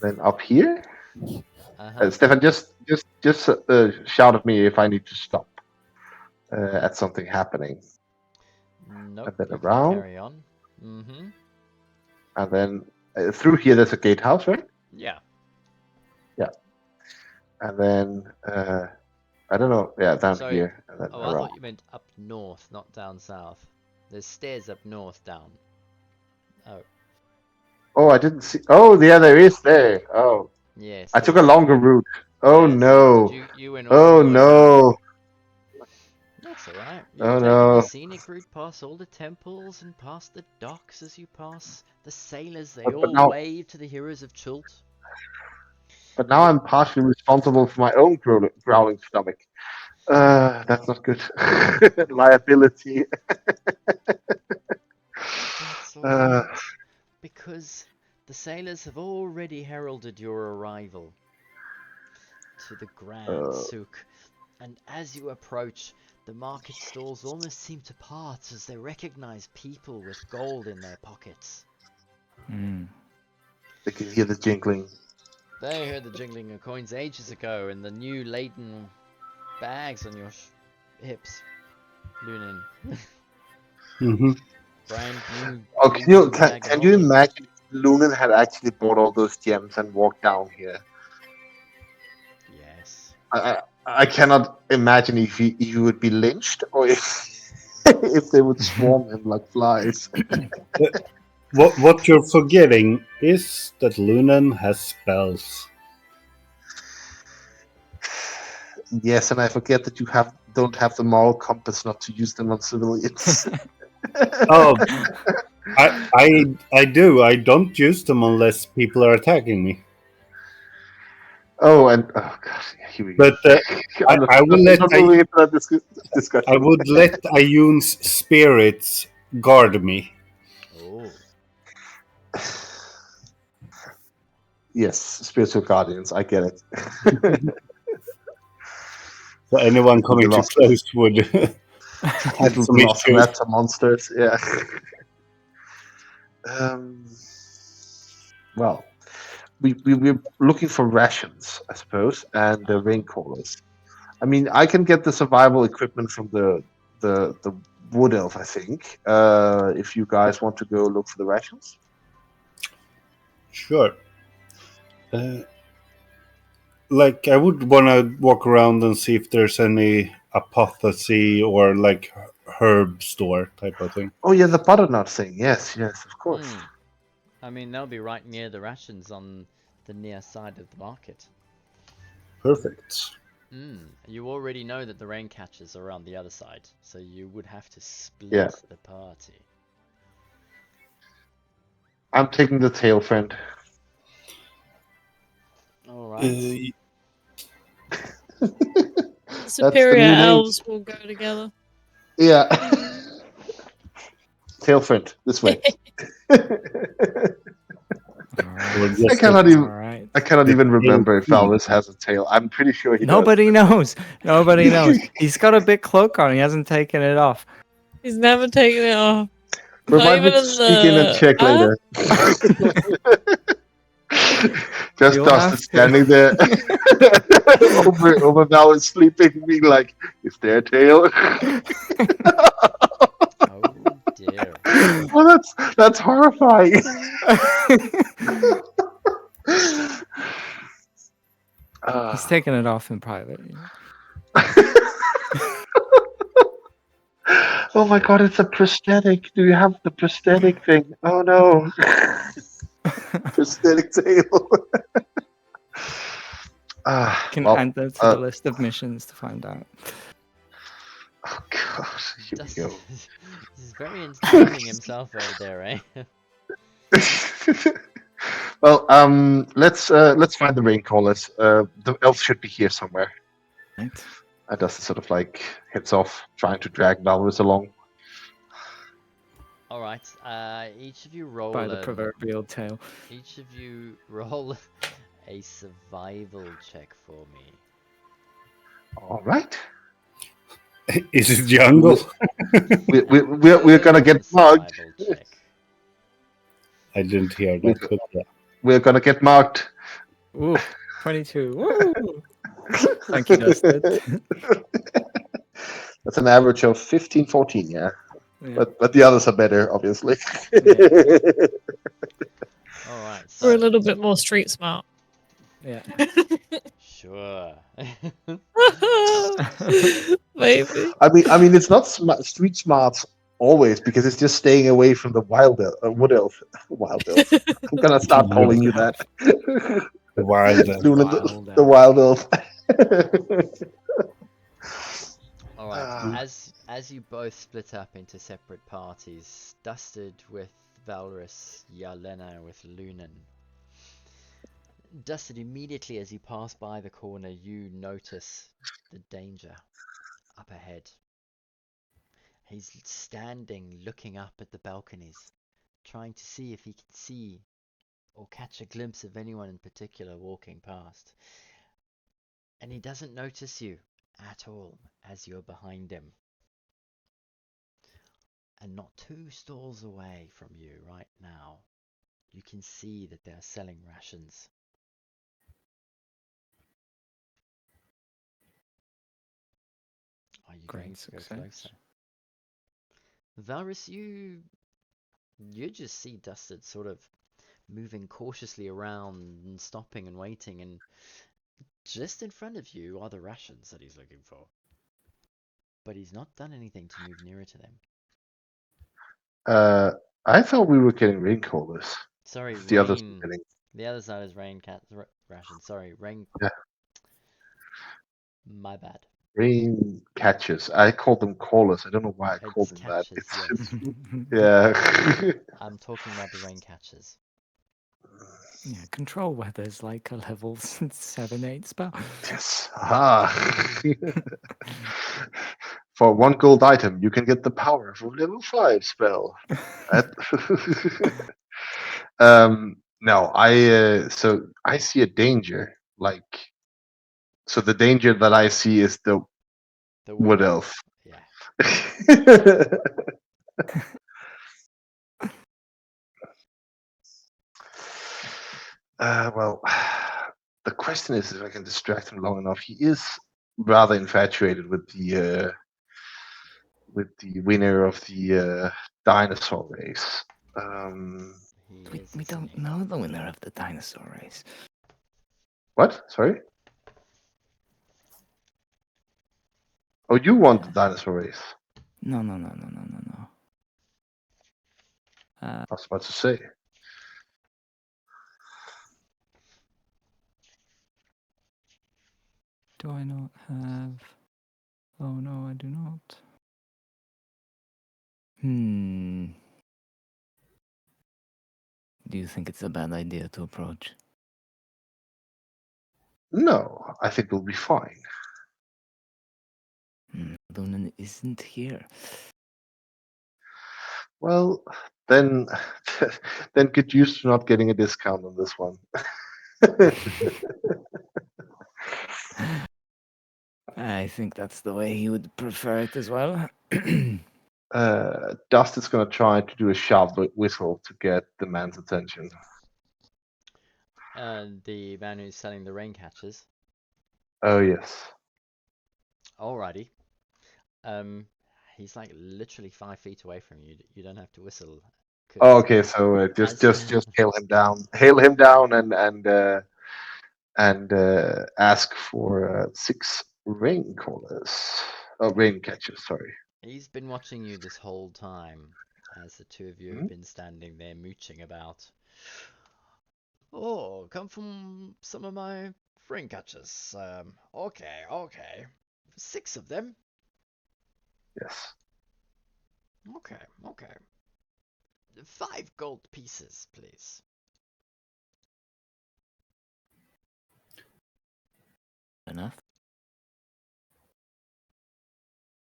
then up here, Stefan, just shout at me if I need to stop at something happening. Nope. And then you can around. Carry on. Mm-hmm. And then through here, there's a gatehouse, right? Yeah. And then I don't know. Yeah, down Sorry. here. And then Oh, I around. thought you meant up north, not down south. There's stairs up north, down. Oh, Oh, I didn't see. Oh, yeah, there is there. Oh, yes. I took a longer route. Oh yes, no. You went all Oh the way around. no. That's alright. You're Oh taking no. the scenic route past all the temples and past the docks as you pass. The sailors, they But all now- wave to the heroes of Chult. But now I'm partially responsible for my own growling stomach. That's not good. Liability. That's Uh, alright, because the sailors have already heralded your arrival to the Grand Souk, and as you approach, the market stalls almost seem to part as they recognize people with gold in their pockets. Mm. They can hear the jingling. They heard the jingling of coins ages ago and the new laden bags on your hips, Lunin. Hmm. Brand new. Oh, glinting bag of can you gold. imagine if Lunan had actually bought all those gems and walked down here? Yes. I cannot imagine if he would be lynched or if they would swarm him like flies. What you're forgetting is that Lunan has spells. Yes, and I forget that you don't have the moral compass not to use them on civilians. Oh, I do. I don't use them unless people are attacking me. Oh, and oh god, here we go. But I will let moving into that discussion. I would let Ayun's spirits guard me. Oh. Yes, spiritual guardians. I get it. So anyone coming too close would have Little some issues. rats are monsters. Yeah. Well, we're looking for rations, I suppose, and the rain callers. I mean, I can get the survival equipment from the wood elf, I think. If you guys want to go look for the rations. Sure. Like, I would want to walk around and see if there's any apothecary or like herb store type of thing. Oh yeah, the butternut thing. Yes, of course. I mean, they'll be right near the rations on the near side of the market. Perfect. You already know that the rain catchers are on the other side, so you would have to split Yeah. the party. I'm taking the tail, friend. Alright. Superior new name. elves will go together. Yeah. Tail friend, this way. We'll I cannot even. Alright. I cannot even remember if Valvis has a tail. I'm pretty sure he Nobody knows. Nobody knows. He's got a big cloak on. He hasn't taken it off. He's never taken it off. does. Remind me even to in sneak in and the- check later. Just You'll Dustin have to. standing there over Valvis sleeping, being like, "Is there a tail?" Oh dear. Well, that's horrifying. He's taking it off in private. You know? Oh my god, it's a prosthetic. Do you have the prosthetic thing? Oh no. Prosthetic tail. Can Well, add that to the list of missions to find out. oh god, here we go. He's very entertaining himself over there, eh? Well, let's find the rain callers. The elf should be here somewhere. Right. Dustin sort of like heads off, trying to drag Valrus along. Alright, each of you roll By the proverbial tail. Each of you roll a survival check for me. All right. Is it jungle? We're gonna get mugged. Survival check. I didn't hear that. But yeah. We're gonna get mugged. Ooh, 22. Woo! Thank you, Dustin. That's an average of 15, 14, yeah. Yeah. But the others are better, obviously. Alright, We're a so little bit more street smart. Yeah. sure. Maybe. I mean, it's not street smart always because it's just staying away from the wood elf. Wild elf. I'm gonna start calling you that. The wild. Luna, Wild the wild elf. All right. Uh, As you both split up into separate parties, Dusted with Valrus, Yalena with Lunan. Dusted, immediately as you pass by the corner, you notice the danger up ahead. He's standing, looking up at the balconies, trying to see if he can see or catch a glimpse of anyone in particular walking past. And he doesn't notice you at all as you're behind him. And not 2 stalls away from you right now, you can see that they're selling rations. Are you going Great to go success. closer? Valrus, you just see Dusted sort of moving cautiously around and stopping and waiting, and just in front of you are the rations that he's looking for. But he's not done anything to move nearer to them. I thought we were getting rain callers. Sorry, The others were rain. getting. The other side is rain cat ration. Sorry, rain. Yeah. My bad. Rain catchers. I call them callers. I don't know why I call It's them that. catchers, It's yes. yeah. I'm talking about the rain catchers. Yeah, control weather's like a level 7-8 spell. Yes. Aha. For 1 gold item, you can get the power of a level 5 spell. No, so I see a danger. So the danger that I see is the The wood wood elf. Yeah. Well, the question is if I can distract him long enough. He is rather infatuated with the winner of the dinosaur race. He We, is, we isn't don't he? know the winner of the dinosaur race. What? Sorry? Oh, you won the dinosaur race. No. I was about to say. Do I not have... Oh no, I do not. Do you think it's a bad idea to approach? No, I think we'll be fine. Lunan isn't here. Well, then, then get used to not getting a discount on this one. I think that's the way he would prefer it as well. Dust is going to try to do a sharp whistle to get the man's attention. The man who's selling the rain catchers. Oh yes. Alrighty. He's like literally 5 feet away from you. You don't have to whistle. Oh, okay, so just hail him down, and ask for 6 rain callers. Oh, rain catchers. Sorry. He's been watching you this whole time as the 2 of you have been standing there mooching about. Oh, come from some of my rain catchers. Okay. 6 of them. Yes. Okay. 5 gold pieces, please. Enough?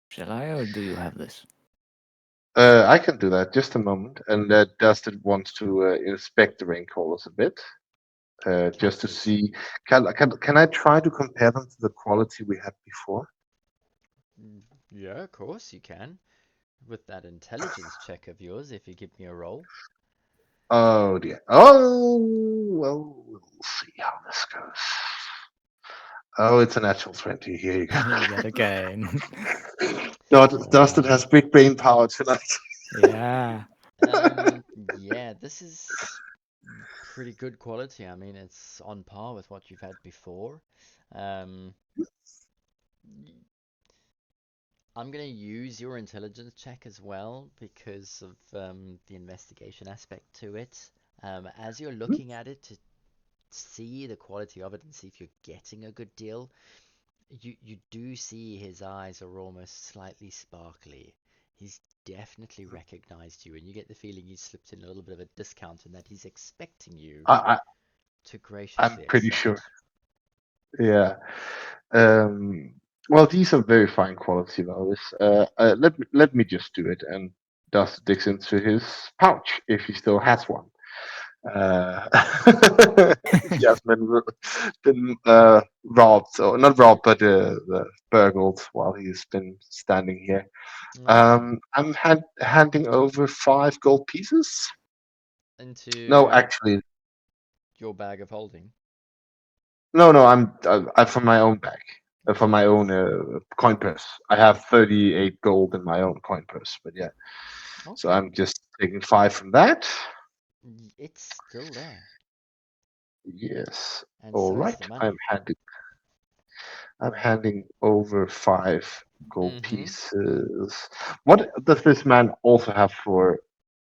Shall I, or do you have this? I can do that. Just a moment. And Dustin wants to inspect the rain callers a bit, just to Catches. see. Can I try to compare them to the quality we had before? Yeah, of course you can. With that intelligence check of yours, if you give me a roll. Oh dear. Oh well, we'll see how this goes. Oh, it's a natural 20. Here you go. Yet again. Dustin has big brain power tonight. Yeah. Yeah, this is pretty good quality. I mean, it's on par with what you've had before. Um, I'm gonna use your intelligence check as well because of the investigation aspect to it. As you're looking at it to see the quality of it and see if you're getting a good deal, You do see his eyes are almost slightly sparkly. He's definitely recognized you, and you get the feeling he's slipped in a little bit of a discount and that he's expecting you I, to I'm graciously pretty sure. accept. Yeah. Um, well, these are very fine quality values. Let me just do it, and Dust digs into his pouch if he still has one. Uh, he has been robbed, or not robbed, but burgled while he's been standing here. Okay. I'm handing over 5 gold pieces. No, Into actually, your bag of holding. no. I'm from my own bag, from my Right. own coin purse. I have 38 gold in my own coin purse, but yeah. So Okay. I'm just taking 5 from that. It's still there. Yes. And All so is right. the I'm money. handing over 5 gold Mm-hmm. pieces. What does this man also have for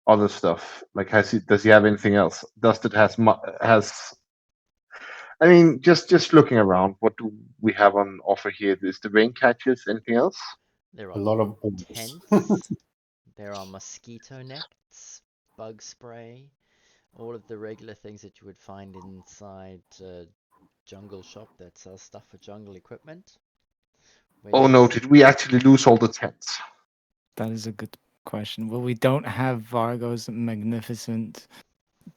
other stuff? Like, does he have anything else? Dusted has. I mean, just looking around, what do we have on offer here? Is the rain catchers? Anything else? There A are lot of balls. tents. There are mosquito nets, bug spray, all of the regular things that you would find inside a jungle shop that sells stuff for jungle equipment. Where Oh do you no, did we actually lose all the tents? That is a good question. Well, we don't have Vargo's magnificent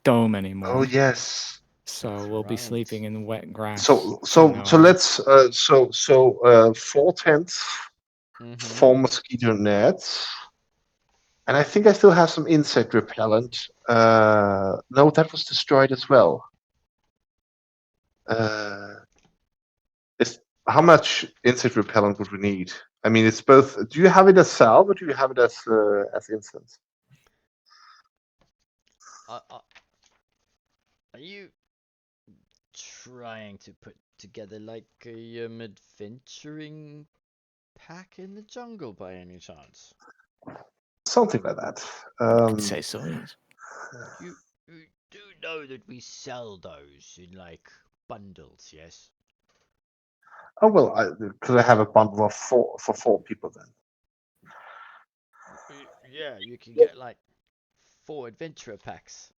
dome Oh anymore, yes. so That's we'll be right. sleeping in wet grass So from so now so on. let's 4 tents, Mm-hmm. 4 mosquito nets, and I think I still have some insect repellent. No, that was destroyed as well. Uh, it's how much insect repellent would we need? I mean, it's both. Do you have it as salve or do you have it as instance? Uh, uh, are you trying to put together like a adventuring pack in the jungle by any chance? Something like that. I'd say so, yes. You do know that we sell those in like bundles, yes? Oh well, could I have a bundle of 4 for 4 people then? Yeah, you can get like 4 adventurer packs.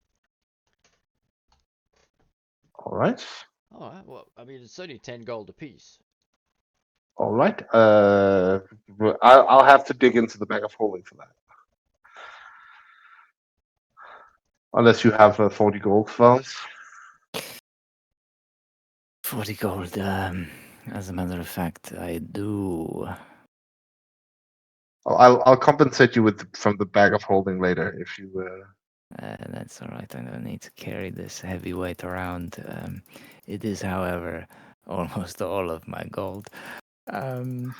All right. Alright, well, I mean, it's only 10 gold apiece. All right. I'll have to dig into the bag of holding for that. Unless you have 40 gold funds. 40 gold. As a matter of fact, I do. I'll compensate you from the bag of holding later if you. That's all right. I don't need to carry this heavy weight around. It is, however, almost all of my gold. Um,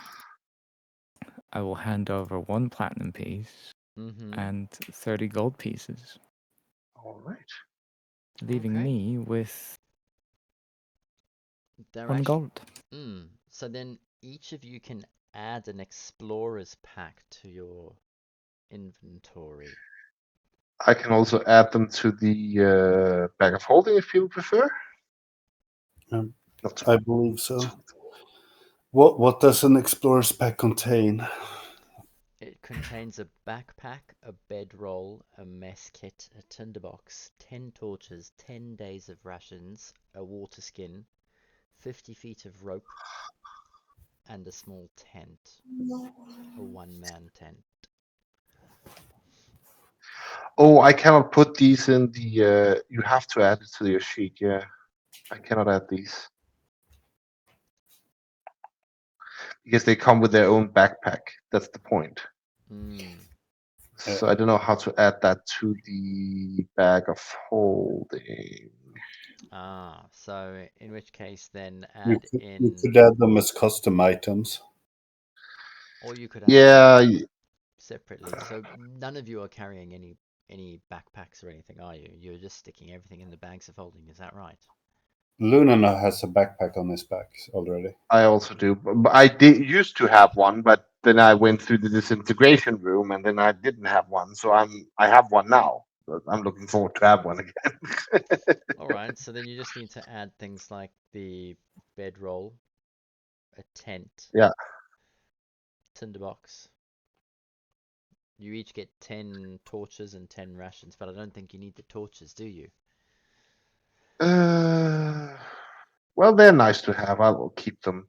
I will hand over 1 platinum piece Mm-hmm. and 30 gold pieces, All right. leaving Okay. me with They're 1 actually. gold. So then each of you can add an explorer's pack to your inventory. I can also add them to the bag of holding if you prefer. Um, Not too. I believe so. What does an explorer's pack contain? It contains a backpack, a bedroll, a mess kit, a tinderbox, 10 torches, 10 days of rations, a water skin, 50 feet of rope, and a small tent. A one-man tent. Oh, I cannot put these in the. You have to add it to your sheet. Yeah, I cannot add these because they come with their own backpack. That's the point. Mm. So I don't know how to add that to the bag of holding. Ah, so in which case then You add you in, could add them as custom items. or you could add them Yeah, separately. So none of you are carrying any backpacks or anything, are you? You're just sticking everything in the bags of holding, is that right? Luna now has a backpack on his back already. I also do. But I did used to have one, but then I went through the disintegration room, and then I didn't have one. So I have one now. But I'm looking forward to have one again. All right, so then you just need to add things like the bedroll, a tent. Yeah. Tinderbox. You each get 10 torches and 10 rations, but I don't think you need the torches, do you? Well, they're nice to have. I will keep them.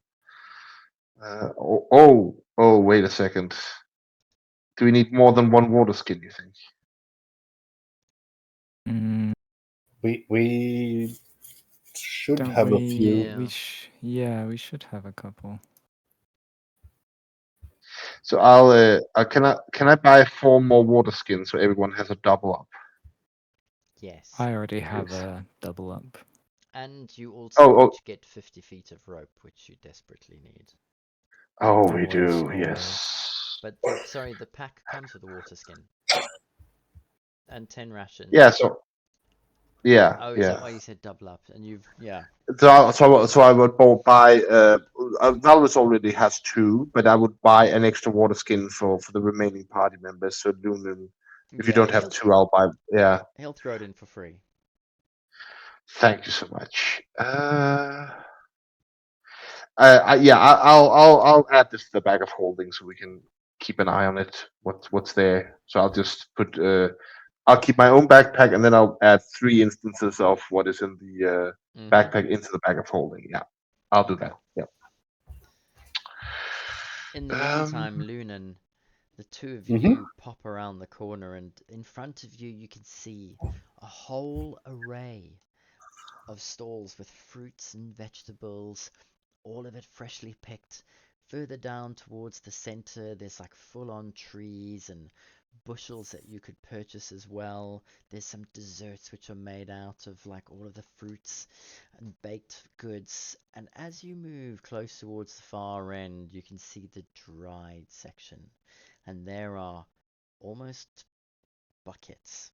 Wait a second. Do we need more than one water skin, you think? Mm, We should don't have a we? few. Yeah. We should have a couple. So can I buy 4 more water skins so everyone has a double up? Yes. I already have Yes. a double up. And you also Oh. each get 50 feet of rope, which you desperately need. Oh, we Always, do. always. Yes. But sorry, the pack comes with a water skin. And 10 rations. Yeah. So. Yeah. Oh, is Yeah. that why you said double up? And yeah. So I would buy. Valvis already has 2, but I would buy an extra water skin for the remaining party members. So Lumen, if you Yeah, don't have 2, I'll buy. Yeah. he'll throw it in for free. Thank you so much. I'll add this to the bag of holding so we can keep an eye on it. What's there? So I'll just put. I'll keep my own backpack, and then I'll add 3 instances of what is in the backpack into the bag of holding. Yeah, I'll do that. Yeah. In the meantime, Lunan, the two of Mhm. you pop around the corner, and in front of you, you can see a whole array of stalls with fruits and vegetables, all of it freshly picked. Further down towards the center, there's like full-on trees and bushels that you could purchase as well. There's some desserts which are made out of like all of the fruits and baked goods. And as you move close towards the far end, you can see the dried section. And there are almost buckets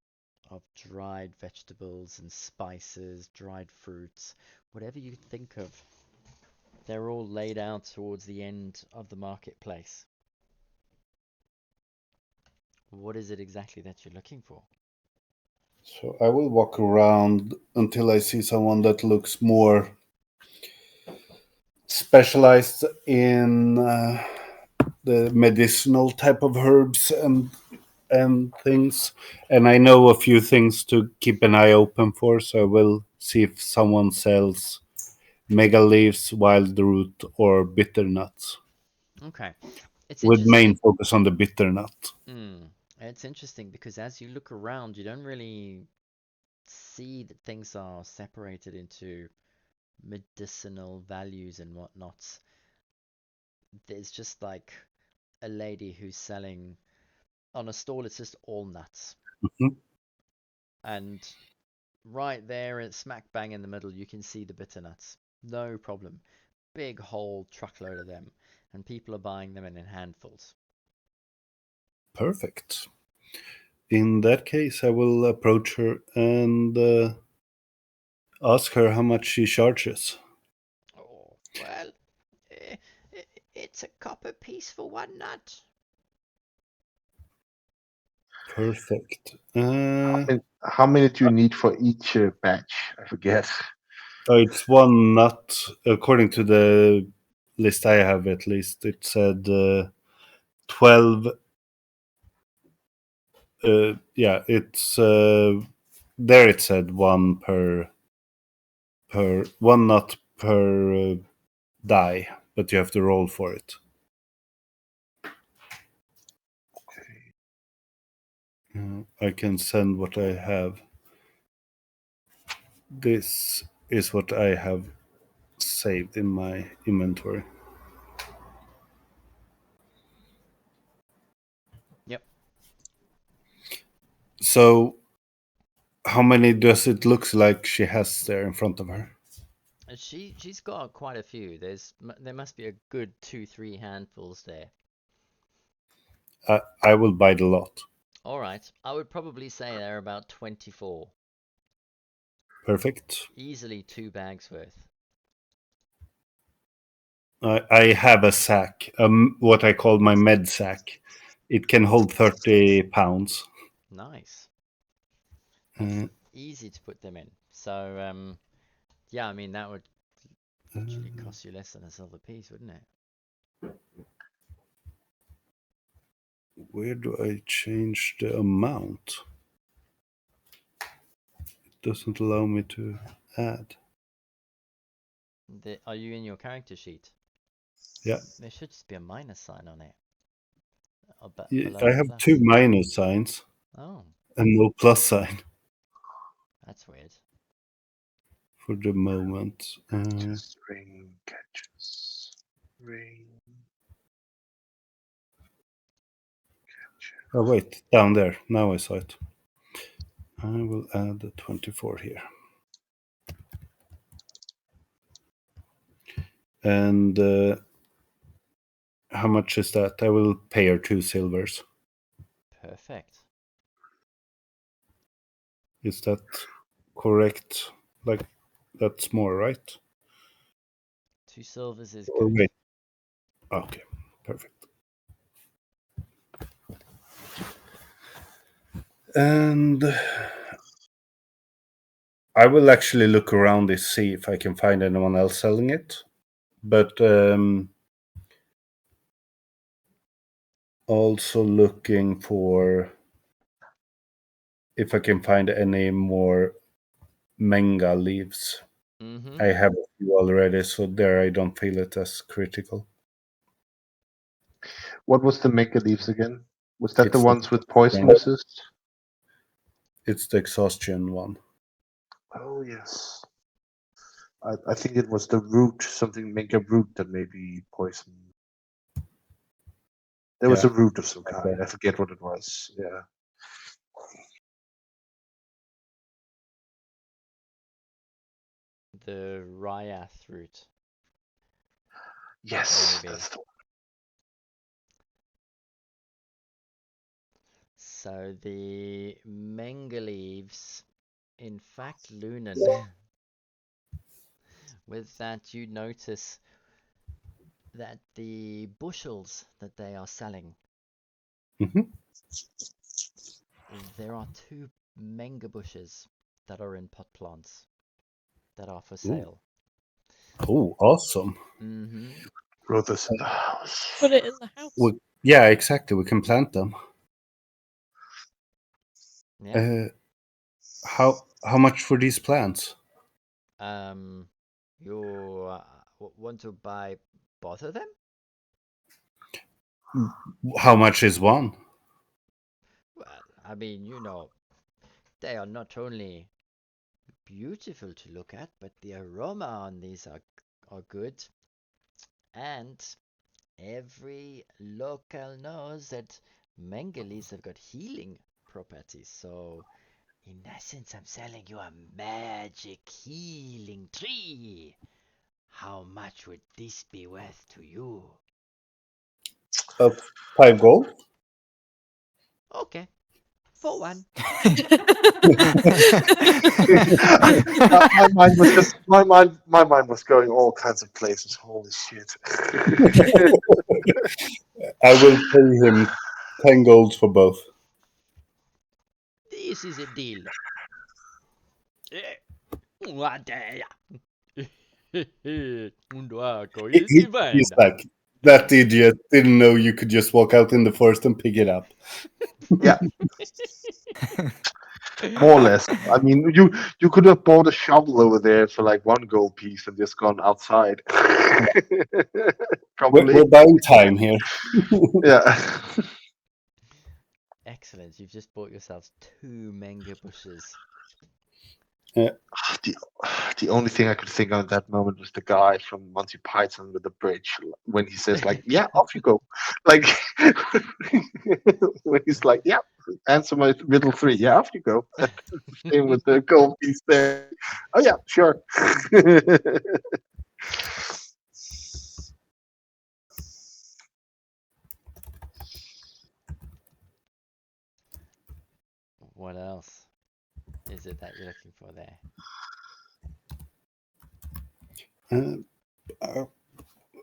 of dried vegetables and spices, dried fruits, whatever you think of. They're all laid out towards the end of the marketplace. What is it exactly that you're looking for? So I will walk around until I see someone that looks more specialized in the medicinal type of herbs and things. And I know a few things to keep an eye open for, so I will see if someone sells mega leaves, wild root, or bitter nuts. Okay. It's With main interesting. focus on the bitter nut. It's interesting because as you look around, you don't really see that things are separated into medicinal values and whatnots. There's just like a lady who's selling on a stall, it's just all nuts. Mhm. And right there, smack bang in the middle, you can see the bitter nuts. No problem. Big whole truckload of them. And people are buying them in handfuls. Perfect. In that case, I will approach her and ask her how much she charges. Oh, well, it's a copper piece for 1 nut. Perfect. How many do you need for each batch? I forget. It's 1 nut. According to the list I have, at least, it said 12. Yeah, it's there. It said 1 per 1 nut per die, but you have to roll for it. I can send what I have. This is what I have saved in my inventory. Yep. So, how many does it look like she has there in front of her? She's got quite a few. There must be a good 2-3 handfuls there. I will buy the lot. All right, I would probably say there are about 24. Perfect. Easily 2 bags worth. I have a sack, what I call my med sack. It can hold 30 pounds. Nice. That's easy to put them in. So, yeah, I mean, that would Actually cost you less than a silver piece, wouldn't it? Where do I change the amount? It doesn't allow me to add. Are you in your character sheet? Yeah. There should just be a minus sign on it. I Below the have plus. 2 minus signs Oh, and no plus sign that's weird. for the moment. Just ring catches. Ring. Oh, wait, down there. Now I saw it. I will add the 24 here. And how much is that? I will pay her 2 silvers. Perfect. Is that correct? Like, that's more, right? 2 silvers is Or good. wait. Okay, perfect. And I will actually look around and see if I can find anyone else selling it. But also looking for if I can find any more manga leaves. Mm-hmm. I have a few already, so there I don't feel it as critical. What was the mega leaves again? Was that the It's ones with poison resist? It's the exhaustion one. Oh yes. I think it was the root, something mega root that may be poison. There was Yeah. a root of some kind. Okay. I forget what it was. Yeah. The Ryath root. Yes, Maybe. that's the one. So the manga leaves, in fact, Lunan, with that you notice that the bushels that they are selling, Mhm. there are 2 manga bushes that are in pot plants that are for Ooh. sale. Oh, awesome. Mm-hmm. Wrote this in the house. Put it in the house. Yeah, exactly. We can plant them. Yeah. How much for these plants? You want to buy both of them? How much is one? Well, I mean, they are not only beautiful to look at, but the aroma on these are good. And every local knows that mangalis have got healing properties. So, in essence, I'm selling you a magic healing tree. How much would this be worth to you? 5 gold? Okay, for 1. My mind was just my mind was going all kinds of places. Holy shit! I will pay him 10 golds for both. This is a deal. He's like, that idiot didn't know you could just walk out in the forest and pick it up. Yeah, more or less. I mean, you could have bought a shovel over there for like 1 gold piece and just gone outside. Probably. We're buying time here. Yeah. Excellent. You've just bought yourselves 2 manga bushes. The only thing I could think of at that moment was the guy from Monty Python with the bridge when he says like, "Yeah, off you go," like when he's like, "Yeah, answer my riddle 3. Yeah, off you go." Same with the gold piece there. Oh yeah, sure. What else is it that you're looking for there?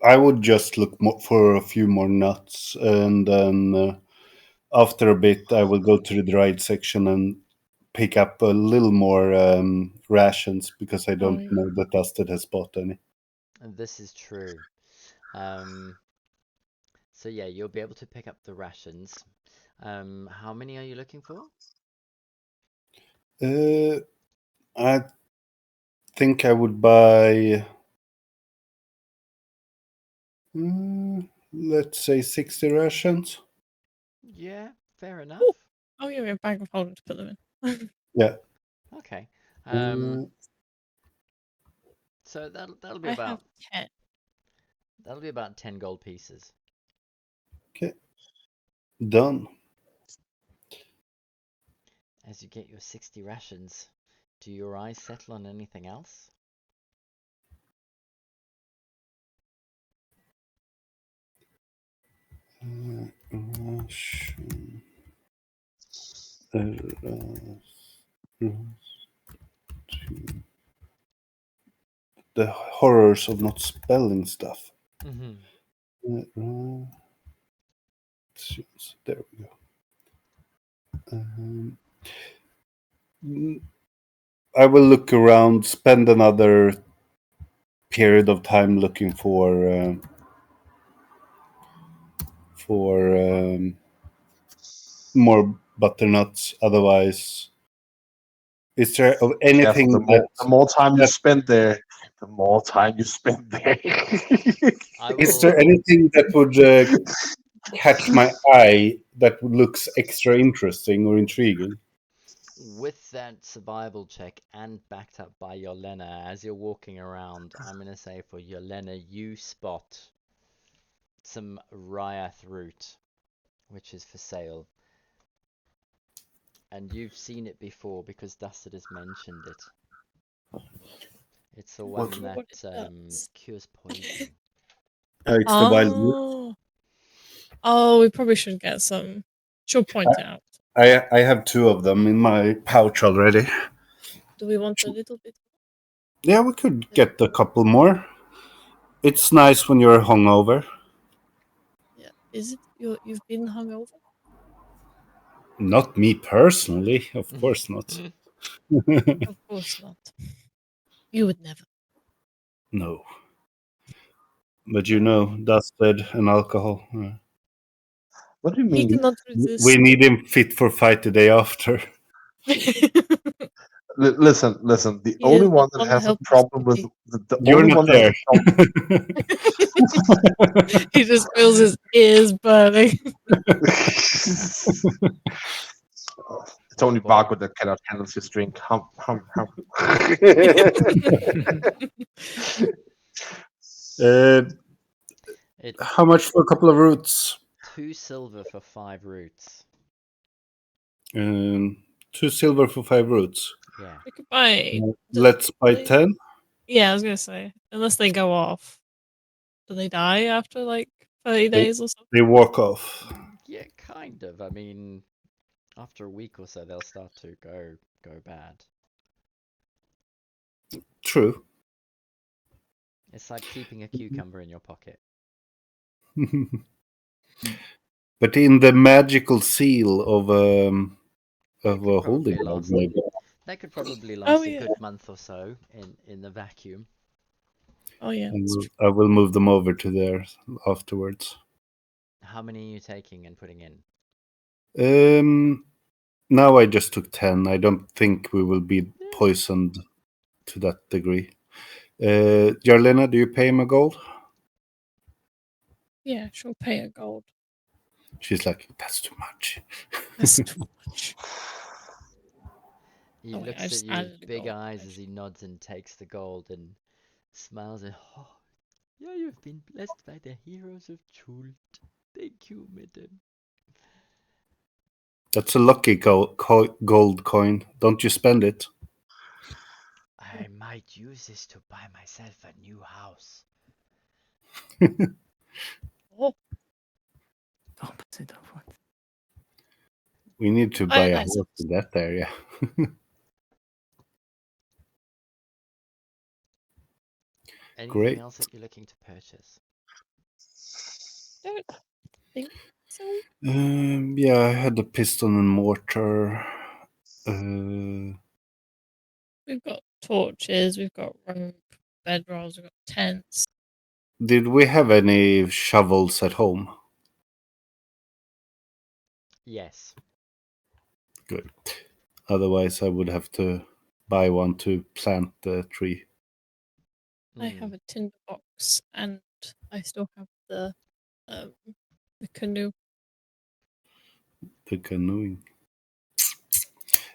I would just look for a few more nuts, and then after a bit, I will go to the dried section and pick up a little more rations because I don't know that Dusted has bought any. And this is true. So yeah, you'll be able to pick up the rations. How many are you looking for? I think I would buy, let's say 60 rations. Yeah, fair enough. Oh yeah, we have a bag of holding to put them in. Yeah. Okay. Uh, So that'll be I about have 10. that'll be about 10 gold pieces. okay. Done. As you get your 60 rations, do your eyes settle on anything else? Ration. The horrors of not spelling stuff. Mm-hmm. There we go. I will look around, spend another period of time looking for more butternuts. Otherwise, is there of anything Careful, that the more time you that- spend there, the more time you spend there. I is there will. anything that would catch my eye that looks extra interesting or intriguing? With that survival check and backed up by Yolena, as you're walking around, I'm gonna say for Yolena, you spot some Ryath root, which is for sale. And you've seen it before because Dusted has mentioned it. It's the one What? What it that does. cures poison. It's the wild root. Oh, we probably should get some. She'll point it out. I have 2 of them in my pouch already. Do we want a little bit? Yeah, we could get a couple more. It's nice when you're hungover. Yeah. Is it you've been hungover? Not me personally, of course not. Of course not. You would never. No. But you know, dusted and alcohol. What do you He mean? cannot We resist. need him fit for fight the day after. Listen. The He only is one the that has a unhelpless problem with puppy. the You're only not one that has there. a problem. He just feels his ears burning. It's only boy. Bago that cannot handle his drink. Hum, hum, hum. It's How much for a couple of roots? 2 silver for 5 roots. 2 silver for 5 roots. Yeah. We could buy. Let's buy they- 10. Yeah, I was gonna say, unless they go off, do they die after like 30 days or something? They walk off. Yeah, kind of. I mean, after a week or so, they'll start to go bad. True. It's like keeping a cucumber in your pocket. But in the magical seal of a could holding probably dog, last. maybe. That could probably Oh, last a yeah. good month or so in the vacuum. Oh yeah. And That's true. I will move them over to there afterwards. How many are you taking and putting in? Now I just took 10. I don't think we will be poisoned to that degree. Jarlena, do you pay him a gold? Yeah, she'll pay a gold. She's like, that's too much. That's too much. He Oh, wait, looks I at just you with added a big gold, eyes as actually. he nods and takes the gold and smiles and oh, yeah, you've been blessed by the heroes of Chult. Thank you, madam. That's a lucky gold coin. Don't you spend it? I might use this to buy myself a new house. Oh, Oh, but I don't want. We need to buy a nice. horse in that area. Anything Great. else that you're looking to purchase? Don't think so. Yeah, I had the piston and mortar. We've got torches, we've got rope, bedrolls, we've got tents. Did we have any shovels at home? Yes. Good. Otherwise, I would have to buy one to plant the tree. I have a tinder box, and I still have the canoe. The canoeing.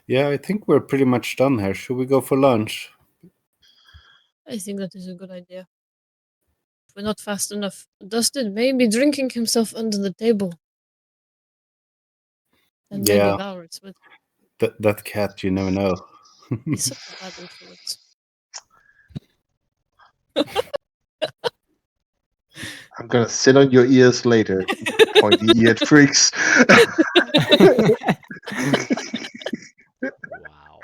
Yeah, I think we're pretty much done here. Should we go for lunch? I think that is a good idea. If we're not fast enough, Dustin may be drinking himself under the table. And maybe Yeah, Valorous with that cat, you never know. he's such a bad influence. I'm gonna sit on your ears later, pointy-eared freaks. Wow.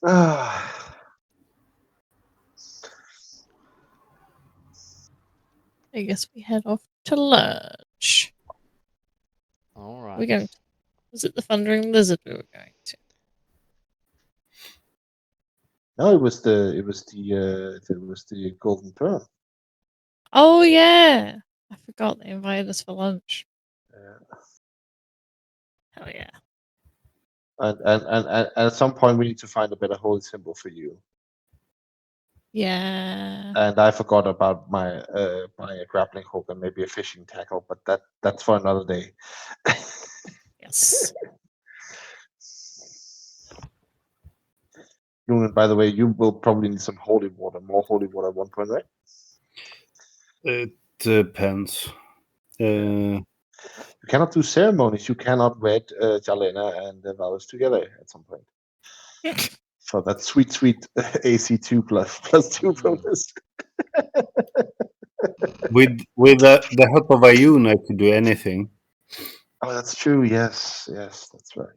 Ah, I guess we head off to lunch. All right. We're going to, was it the Thundering Lizard we were going to? no, it was the Golden Pearl. Oh yeah. I forgot they invited us for lunch. Hell yeah. And at some point we need to find a better holy symbol for you. Yeah. And I forgot about my buying a grappling hook and maybe a fishing tackle, but that's for another day. Yes. Lunan, by the way, you will probably need some holy water, more holy water at one point, right? It depends. You cannot do ceremonies. You cannot wed Jalena and Valus together at some point. For that sweet AC2 plus 2 bonus. With the help of Ayun, I could do anything. Oh, that's true. Yes, that's right.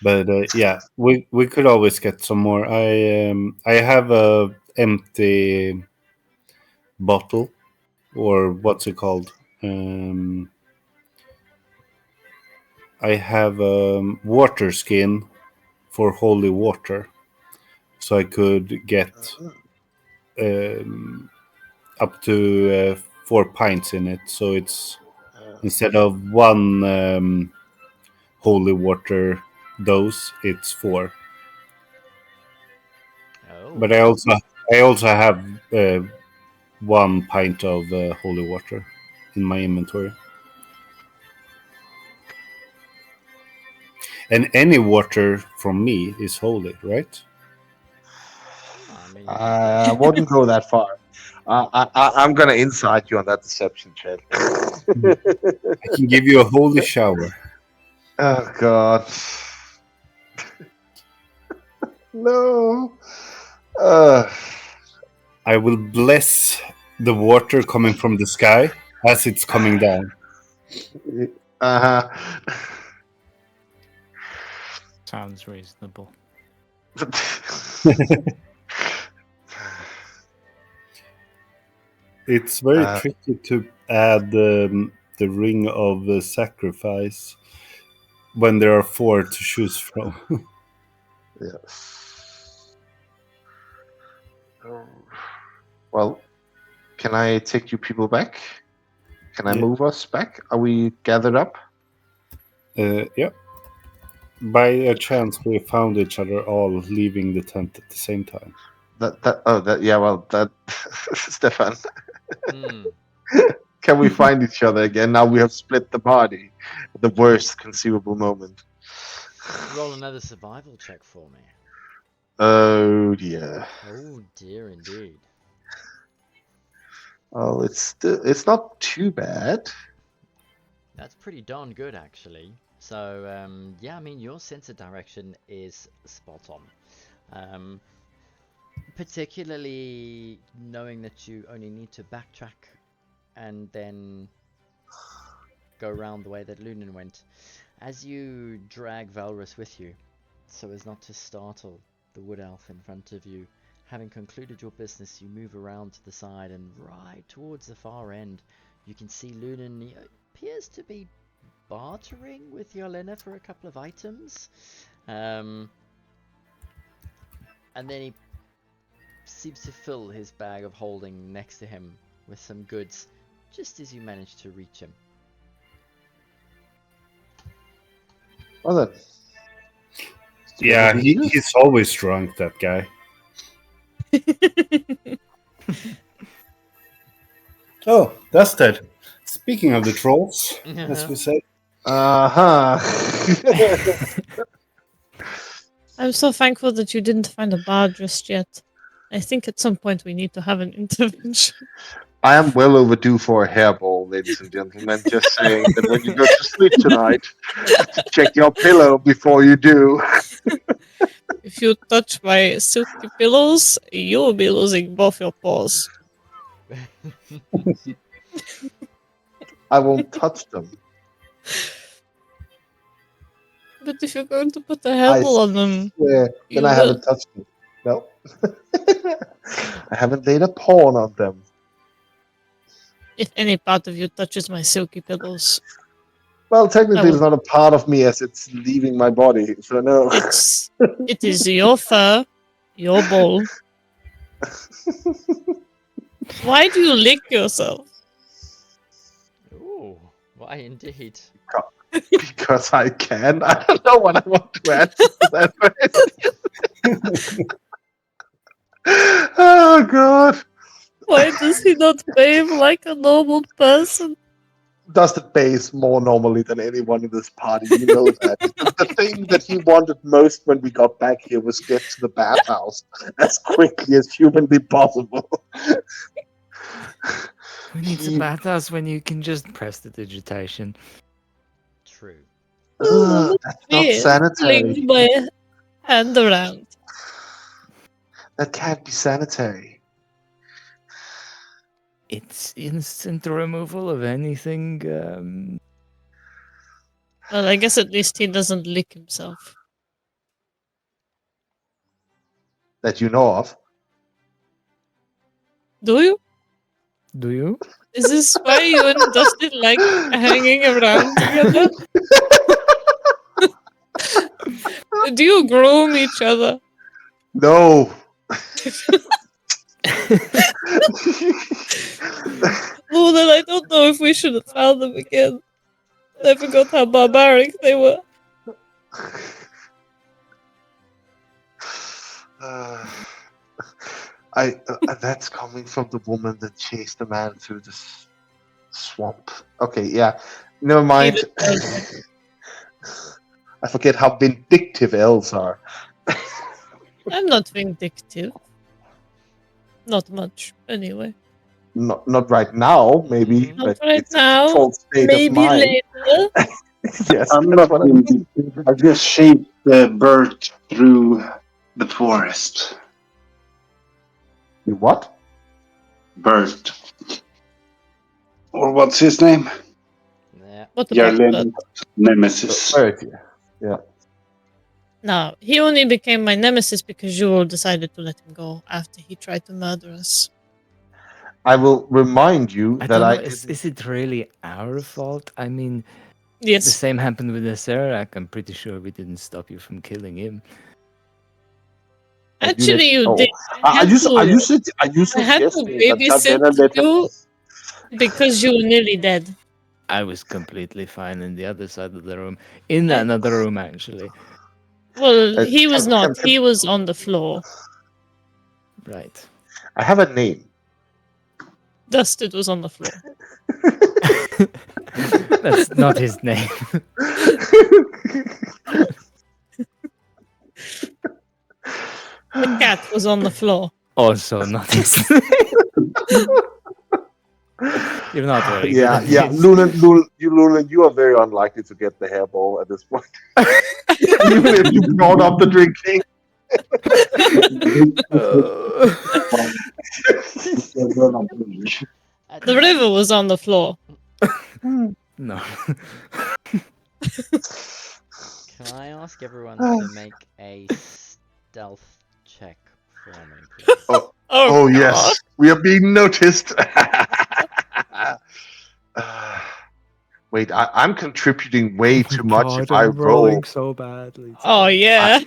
But yeah, we could always get some more. I have a empty bottle, or what's it called? I have water skin for holy water, so I could get up to 4 pints in it. So it's instead of one holy water dose, it's 4. Oh. But I also have 1 pint of holy water in my inventory. And any water from me is holy, right? I mean, I wouldn't go that far. I'm gonna inside you on that deception check. I can give you a holy shower. Oh God. No. I will bless the water coming from the sky as it's coming down. Uh-huh. Sounds reasonable. It's very tricky to add the ring of the sacrifice when there are 4 to choose from. Yes. Well, can I take you people back? Can I Yeah. move us back? Are we gathered up? Yeah. By a chance, we found each other all leaving the tent at the same time. Stefan. Hmm. Can we find each other again? Now we have split the party. The worst conceivable moment. Roll another survival check for me. Oh dear. Oh dear, indeed. Well, it's not too bad. That's pretty darn good, actually. So, yeah, I mean, your sense of direction is spot on. Particularly knowing that you only need to backtrack and then go around the way that Lunan went. As you drag Valrus with you, so as not to startle the wood elf in front of you, having concluded your business, you move around to the side, and right towards the far end, you can see Lunan. He appears to be bartering with Yolena for a couple of items. And then he seems to fill his bag of holding next to him with some goods, just as you manage to reach him. Well then. Yeah, he's always drunk, that guy. Oh, Dusted. Speaking of the trolls, as we said. Uh-huh. I'm so thankful that you didn't find a bar just yet. I think at some point we need to have an intervention. I am well overdue for a hairball, ladies and gentlemen. Just saying that when you go to sleep tonight, check your pillow before you do. If you touch my silky pillows, you'll be losing both your paws. I won't touch them. But if you're going to put a hairball on them, Yeah, you then I will. haven't touched them. No. I haven't laid a pawn on them. If any part of you touches my silky pillows, Well, technically, will- it's not a part of me as it's leaving my body, so no. it is your fur, your ball. Why do you lick yourself? Ooh, why indeed? Because I can. I don't know what I want to answer to that. Oh, God. Why does he not behave like a normal person? Dusted pays more normally than anyone in this party. You know that. The thing that he wanted most when we got back here was get to the bathhouse as quickly as humanly possible. Who needs a bathhouse when you can just press the digitation? True. That's not sanitary. Fling my hand around. That can't be sanitary. It's instant removal of anything. Well, I guess at least he doesn't lick himself. That you know of. Do you? Do you? Is this why you and Dustin like hanging around together? Do you groom each other? No. Well, then I don't know if we should have found them again. I forgot how barbaric they were. That's coming from the woman that chased the man through the swamp. Okay, yeah. Never mind. I forget how vindictive elves are. I'm not vindictive. Not much, anyway. Not right now, maybe. Not but right it's now. A controlled state Maybe of mind. later. Yes, I'm that's not what I mean. vindictive. I just shaped the bird through the forest. You what? Bert. Or what's his name? Yeah. What about that? Jarlen Nemesis. Yeah. No, he only became my nemesis because you all decided to let him go after he tried to murder us. I will remind you I that don't know. I Is it really our fault? I mean, the Yes. same happened with the Serac. I'm pretty sure we didn't stop you from killing him. Actually, you Oh. did. Are had you to- are you I had to suggesting that babysit Jardina let him? you because you were nearly dead. I was completely fine in the other side of the room. In another room, actually. Well, he was Can- not. can- He was on the floor. Right. I have a name. Dusted was on the floor. That's not his name. The cat was on the floor. Also not his name. You're not very good Yeah, at yeah. this. Luna, you are very unlikely to get the hairball at this point. Even if you brought up the drinking. The river was on the floor. No. Can I ask everyone to make a stealth check for me, please? Oh yes, we are being noticed. Wait, I'm contributing way Oh my too much God, if I I'm roll. rolling so badly. Oh yeah.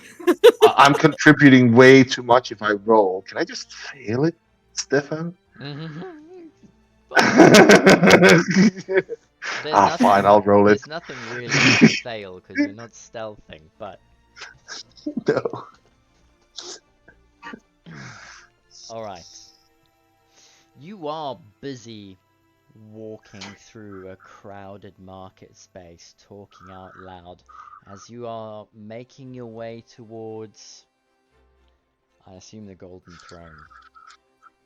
I'm contributing way too much if I roll. Can I just fail it, Stefan? There's Fine, I'll roll it. There's nothing really to fail because you're not stealthing, but No. alright. You are busy walking through a crowded market space, talking out loud as you are making your way towards, I assume, the Golden Throne.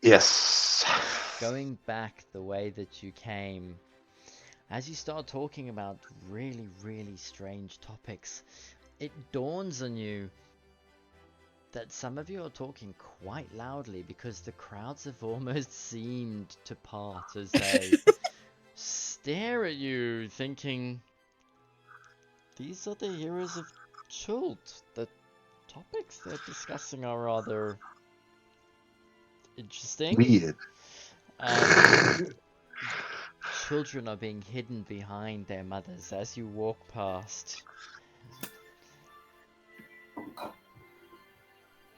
Yes. Going back the way that you came, as you start talking about really, really strange topics, it dawns on you that some of you are talking quite loudly because the crowds have almost seemed to part as they stare at you, thinking, these are the heroes of Chult. The topics they're discussing are rather interesting. Weird. Children are being hidden behind their mothers as you walk past.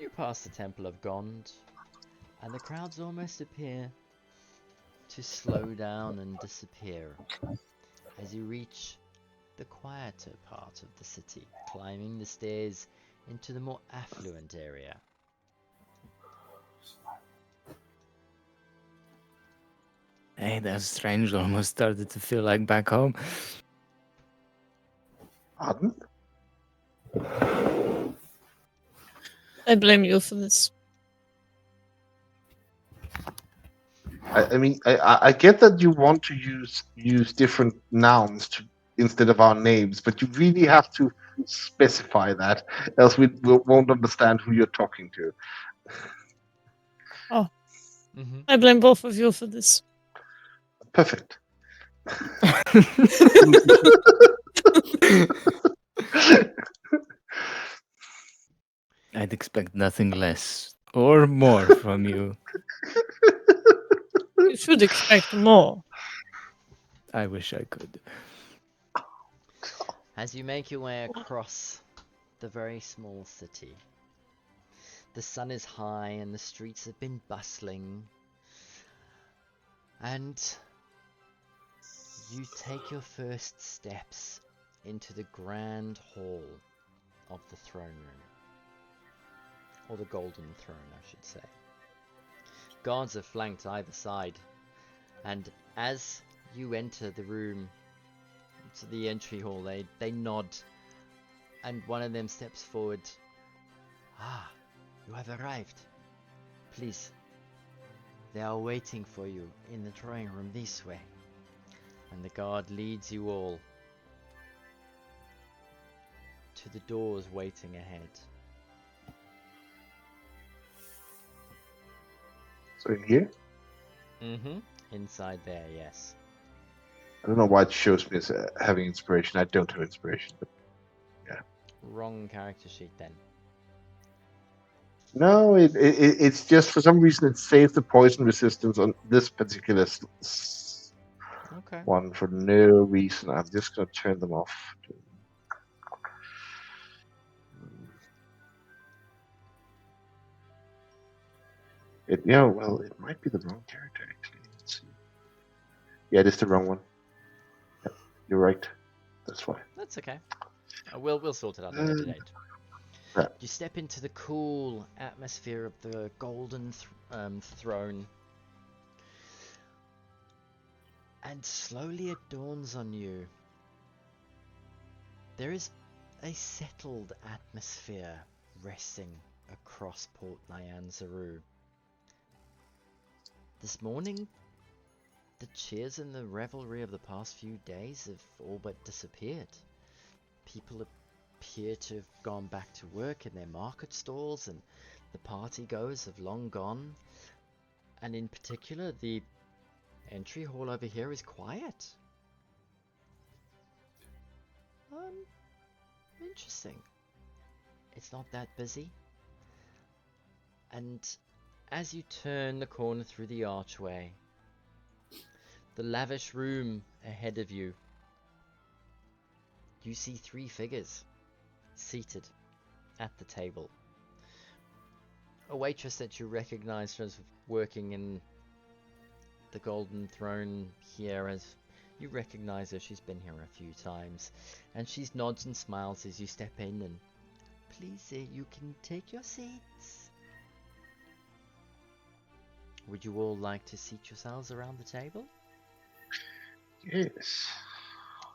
You pass the Temple of Gond, and the crowds almost appear to slow down and disappear as you reach the quieter part of the city, climbing the stairs into the more affluent area. Hey, that's strange. Almost started to feel like back home. Pardon? I blame you for this. I mean, I get that you want to use different nouns instead of our names, but you really have to specify that, else we won't understand who you're talking to. Oh, I blame both of you for this. Perfect. I'd expect nothing less or more from you. You should expect more. I wish I could. As you make your way across the very small city, the sun is high and the streets have been bustling, and you take your first steps into the grand hall of the throne room. Or the Golden Throne, I should say. Guards are flanked either side, and as you enter the room, to the entry hall, they nod, and one of them steps forward. Ah, you have arrived. Please, they are waiting for you in the drawing room this way. And the guard leads you all to the doors waiting ahead. So in here? Inside there, yes. I don't know why it shows me as having inspiration. I don't have inspiration, but yeah. Wrong character sheet then. No, it's just for some reason it saves the poison resistance on this particular Okay. one for no reason. I'm just gonna turn them off. It might be the wrong character actually. Let's see. Yeah, it is the wrong one. Yeah, you're right. That's why. That's okay. We'll sort it out at a later date. Yeah. You step into the cool atmosphere of the Golden Throne, and slowly it dawns on you. There is a settled atmosphere resting across Port Nyanzaru. This morning, the cheers and the revelry of the past few days have all but disappeared. People appear to have gone back to work in their market stalls, and the party-goers have long gone. And in particular, the entry hall over here is quiet. Interesting. It's not that busy. And as you turn the corner through the archway, the lavish room ahead of you you see 3 figures seated at the table. A waitress that you recognize as working in the Golden Throne here, as you recognize her. She's been here a few times, and she nods and smiles as you step in. And please, you can take your seats. Would you all like to seat yourselves around the table? Yes.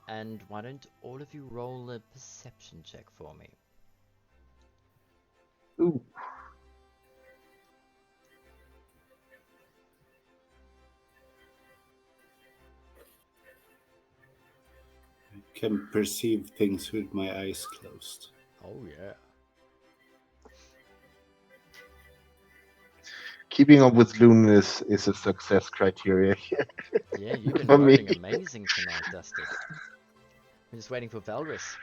And why don't all of you roll a perception check for me? Ooh. I can perceive things with my eyes closed. Oh yeah. Keeping up with Loon is a success criteria. Yeah, you've been For me. rolling amazing tonight, Dusty. We're just waiting for Valrus.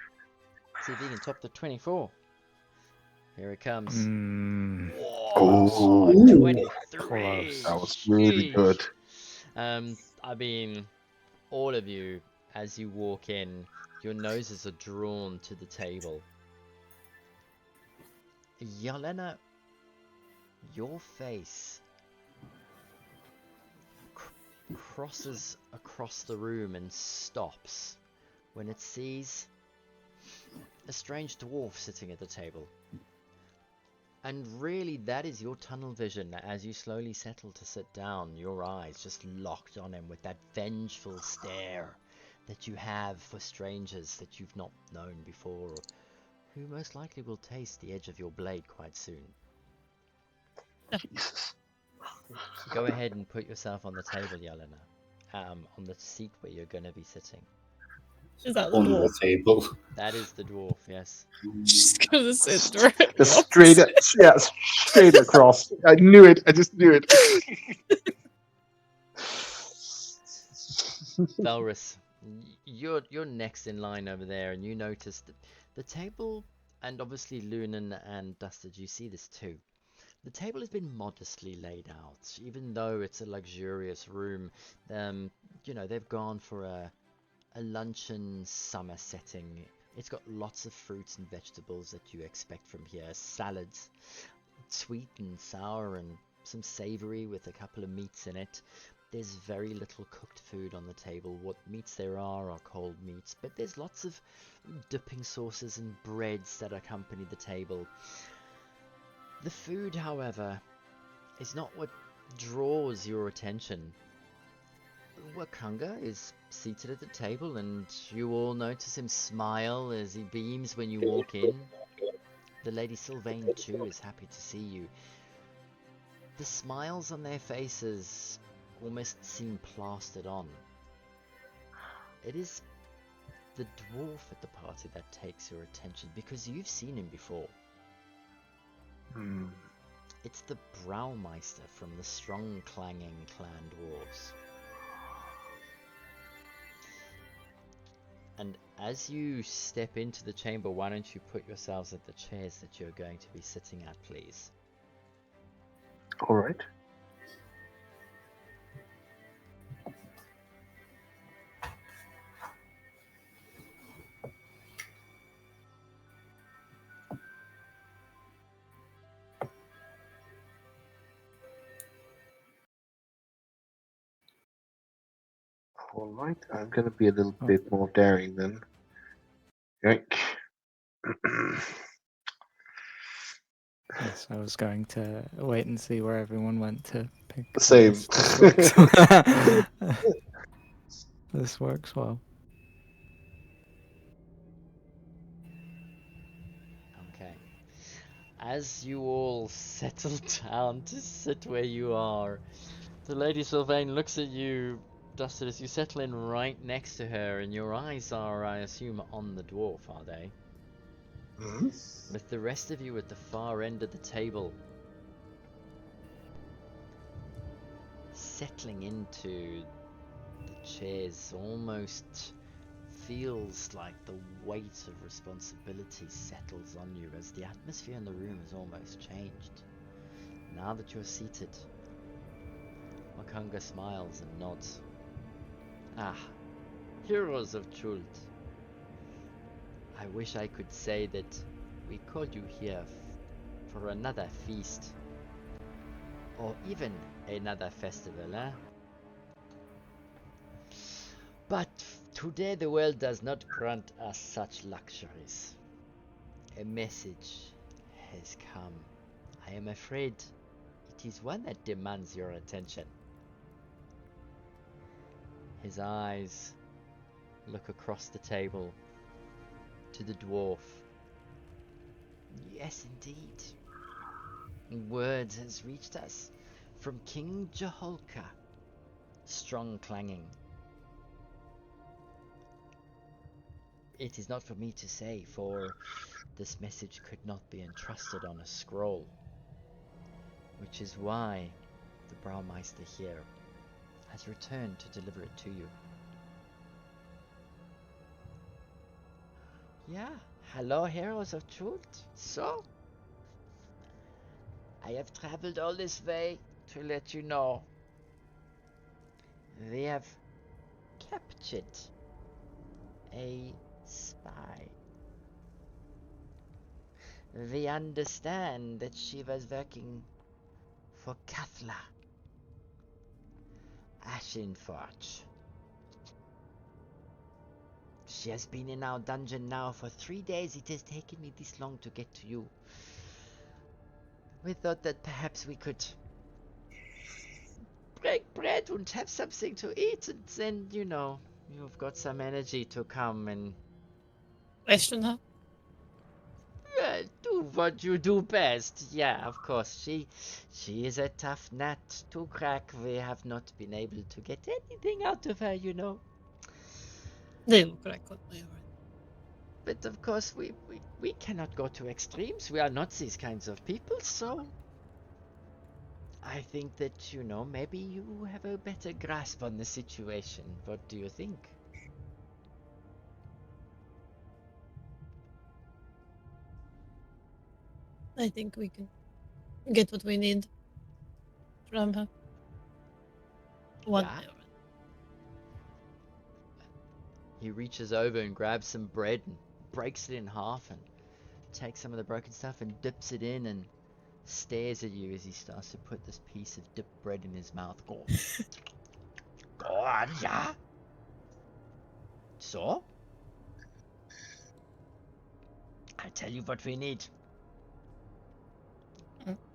See if he can top the 24. Here it comes. Oh, 23. Close. that was really Sheesh. good. I mean, all of you, as you walk in, your noses are drawn to the table. Yelena, your face crosses across the room and stops when it sees a strange dwarf sitting at the table. And really, that is your tunnel vision as you slowly settle to sit down, your eyes just locked on him with that vengeful stare that you have for strangers that you've not known before, or who most likely will taste the edge of your blade quite soon. Jesus. Go ahead and put yourself on the table, Yelena. On the seat where you're going to be sitting. Is that the On dwarf? the table. That is the dwarf, yes. Just gonna sit directly Just straight across. I knew it. I just knew it. Valrus, you're next in line over there, and you notice that the table, and obviously Lunan and Dusted, you see this too. The table has been modestly laid out, even though it's a luxurious room. They've gone for a luncheon summer setting. It's got lots of fruits and vegetables that you expect from here. Salads, sweet and sour, and some savory with a couple of meats in it. There's very little cooked food on the table. What meats there are cold meats, but there's lots of dipping sauces and breads that accompany the table. The food, however, is not what draws your attention. Wakanga is seated at the table, and you all notice him smile as he beams when you walk in. The Lady Sylvain, too, is happy to see you. The smiles on their faces almost seem plastered on. It is the dwarf at the party that takes your attention, because you've seen him before. It's the Browmeister from the strong clanging clan dwarves. And as you step into the chamber, why don't you put yourselves at the chairs that you're going to be sitting at, please? All right. All right. I'm gonna be a little bit more daring then. Yoink. Yes, I was going to wait and see where everyone went to pick. but Same. This works. This works well. Okay. As you all settle down to sit where you are, the Lady Sylvain looks at you, Dusted, as you settle in right next to her, and your eyes are, I assume, on the dwarf, are they? Mhm. With the rest of you at the far end of the table, settling into the chairs almost feels like the weight of responsibility settles on you as the atmosphere in the room has almost changed. Now that you're seated, Wakanga smiles and nods. Ah, heroes of Chult. I wish I could say that we called you here for another feast. Or even another festival, eh? But today the world does not grant us such luxuries. A message has come. I am afraid it is one that demands your attention. His eyes look across the table to the dwarf. Yes, indeed. Word has reached us from King Jeholka. Strong clanging. It is not for me to say, for this message could not be entrusted on a scroll, which is why the Braumeister here has returned to deliver it to you. Yeah, hello heroes of truth. So, I have traveled all this way to let you know. We have captured a spy. We understand that she was working for Kathla Ashenforge. She has been in our dungeon now for 3 days. It has taken me this long to get to you. We thought that perhaps we could break bread and have something to eat, and then, you've got some energy to come and Question her. do what you do best. Yeah, of course. She is a tough nut to crack. We have not been able to get anything out of her, They will crack what they are. But of course, we cannot go to extremes. We are not these kinds of people, so I think that, maybe you have a better grasp on the situation. What do you think? I think we can get what we need from her. One Yeah. way or He reaches over and grabs some bread and breaks it in half and takes some of the broken stuff and dips it in and stares at you as he starts to put this piece of dipped bread in his mouth. Go on, yeah. So? I tell you what we need.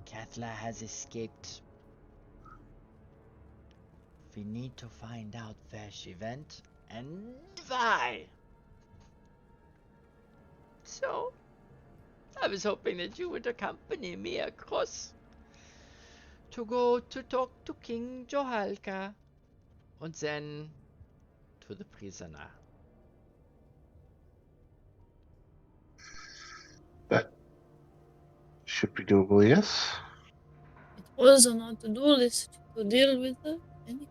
Kathla has escaped. We need to find out where she went and why. So, I was hoping that you would accompany me across to go to talk to King Johalka and then to the prisoner. That should be doable, yes. it was on our to-do list to deal with her. Anyway.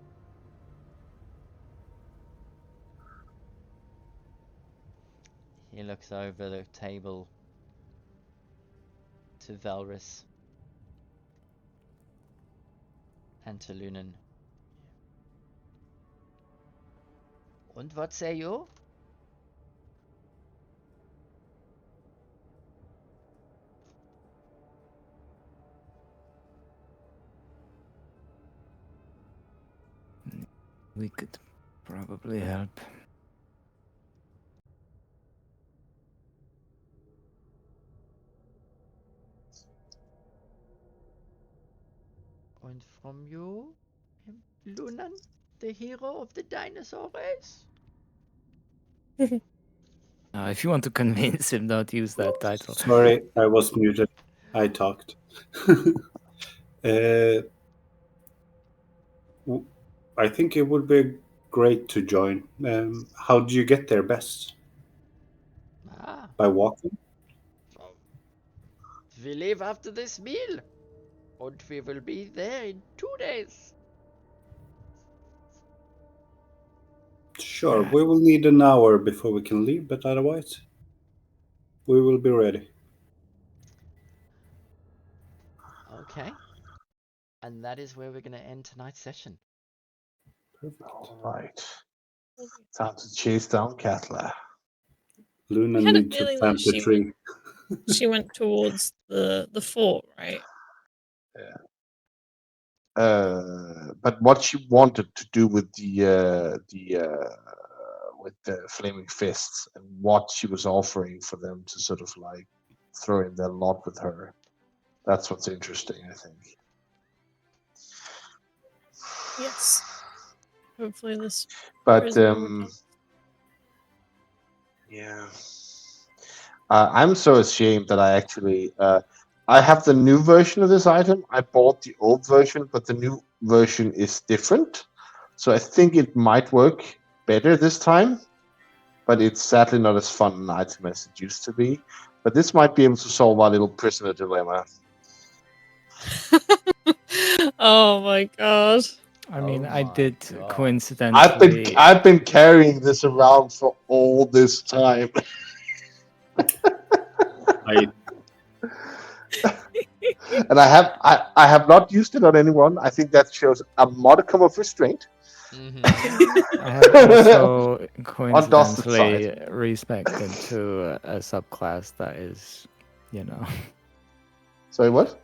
He looks over the table to Valrus and to Lunan. And what say you? We could probably help. And from you, Lunan, the hero of the dinosaur race? If you want to convince him, don't use that title. Sorry, I was muted. I talked. I think it would be great to join. How do you get there best? By walking? We leave after this meal, and we will be there in 2 days. Sure, we will need an hour before we can leave, but otherwise, we will be ready. Okay. And that is where we're going to end tonight's session. Perfect. All right. Time to chase down Kathla. Luna I had a needs to feeling plant that the tree. she went towards the fort, right? But what she wanted to do with the flaming fists and what she was offering for them to sort of like throw in their lot with her. That's what's interesting, I think. Yes. Hopefully this But prisoner returns. yeah, I'm so ashamed that I actually I have the new version of this item. I bought the old version, but the new version is different. So I think it might work better this time, but it's sadly not as fun an item as it used to be. But this might be able to solve our little prisoner dilemma. Oh my god. I mean, Oh I my did God. coincidentally. I've been carrying this around for all this time. I And I have not used it on anyone. I think that shows a modicum of restraint. Mhm. I have also Dustin's coincidentally side. respected to a subclass that is, you know. Sorry, what?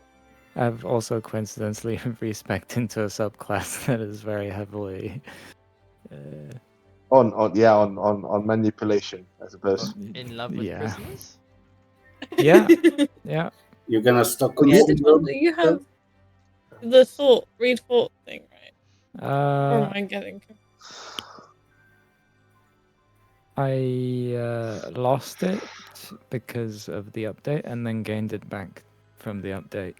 I've also coincidentally respected into a subclass that is very heavily. On manipulation, I suppose. In love with Yeah. prisoners? Yeah, yeah. You're gonna Stockholm Yeah, syndrome? do you have the read thought thing, right? Or Uh, am I getting I lost it because of the update, and then gained it back from the update.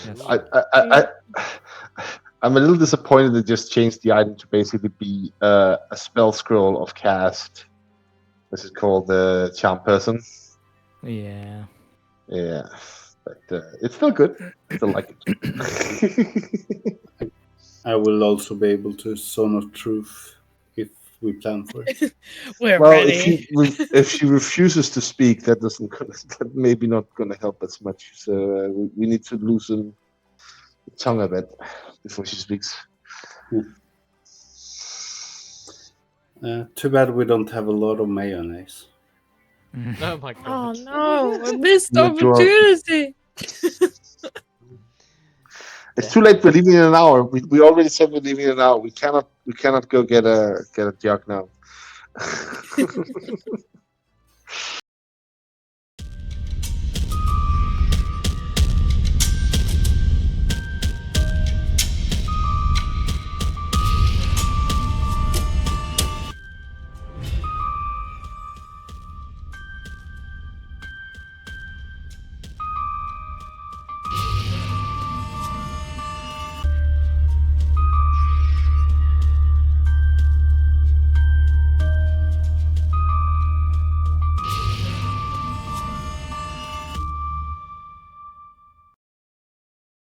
Yes. I'm a little disappointed they just changed the item to basically be a spell scroll of cast. This is called the Charm Person. Yeah. Yeah, but it's still good. Still like it. I will also be able to Son of Truth if we plan for it. We're Well, ready. if she refuses to speak, that that maybe not going to help as much. So we need to loosen the tongue a bit before she speaks. Too bad we don't have a lot of mayonnaise. Oh my Oh god. no, a missed Majority. opportunity. It's too late. We're leaving in an hour. We already said we're leaving in an hour. We cannot go get a jug now.